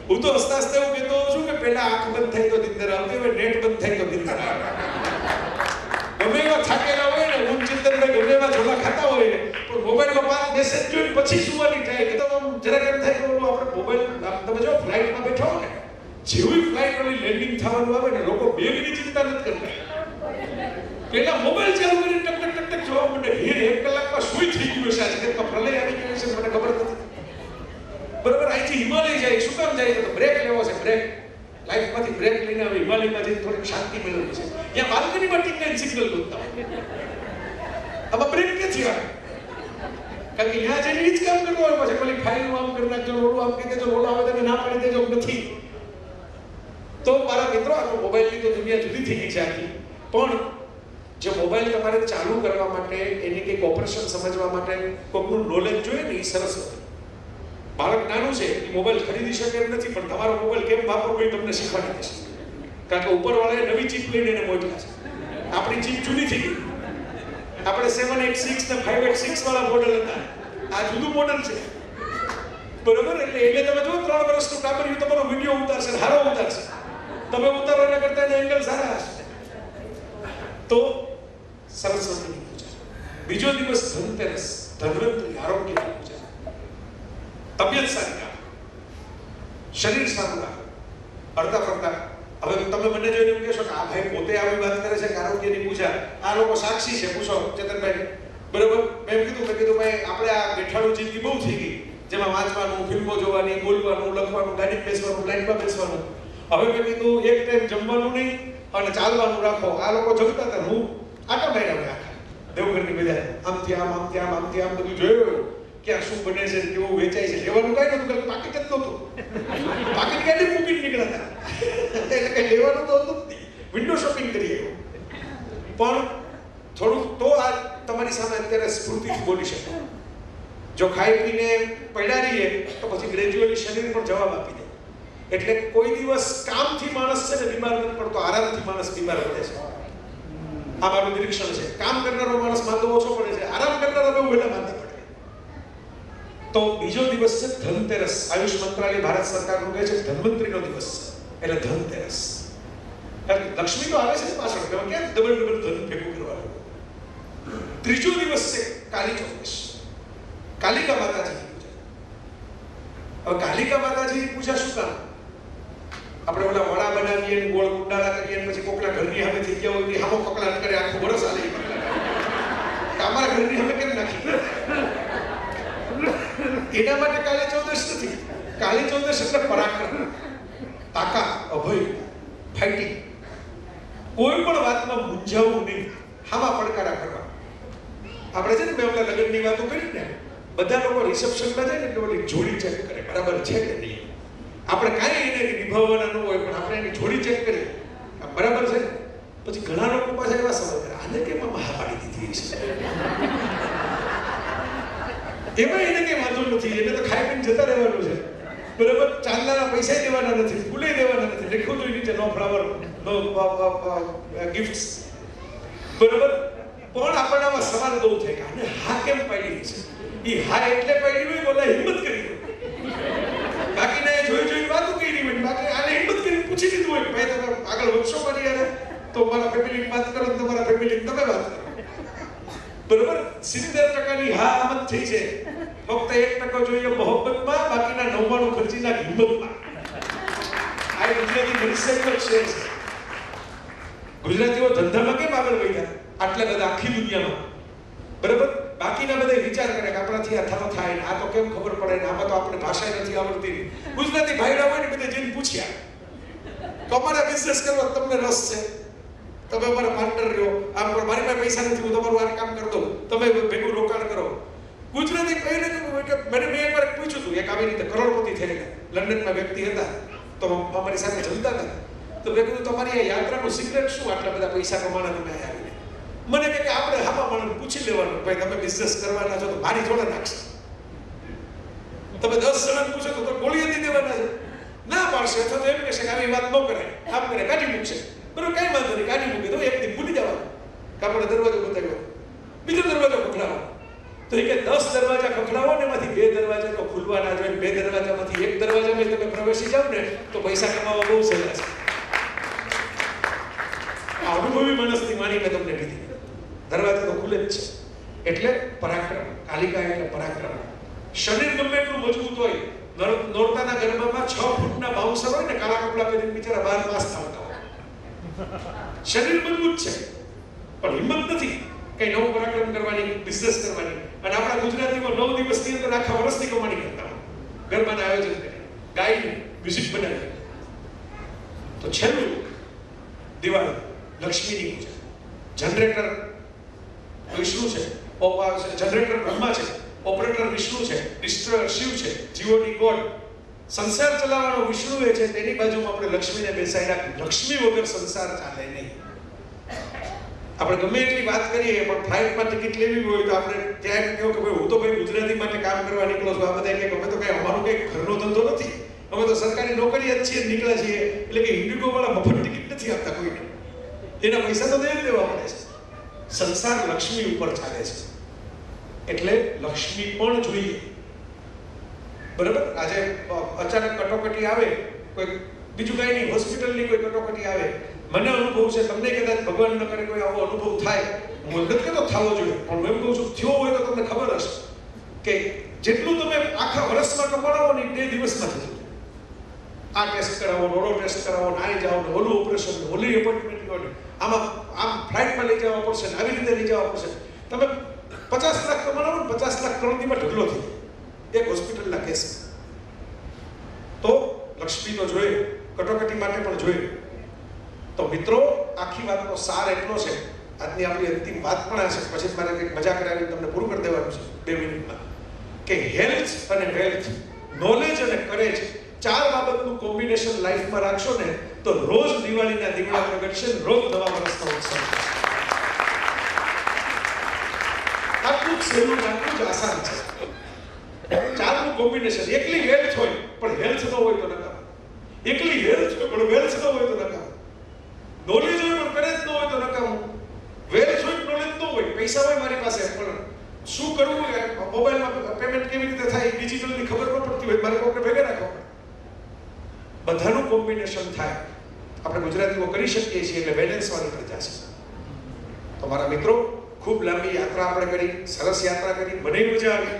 હું તો હસતા હસતા એવું કહેતો છું કે પહેલા આંખ બંધ થાય તો નિંદર આવતી, હવે નેટ બંધ થાય તો નિંદર આવે. ગમે એવા થાકેલા હોય ને, ઊંઘ ચિંતનમાં ગમે એવા ઝોલા ખાતા હોય, પણ મોબાઈલમાં 5 મેસેજ જોઈને પછી સુવાની થાય કે તો જરાક એમ થાય કે આપણે મોબાઈલ, તમે જો ફ્લાઇટમાં બેઠા હો ને, જેવી ફ્લાઇટ વાળી લેન્ડિંગ થવાનું આવે ને, લોકો બેગની ચિંતા નથી કરતા. પેલા મોબાઈલ ચાલુ કરીને ટક ટક ટક ટક જોવા માંડે, 1 કલાકમાં સુઈ થઈ ગયું છે. આ જગતમાં પ્રલય આવી ગયો છે, મને ખબર નથી. બરાબર, અહીંથી હિમાલય જાય, શું કામ જાય તો બ્રેક લેવો છે, બ્રેક. લાઈફમાંથી બ્રેક લઈને આવે, હિમાલયમાં જઈને થોડીક શાંતિ મેળવવી છે. ત્યાં બાલ્કનીમાં ટીકને સિગ્નલ ગોતતા હોય. આમાં બ્રેક ક્યાંથી આવે? કારણ કે ત્યાં જઈને એ જ કામ કરતો હોય. પછી પેલી ફાઇલનું આમ કરી નાખજો, ઓલું આમ કહી દેજો, ઓલું આવે તેને ના પાડી દેજો, નથી. તો મારા મિત્રો, આ મોબાઈલની તો દુનિયા જુદી થઈ ગઈ છે આખી. પણ જે મોબાઈલ તમારે ચાલુ કરવા માટે એની કંઈક ઓપરેશન સમજવા માટે કોઈકનું નોલેજ જોઈએ ને, એ સરસ હતું. બાળક નાનું છે, એ મોબાઈલ ખરીદી શકે એમ નથી, પણ તમારો મોબાઈલ કેમ વાપરવો એ તમને શીખવાડી દેશે. કારણ કે ઉપરવાળાએ નવી ચીપ લઈને એને મોકલ્યા છે. આપણી ચીપ જૂની થઈ ગઈ. આપણે 786 ને 586 વાળા મોડલ હતા, આ જુદું મોડલ છે. બરોબર? એટલે તમે જો 3 વર્ષનું ટાબરિયું તમારો વિડીયો ઉતારશે, સારો ઉતારશે. તમે ઉતારવાના કરતા એના એંગલ સારા હશે. તો સરસ્વતીની પૂજા. બીજો દિવસ ધનતેરસ, ધન્વંતરી, આરોગ્યની પૂજા. તબિયત સારી રાખો, શરીર સારું રાખો. અડધા પડતા હવે તમે મને જોઈને એમ કહેશો કે આ ભાઈ પોતે આવી વાત કરે છે કે આરોગ્યની પૂજા, આ લોકો સાક્ષી છે. પૂછો ચેતનભાઈ. બરોબર? મેં કીધું ભાઈ આપણે આ બેઠાડું જિંદગી બહુ થઈ ગઈ, જેમાં વાંચવાનું, ફિલ્મો જોવાની, બોલવાનું, લખવાનું, ગાડી બેસવાનું, લાઈનમાં બેસવાનું. હવે મેં કીધું એક ટાઈમ જમવાનું નહીં અને ચાલવાનું રાખો. આ લોકો જમતા હતા, હું આટા માર્યા હોય આખા દેવઘરની બધા, આમથી આમ, આમથી આમ, આમથી આમ બધું જોયું. ક્યાં શું બને છે, કેવું વેચાય છે, લેવાનું કઈ નતું, પાકીટ જ નહોતું. પાકીટ ગાડી મૂકીને નીકળ્યા હતા, એટલે કઈ લેવાનું તો હતું જ નહીં. વિન્ડો શોપિંગ કરીએ. પણ થોડુંક તો આ તમારી સામે અત્યારે સ્ફૂર્તિથી બોલી શકો. જો ખાઈ પીને પડ્યા રહીએ તો પછી ગ્રેજ્યુઅલી શરીર પણ જવાબ આપી દે. એટલે કોઈ દિવસ કામથી માણસ છે ને બીમાર નથી પડતો, આરામથી માણસ બીમાર પડે છે. આ મારું નિરીક્ષણ છે. કામ કરનારો માણસ માંદો ઓછો પડે છે, આરામ કરનારો બહુ વહેલા માંદા પડે. તો બીજો દિવસ છે ધનતેરસ. આયુષ મંત્રાલય ભારત સરકારનું કહે છે ધન્વંતરીનો દિવસ છે, એટલે ધનતેરસ. લક્ષ્મી તો આવે છે પાછળ, કેમ ડબલ ધન ભેગું કરવાનું. ત્રીજો દિવસ છે કાલી ચૌદશ, કાલિકા માતાજીની પૂજા. હવે કાલિકા માતાજીની પૂજા શું કામ? આપણે ઓલા વડા બનાવીએ, ગોળ કુંડાળા કરીએ, પછી કોકના ઘરની સામે થઈ ગયા હોય હામો કકડાટ કરે, આખું વરસ હાલે. અમારા ઘરની સામે કેમ નાખી? એના માટે કાળી ચૌદશ નથી. કાળી ચૌદશ એટલે પરાક્રમ, તાકાત, અભય, ફાઇટિંગ. કોઈ પણ વાતમાં મૂંઝાવવું નહીં, હામાં પડકારા કરવા. આપણે છે ને બે ઓલા લગ્નની વાતો કરી ને, બધા લોકો રિસેપ્શનમાં જાય ને એટલે ઓલી જોડી ચેક કરે, બરાબર છે કે નહીં. આપણે કાંઈ એને નિભાવવાના ન હોય, પણ આપણે એની જોડી ચેક કરીએ, બરાબર છે. પછી ઘણા લોકો પાછા એવા સવાલ કરે, આને કેમ મહા પાડી દીધી છે? એમાં એને કઈ વાંધો નથી, એને તો ખાઈ પીને જતા રહેવાનું છે. બરાબર? ચાંદલાના પૈસા દેવાના નથી, ફૂલે દેવાના નથી, લખ્યું તો નીચે નો ફ્લાવર, નો ગિફ્ટ્સ. બરાબર? પણ આપણને આમાં સવાલ બહુ થાય કે આને હા કેમ પાડી છે? એ હા એટલે પાડી હોય, બોલા હિંમત કરી હોય. બાકીના એ જોઈ વાતો કરી હોય, બાકી આને હિંમત કરીને પૂછી લીધું હોય, ભાઈ તમે આગળ વધશો મારી યાર, તો મારા ફેમિલીની વાત કરો, તમારા ફેમિલીની તમે વાત કરો. બરોબર? 70% હા આમત થઈ છે. ફક્ત 1% જોઈએ મોહબ્બતમાં, બાકીના 99 ખર્ચીના હિંમતમાં. આ ગુજરાતી મનુષ્યનો શેર છે. ગુજરાતીઓ ધંધામાં કેમ આગળ વધ્યા આટલા બધા આખી દુનિયામાં? બરાબર? બાકીના બધા વિચાર કરે કે આપણાથી આ થતો થાય ને, આ તો કેમ ખબર પડે ને, આમાં તો આપણે ભાષા નથી આવડતી. ગુજરાતી ભાઈડા હોય ને બધા જઈને પૂછ્યા કે અમારા બિઝનેસ કરવા તમને રસ છે, તમે અમારા પાર્ટનર રહ્યો, આમ પણ મારી પાસે પૈસા નથી, હું તમારું આ કામ કરી દઉં, તમે ભેગું રોકાણ કરો. ગુજરાતી પહેલે મેં એકવાર પૂછ્યું હતું, એક આવી રીતે કરોડપતિ થયેલા લંડનમાં વ્યક્તિ હતા, તો અમારી સાથે જમતા હતા. તો મેં કીધું તમારી આ યાત્રાનું સિક્રેટ શું, આટલા બધા પૈસા કમાણા તમે આવીને? મને કહે કે આપણે હાપા માણસ પૂછી લેવાનું, ભાઈ તમે બિઝનેસ કરવાના છો તો મારી જોડે નાખશે. તમે 10 જણાને પૂછો તો ગોળી હતી દેવાના છે, ના પાડશે. અથવા તો એમ કહેશે કે આવી વાત ન કરાય, આમ કરે કાઢી મૂકશે. બરોબર? કઈ વાંધો નહીં, કાઢી મૂકી દો, એક દી ભૂલી જવાનું. આપણે દરવાજો બતાવ્યો, બીજો દરવાજો ખખડાવો. તો એ કે 10 દરવાજા ખખડાવો ને એમાંથી 2 દરવાજા તો ખુલવાના જોઈએ. 2 દરવાજામાંથી એક દરવાજામાં તમે પ્રવેશી જાવ ને તો પૈસા કમાવા બહુ સહેલા છે. આ અનુભવી માણસની વાણી મેં તમને કીધી. દરવાજા તો ખુલે જ છે. એટલે પરાક્રમ, કાલિકા એટલે પરાક્રમ. શરીર ગમે એટલું મજબૂત હોય, નોરતાના ગરબામાં 6 ફૂટના બાઉન્સર હોય ને, કાળા કપડા પહેરીને બિચારા 12 માસ થાવતા હોય. શરીર મજબૂત છે પણ હિંમત નથી કઈ નવું પરાક્રમ કરવાની, બિઝનેસ કરવાની. અને આપણા ગુજરાતીમાં 9 દિવસની અંદર આખા વર્ષની કમાણી કરતા હોય, ગરબાના આયોજન કરી, ગાઈને મ્યુઝિક બનાવી. તો છેલ્લું દિવાળી, લક્ષ્મીની પૂજા. જનરેટર વિષ્ણુ છે, જનરેટર બ્રહ્મા છે, ઓપરેટર વિષ્ણુ છે, ડિસ્ટ્રોયર શિવ છે, જીઓડી ગોડ. સંસાર ચલાવવાનો વિષ્ણુ એ છે, તેની બાજુમાં આપણે લક્ષ્મીને બેસાડી રાખી. લક્ષ્મી વગર સંસાર ચાલે નહીં. આપણે ગમે એટલી વાત કરીએ પણ ફ્લાઇટમાં ટિકિટ લેવી હોય તો આપણે ત્યાં એમ કહો કે ભાઈ હું તો ભાઈ ગુજરાતી માટે કામ કરવા નીકળો છું. આ બધા કે અમે તો કઈ અમારો કઈ ઘરનો ધંધો નથી, અમે તો સરકારી નોકરી જ છીએ, નીકળ્યા છીએ. એટલે કે ઇન્ડિગો વાળા મફત ટિકિટ નથી આપતા કોઈને, એના પૈસા તો દઈ દેવા પડે છે. સંસાર લક્ષ્મી ઉપર ચાલે છે એટલે લક્ષ્મી પણ જોઈએ. બરાબર, આજે અચાનક કટોકટી આવે, કોઈ બીજું કઈ નહીં, હોસ્પિટલની કોઈ કટોકટી આવે, મને અનુભવ છે, તમને કદાચ ભગવાન ન કરે કોઈ આવો અનુભવ થાય, હું નથી કહેતો થવો જોઈએ, પણ હું એમ કહું છું થયો હોય તો તમને ખબર હશે કે જેટલું તમે આખા વર્ષમાં કમાવો ને 2 દિવસમાં થતું. આ ટેસ્ટ કરાવો, ઓલો ટેસ્ટ કરાવો, નાઈ જાઓ, ઓલું ઓપરેશન, ઓલી એપોઇન્ટમેન્ટ લો, આમાં આમ ફ્લાઇટમાં લઈ જવા પડશે, આવી રીતે લઈ જવા પડશે. તમે 50 લાખ કમાવો ને 50 લાખ 3 દીમાં ઢગલો થઈ એક હોસ્પિટલના કેસ. તો લક્ષ્મી તો જોઈએ, કટોકટી માટે પણ જોઈએ. તો મિત્રો, આખી વાતનો સાર એટલો છે, આજની આપણી અંતિમ વાત પણ આ છે, પછી મારે કંઈક મજા કરાવીને તમને પૂરું કરી દેવાનું છે 2 મિનિટમાં, કે હેલ્થ અને વેલ્થ, નોલેજ અને કરેજ, 4 બાબતનું કોમ્બિનેશન લાઈફમાં રાખશો ને તો રોજ દિવાળીના દીવડા પ્રગટશે, રોજ નવા વર્ષનો ઉત્સવ. આટલું જ સહેલું, આટલું જ આસાન છે. 4નું કોમ્બિનેશન. એકલી વેલ્થ હોય પણ હેલ્થ ન હોય તો નકામ, એકલી હેલ્થ હોય પણ વેલ્થ ન હોય તો નકામ, નોલેજ હોય પણ કરેજ ન હોય તો નકામ, વેલ્થ હોય નોલેજ ન હોય, પૈસા હોય મારી પાસે પણ શું કરવું, મોબાઈલમાં પેમેન્ટ કેવી રીતે થાય ડિજિટલની ખબર ન પડતી હોય, મારે કોઈને ભેગા રાખવા પડે. બધાનું કોમ્બિનેશન થાય, આપણે ગુજરાતીઓ કરી શકીએ છીએ એટલે બેલેન્સ વાળી પ્રજા છે. તો મારા મિત્રો, ખૂબ લાંબી યાત્રા આપણે કરી, સરસ યાત્રા કરી, મને મજા આવી.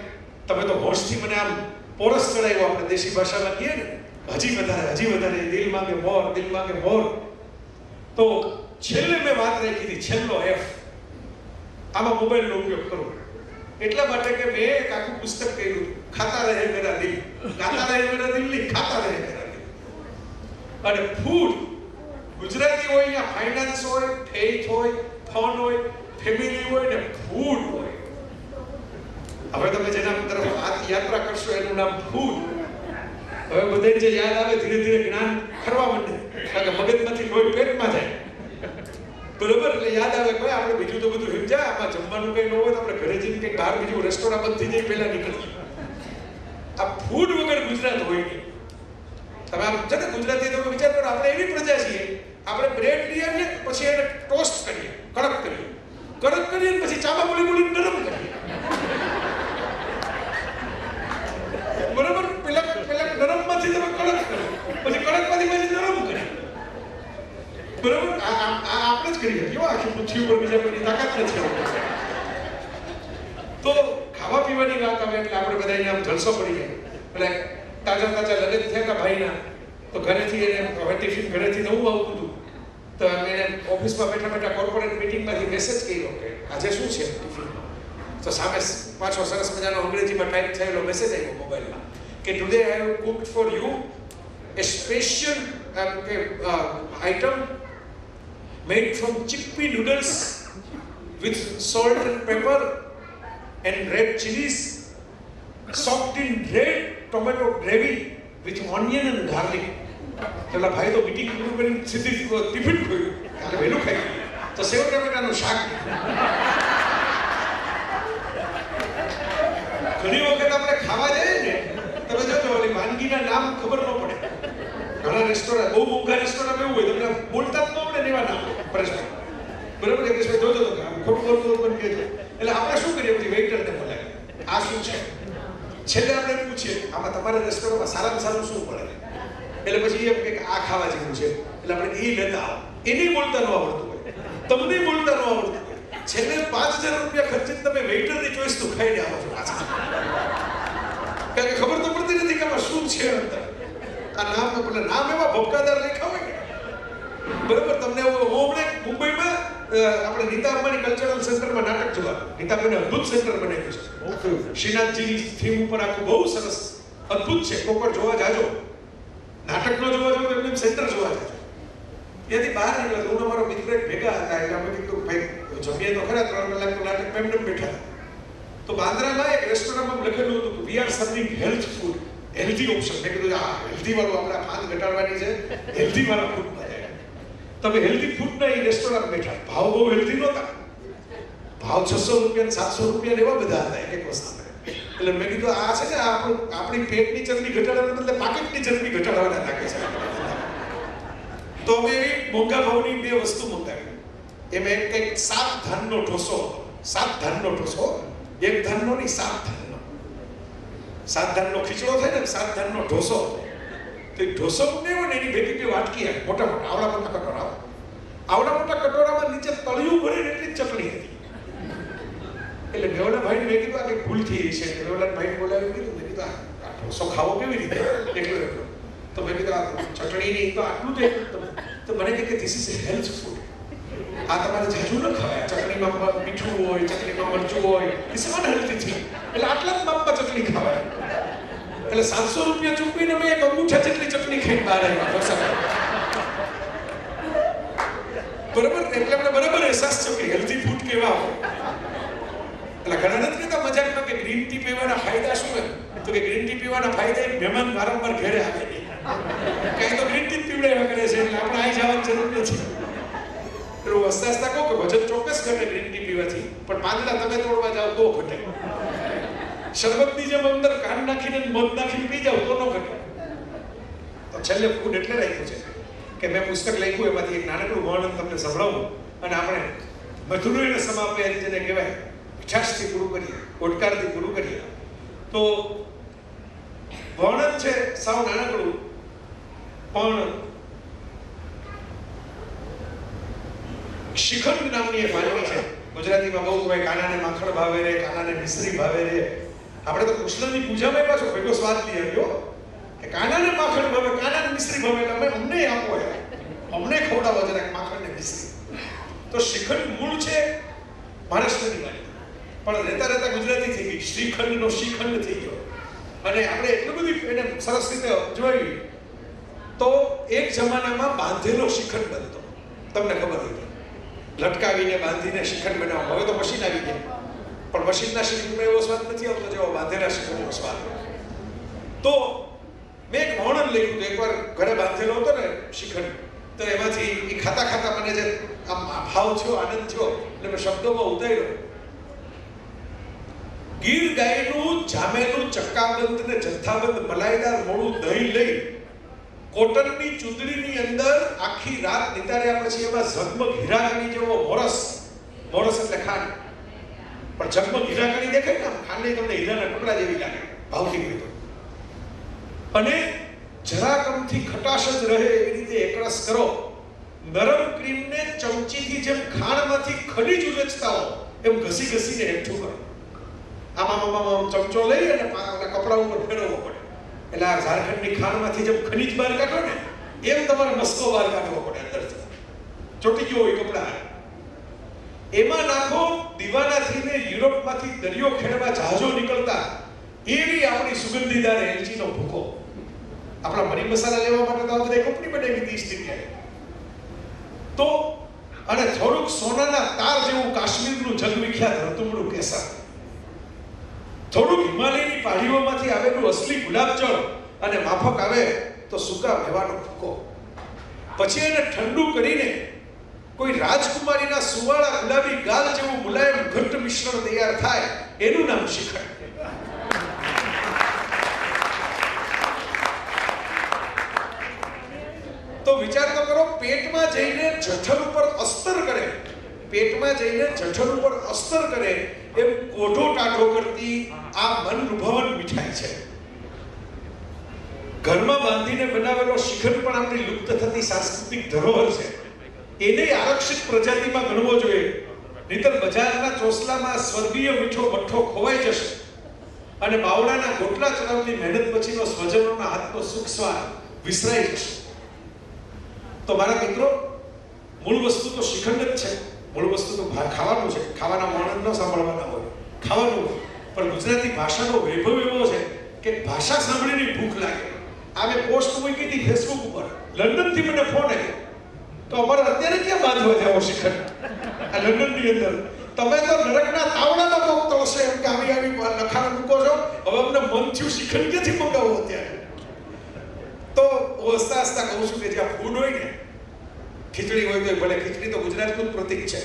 તમે તો હોશથી મને આમ પોરસ ચડાવ્યો, આપણે દેશી ભાષામાં કહીએ ને, હજી વધારે, દિલ માંગે મોર, દિલ માંગે મોર. તો છેલ્લે મેં વાત રાખી હતી, છેલ્લો F, આમાં મોબાઈલનો ઉપયોગ કરો. એટલા માટે કે મેં એક આખું પુસ્તક કહ્યું, ખાતા રહે મેરા દિલ, ગાતા રહે મેરા દિલ નહીં, ખાતા રહે મેરા દિલ. અને ફૂડ, ગુજરાતી હોય, અહીંયા ફાઇનાન્સ હોય, ફેઇથ હોય, ફન હોય, ફેમિલી હોય ને ફૂડ હોય. હવે તમે જેના તરફ યાત્રા કરશો એનું નામ ફૂડ. હવે બધાને જે યાદ આવે, ધીરે ધીરે જ્ઞાન ખરવા માંડે, કારણ કે મગજમાંથી લોહી પેટમાં જાય. બરોબર, એટલે યાદ આવે ભાઈ આપણે બીજું તો બધું સમજ્યા, આમાં જમવાનું કઈ ન હોય તો આપણે ઘરે જઈને કંઈક બહાર બીજું રેસ્ટોરન્ટ બંધ થઈ જાય પહેલા નીકળીએ. આ ફૂડ વગર ગુજરાત હોય નહીં. તમે આમ છે ને ગુજરાતી તમે વિચાર કરો, આપણે એવી પ્રજા છીએ, આપણે બ્રેડ લઈએ ને પછી એને ટોસ્ટ કરીએ, કડક કરીએ ને પછી ચામાં બોલી નરમ કરીએ. બરોબર, પેલા નરમમાંથી તમે કડક કરો, પછી કડકમાંથી નરમ કરીએ. બરોબર, આપણે જ કરીએ. કેવો આખી પૃથ્વી ઉપર બીજા કોઈની તાકાત નથી. તો ખાવા પીવાની વાત આવે એટલે આપણે બધા આમ જલસો પડી જાય. એટલે તાજા લગ્ન થયા હતા ભાઈના, તો ઘરેથી એને હવે ટિફિન ઘરેથી નવું આવતું હતું. તો એને ઓફિસમાં બેઠા કોર્પોરેટ મીટિંગમાંથી મેસેજ કર્યો કે આજે શું છે ટિફિનમાં. તો સામે પાછો સરસ મજાનો અંગ્રેજીમાં ટાઈપ થયેલો મેસેજ આવ્યો મોબાઈલમાં કે today I have cooked for you a special item made from chickpea noodles with salt and pepper and red chilies soaked in red tomato gravy with onion and garlic. પેલા ભાઈ તો meeting પૂરું કરીને સીધી tiffin ખોયું, એટલે વહેલું ખાઈ ગયું. તો સેવ ટમેટાનું શાક. ઘણી વખત આપણે ખાવા જઈએ ને, તમે જોજો ઓલી વાનગીના નામ ખબર ન પડે. ઘણા રેસ્ટોરન્ટ, બહુ મોંઘા રેસ્ટોરન્ટ એવું હોય, તમને બોલતા જ ન આવડે એવા નામ. પરેશભાઈ, બરોબર, પરેશભાઈ જોજો તો ખોટું બોલતું કહેજો. એટલે આપણે શું કરીએ, પછી વેઇટરને બોલાવીએ, આ શું છે. છેલ્લે આપણે પૂછીએ આમાં તમારા રેસ્ટોરન્ટમાં સારામાં સારું શું પડે. એટલે પછી એમ કે આ ખાવા જેવું છે, એટલે આપણે એ લેતા આવો. એની બોલતા ન આવડતું હોય, તમને બોલતા ન આવડતું હોય, છેલ્લે 5000 રૂપિયા ખર્ચીને તમે વેઇટરની ચોઈસનું ખાઈને આવો છો પાછા. કારણ કે ખબર તો પડતી નથી કે આમાં શું છે અંદર. આ નામ એવા ભપકાદાર લખ્યા હોય ને, બરોબર. તમને હું હમણાં મુંબઈમાં આપણે નીતા અંબાણી કલ્ચરલ સેન્ટરમાં નાટક જોવા, નીતાબેને અદ્ભુત સેન્ટર બનાવ્યું છે. શ્રીનાથજીની થીમ ઉપર આખું બહુ સરસ અદ્ભુત છે. કોકર જોવા જાજો, નાટક ન જોવા જાવ તો એમને સેન્ટર જોવા જાજો. ત્યાંથી બહાર નીકળ્યા, હું અમારો મિત્ર એક ભેગા હતા, એટલે અમે કીધું ભાઈ જમીએ તો ખરા, 3 કલાકનું નાટક એમને બેઠા હતા. તો બાંદ્રામાં એક રેસ્ટોરન્ટમાં લખેલું હતું કે we are serving health food, healthy option. મેં કીધું આ હેલ્ધી વાળું, આપણે ફાંદ ઘટાડવાની છે, હેલ્ધી વાળા ફૂડમાં જાય. તમે હેલ્ધી ફૂડના એ રેસ્ટોરન્ટ બેઠા, ભાવ બહુ હેલ્ધી નહોતા, ભાવ 600 રૂપિયા 700 રૂપિયા એવા બધા હતા એક વસ્તુ. એટલે મેં કીધું આ છે ને આપણી પેટની ચરબી ઘટાડવાના બદલે પાકેટની ચરબી ઘટાડવાના લાગે છે. તો અમે એવી મોંઘા ભાવની 2 વસ્તુ મંગાવી. એમાં કંઈક 7 ધાનનો ઢોસો હતો. 7 ધાનનો ઢોસો, 1 ધાનનો નહીં 7 ધાનનો. 7 ધાનનો ખીચડો થાય ને, 7 ધાનનો ઢોસો હતો. તો એ ઢોસો બનાવ્યો ને એની ભેગી 2 વાટકી આવી, મોટા મોટા આવડા મોટા કટોરા. આવડા મોટા કટોરામાં નીચે તળિયું ભરીને એટલી જ ચટણી હતી. એટલે મેવલા ભાઈને મેં કીધું આ કંઈક ભૂલ થઈ છે. મેવલા ભાઈને બોલાવી કીધું, મેં કીધું આ ઢોસો ખાવો કેવી રીતે એટલો એટલો. તો મેં કીધું આ ચટણી નહીં તો આટલું જ. તો મને કહે કે ધીસ ઇઝ હેલ્થ ફૂડ, આ તમારે જાજુ ન ખવાય. ચટણીમાં મીઠું હોય, ચટણીમાં મરચું હોય, ધીસ ઇઝ અનહેલ્ધી થિંગ. એટલે આટલા જ માપમાં ચટણી ખવાય. એટલે 700 રૂપિયા ચૂકવીને મેં એક અંગૂઠા જેટલી ચટણી ખાઈને બહાર આવ્યા. બરાબર, એટલે મને બરાબર અહેસાસ થયો કે હેલ્ધી ફૂડ કેવા હોય. એટલે ઘણા નથી કહેતા મજાકમાં કે ગ્રીન ટી પીવાના ફાયદા શું હોય? તો કે ગ્રીન ટી પીવાના ફાયદા એ મહેમાન વારંવાર ઘરે આવે નહીં. કાંઈ તો ગ્રીન ટી પીવડાવ્યા કરે છે એટલે આપણે અહીં જવાની જરૂર નથી. એટલે હસતા હસતા કહું કે વજન ચોક્કસ ઘટે ગ્રીન ટી પીવાથી, પણ પાંદડા તમે તોડવા જાઓ તો ઘટે. શરબતની જેમ અંદર કાન નાખીને મધ નાખીને પી જાવ તો ન ઘટે. તો છેલ્લે ફૂડ એટલે રાખ્યું છે કે મેં પુસ્તક લખ્યું, એમાંથી એક નાનકડું વર્ણન તમને સંભળાવું અને આપણે મધુરને સમાપે જેને કહેવાય મીઠાશથી પૂરું કરીએ, ઓટકારથી પૂરું કરીએ. તો વર્ણન છે સાવ નાનકડું, પણ શિખંડ નામની એક વાનગી છે. ગુજરાતીમાં બહુ કહેવાય કાનાને માખણ ભાવે રે, કાનાને મિશ્રી ભાવે રે. આપણે તો કૃષ્ણની પૂજામાં પાછો ભેગો સ્વાદ લઈ આવ્યો કે કાનાને માખણ ભાવે, કાનાને મિશ્રી ભાવે, એટલે અમને આપો, અમને ખવડાવો જરાક માખણ ને મિશ્રી. તો શિખંડ મૂળ છે મહારાષ્ટ્રની વાનગી, પણ રહેતા રહેતા ગુજરાતી થઈ ગઈ, શ્રીખંડનો શ્રીખંડ થઈ ગયો. અને આપણે એટલું બધું એને સરસ રીતે જોઈ તો એક જમાનામાં બાંધેલો શ્રીખંડ બનતો, તમને ખબર હોય તો લટકાવીને બાંધીને શ્રીખંડ બનાવવા. હવે તો મશીન આવી ગયા, પણ મશીનના શ્રીખંડનો એવો સ્વાદ નથી આવતો જેવો બાંધેલા શ્રીખંડનો સ્વાદ. તો મેં એક વર્ણન લખ્યું હતું, એકવાર ઘરે બાંધેલો હતો ને શ્રીખંડ, તો એમાંથી એ ખાતા ખાતા મને જે આમ ભાવ થયો, આનંદ થયો, એટલે મેં શબ્દોમાં ઉતાર્યો. ગીર ગાયનું જામેલું ચક્કાબંધ ને જથ્થાબંધ મલાઈદાર મોળું દહીં લઈ કોટનની ચૂંદડીની અંદર આખી રાત નિતાર્યા પછી એમાં ઝગમગ હીરાકણી જેવો મોરસ, મોરસ એટલે ખાંડ, પણ ઝગમગ હીરાકણી દેખાય ને, ખાંડની તમને હીરાના ટુકડા જેવી લાગે ભાવથી હોય તો, અને જરાકમથી ખટાશ જ રહે એવી રીતે એકરસ કરો. નરમ ક્રીમને ચમચીથી જેમ ખાંડમાંથી ખનીજ ઉલેચતા હો એમ ઘસી ઘસીને હેઠું કરો. આમાં ચમચો લઈ અને કપડા ઉપર ફેરવવો પડે. એટલે આ ઝારખંડની ખાંડમાંથી જેમ ખનીજ બહાર કાઢો ને એમ તમારે મસ્કો બહાર કાઢવો પડે અંદરથી, ચોટી ગયો હોય કપડા. એમાં નાખો દીવાનાથી ને યુરોપમાંથી દરિયો ખેડવા જહાજો નીકળતા એવી આપણી સુગંધીદાર એલચીનો ભૂકો. આપણા મરી મસાલા લેવા માટે તો આપણે કંપની બનાવી હતી સ્થિતિએ. તો અને થોડુંક સોનાના તાર જેવું કાશ્મીરનું જગવિખ્યાત રતુમડું કેસર, થોડુંક હિમાલયની પહાડીઓમાંથી આવેલું અસલી ગુલાબજળ, અને માફક આવે તો સૂકા મેવાનો ભૂકો. પછી એને ઠંડુ કરીને કોઈ રાજકુમારીના સુવાળા ગુલાબી ગાલ જેવું મુલાયમ ઘટ્ટ મિશ્રણ તૈયાર થાય, એનું નામ શિખંડ. તો વિચાર તો કરો, પેટમાં જઈને જઠર ઉપર અસ્તર કરે, પેટમાં જઈને જઠર ઉપર અસ્તર કરે એમ કોઢો ટાઢો કરતી આ મન લુભાવન મીઠાઈ છે. ઘરમાં બાંધીને બનાવેલો શિખંડ પણ આપણી લુપ્ત થતી સાંસ્કૃતિક ધરોહર છે. એને આરક્ષિત પ્રજાતિમાં ગણવો જોઈએ, નહીતર બજારના ચોસલામાં સ્વર્ગીય મીઠો મઠ્ઠો ખોવાઈ જશે અને બાવળાના ગોટલા ચડાવતી મહેનત પછીનો સ્વજનોના હાથનો સુખ સ્વાદ વિસરાઈ જશે. તો મારા મિત્રો, મૂળ વસ્તુ તો શિખંડ જ છે, મૂળ વસ્તુ તો ખાવાનું છે. ખાવાના વર્ણન ન સાંભળવાના હોય, ખાવાનું હોય. પણ ગુજરાતી ભાષાનો વૈભવ એવો છે કે ભાષા સાંભળીને ભૂખ લાગે. આ મેં પોસ્ટ મૂકી હતી ફેસબુક ઉપર, લંડનથી મને ફોન આવ્યો, તો અમારે અત્યારે ક્યાં બાંધવા જાવ શિખંડ આ લંડનની અંદર? તમે તો નરકના તાવડાના પગ તળશે એમ કે આવી લખાણ મૂકો છો, હવે અમને મન થયું શિખંડ ક્યાંથી મંગાવવું અત્યારે? તો હસતા હસતા કહું છું કે જ્યાં ફૂડ હોય ને ખીચડી હોય તો ભલે, ખીચડી તો ગુજરાતનું જ પ્રતીક છે.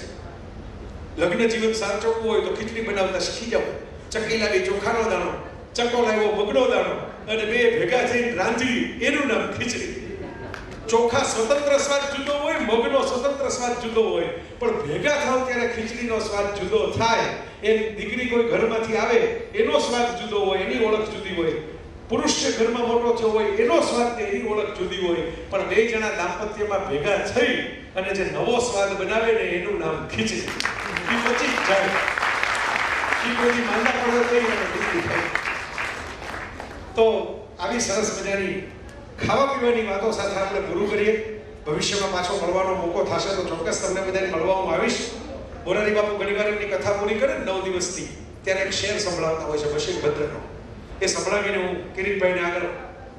લગ્ન જીવન સાચવવું હોય તો ખીચડી બનાવતા શીખી જાવ. ચક્કી લાવી ચોખાનો દાણો, ચક્કો લાવ્યો મગનો દાણો, અને બે ભેગા થઈને રાંધવી, એનું નામ ખીચડી. ચોખા સ્વતંત્ર સ્વાદ જુદો હોય, મગનો સ્વતંત્ર સ્વાદ જુદો હોય, પણ ભેગા થાવ ત્યારે ખીચડીનો સ્વાદ જુદો થાય. એમ દીકરી કોઈ ઘરમાંથી આવે એનો સ્વાદ જુદો હોય, એની ઓળખ જુદી હોય. પુરુષ જે ઘરમાં મોટો થયો હોય એનો સ્વાદ ને એની ઓળખ જુદી હોય, પણ બે જણા દાંપત્યમાં ભેગા થઈ અને જે નવો સ્વાદ બનાવે ને એનું નામ ખીચડી. એ પછી જ જાય. એ કોઈ માંદા પડે તો એને દીકરી થાય. તો આવી સરસ મજાની ખાવા પીવાની વાતો સાથે આપણે પૂરું કરીએ. ભવિષ્યમાં પાછો મળવાનો મોકો થશે તો ચોક્કસ તમને બધાને મળવા હું આવીશ. મોરારી બાપુ ઘણીવાર એમની કથા પૂરી કરે ને 9 દિવસની, ત્યારે એક શેર સંભળાવતા હોય છે બશીર ભદ્રનો. એ સંભળાવીને હું કિરીટભાઈને આગળ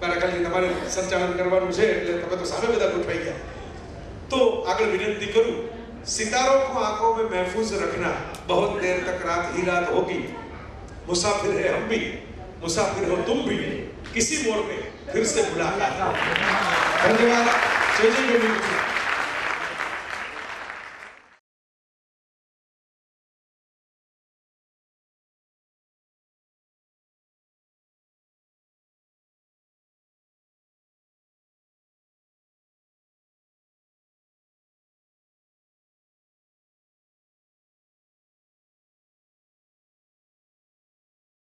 મારા ખાલી તમારે સંચાલન કરવાનું છે એટલે તમે તો સામે બધા ગોઠવાઈ ગયા, તો આગળ વિનંતી કરું. सितारों को आंखों में महफूज रखना, बहुत देर तक रात ही रात होगी, मुसाफिर है हम भी, मुसाफिर हो तुम भी, किसी मोड़ पे फिर से मुलाकात. धन्यवाद. जय जय गणेश.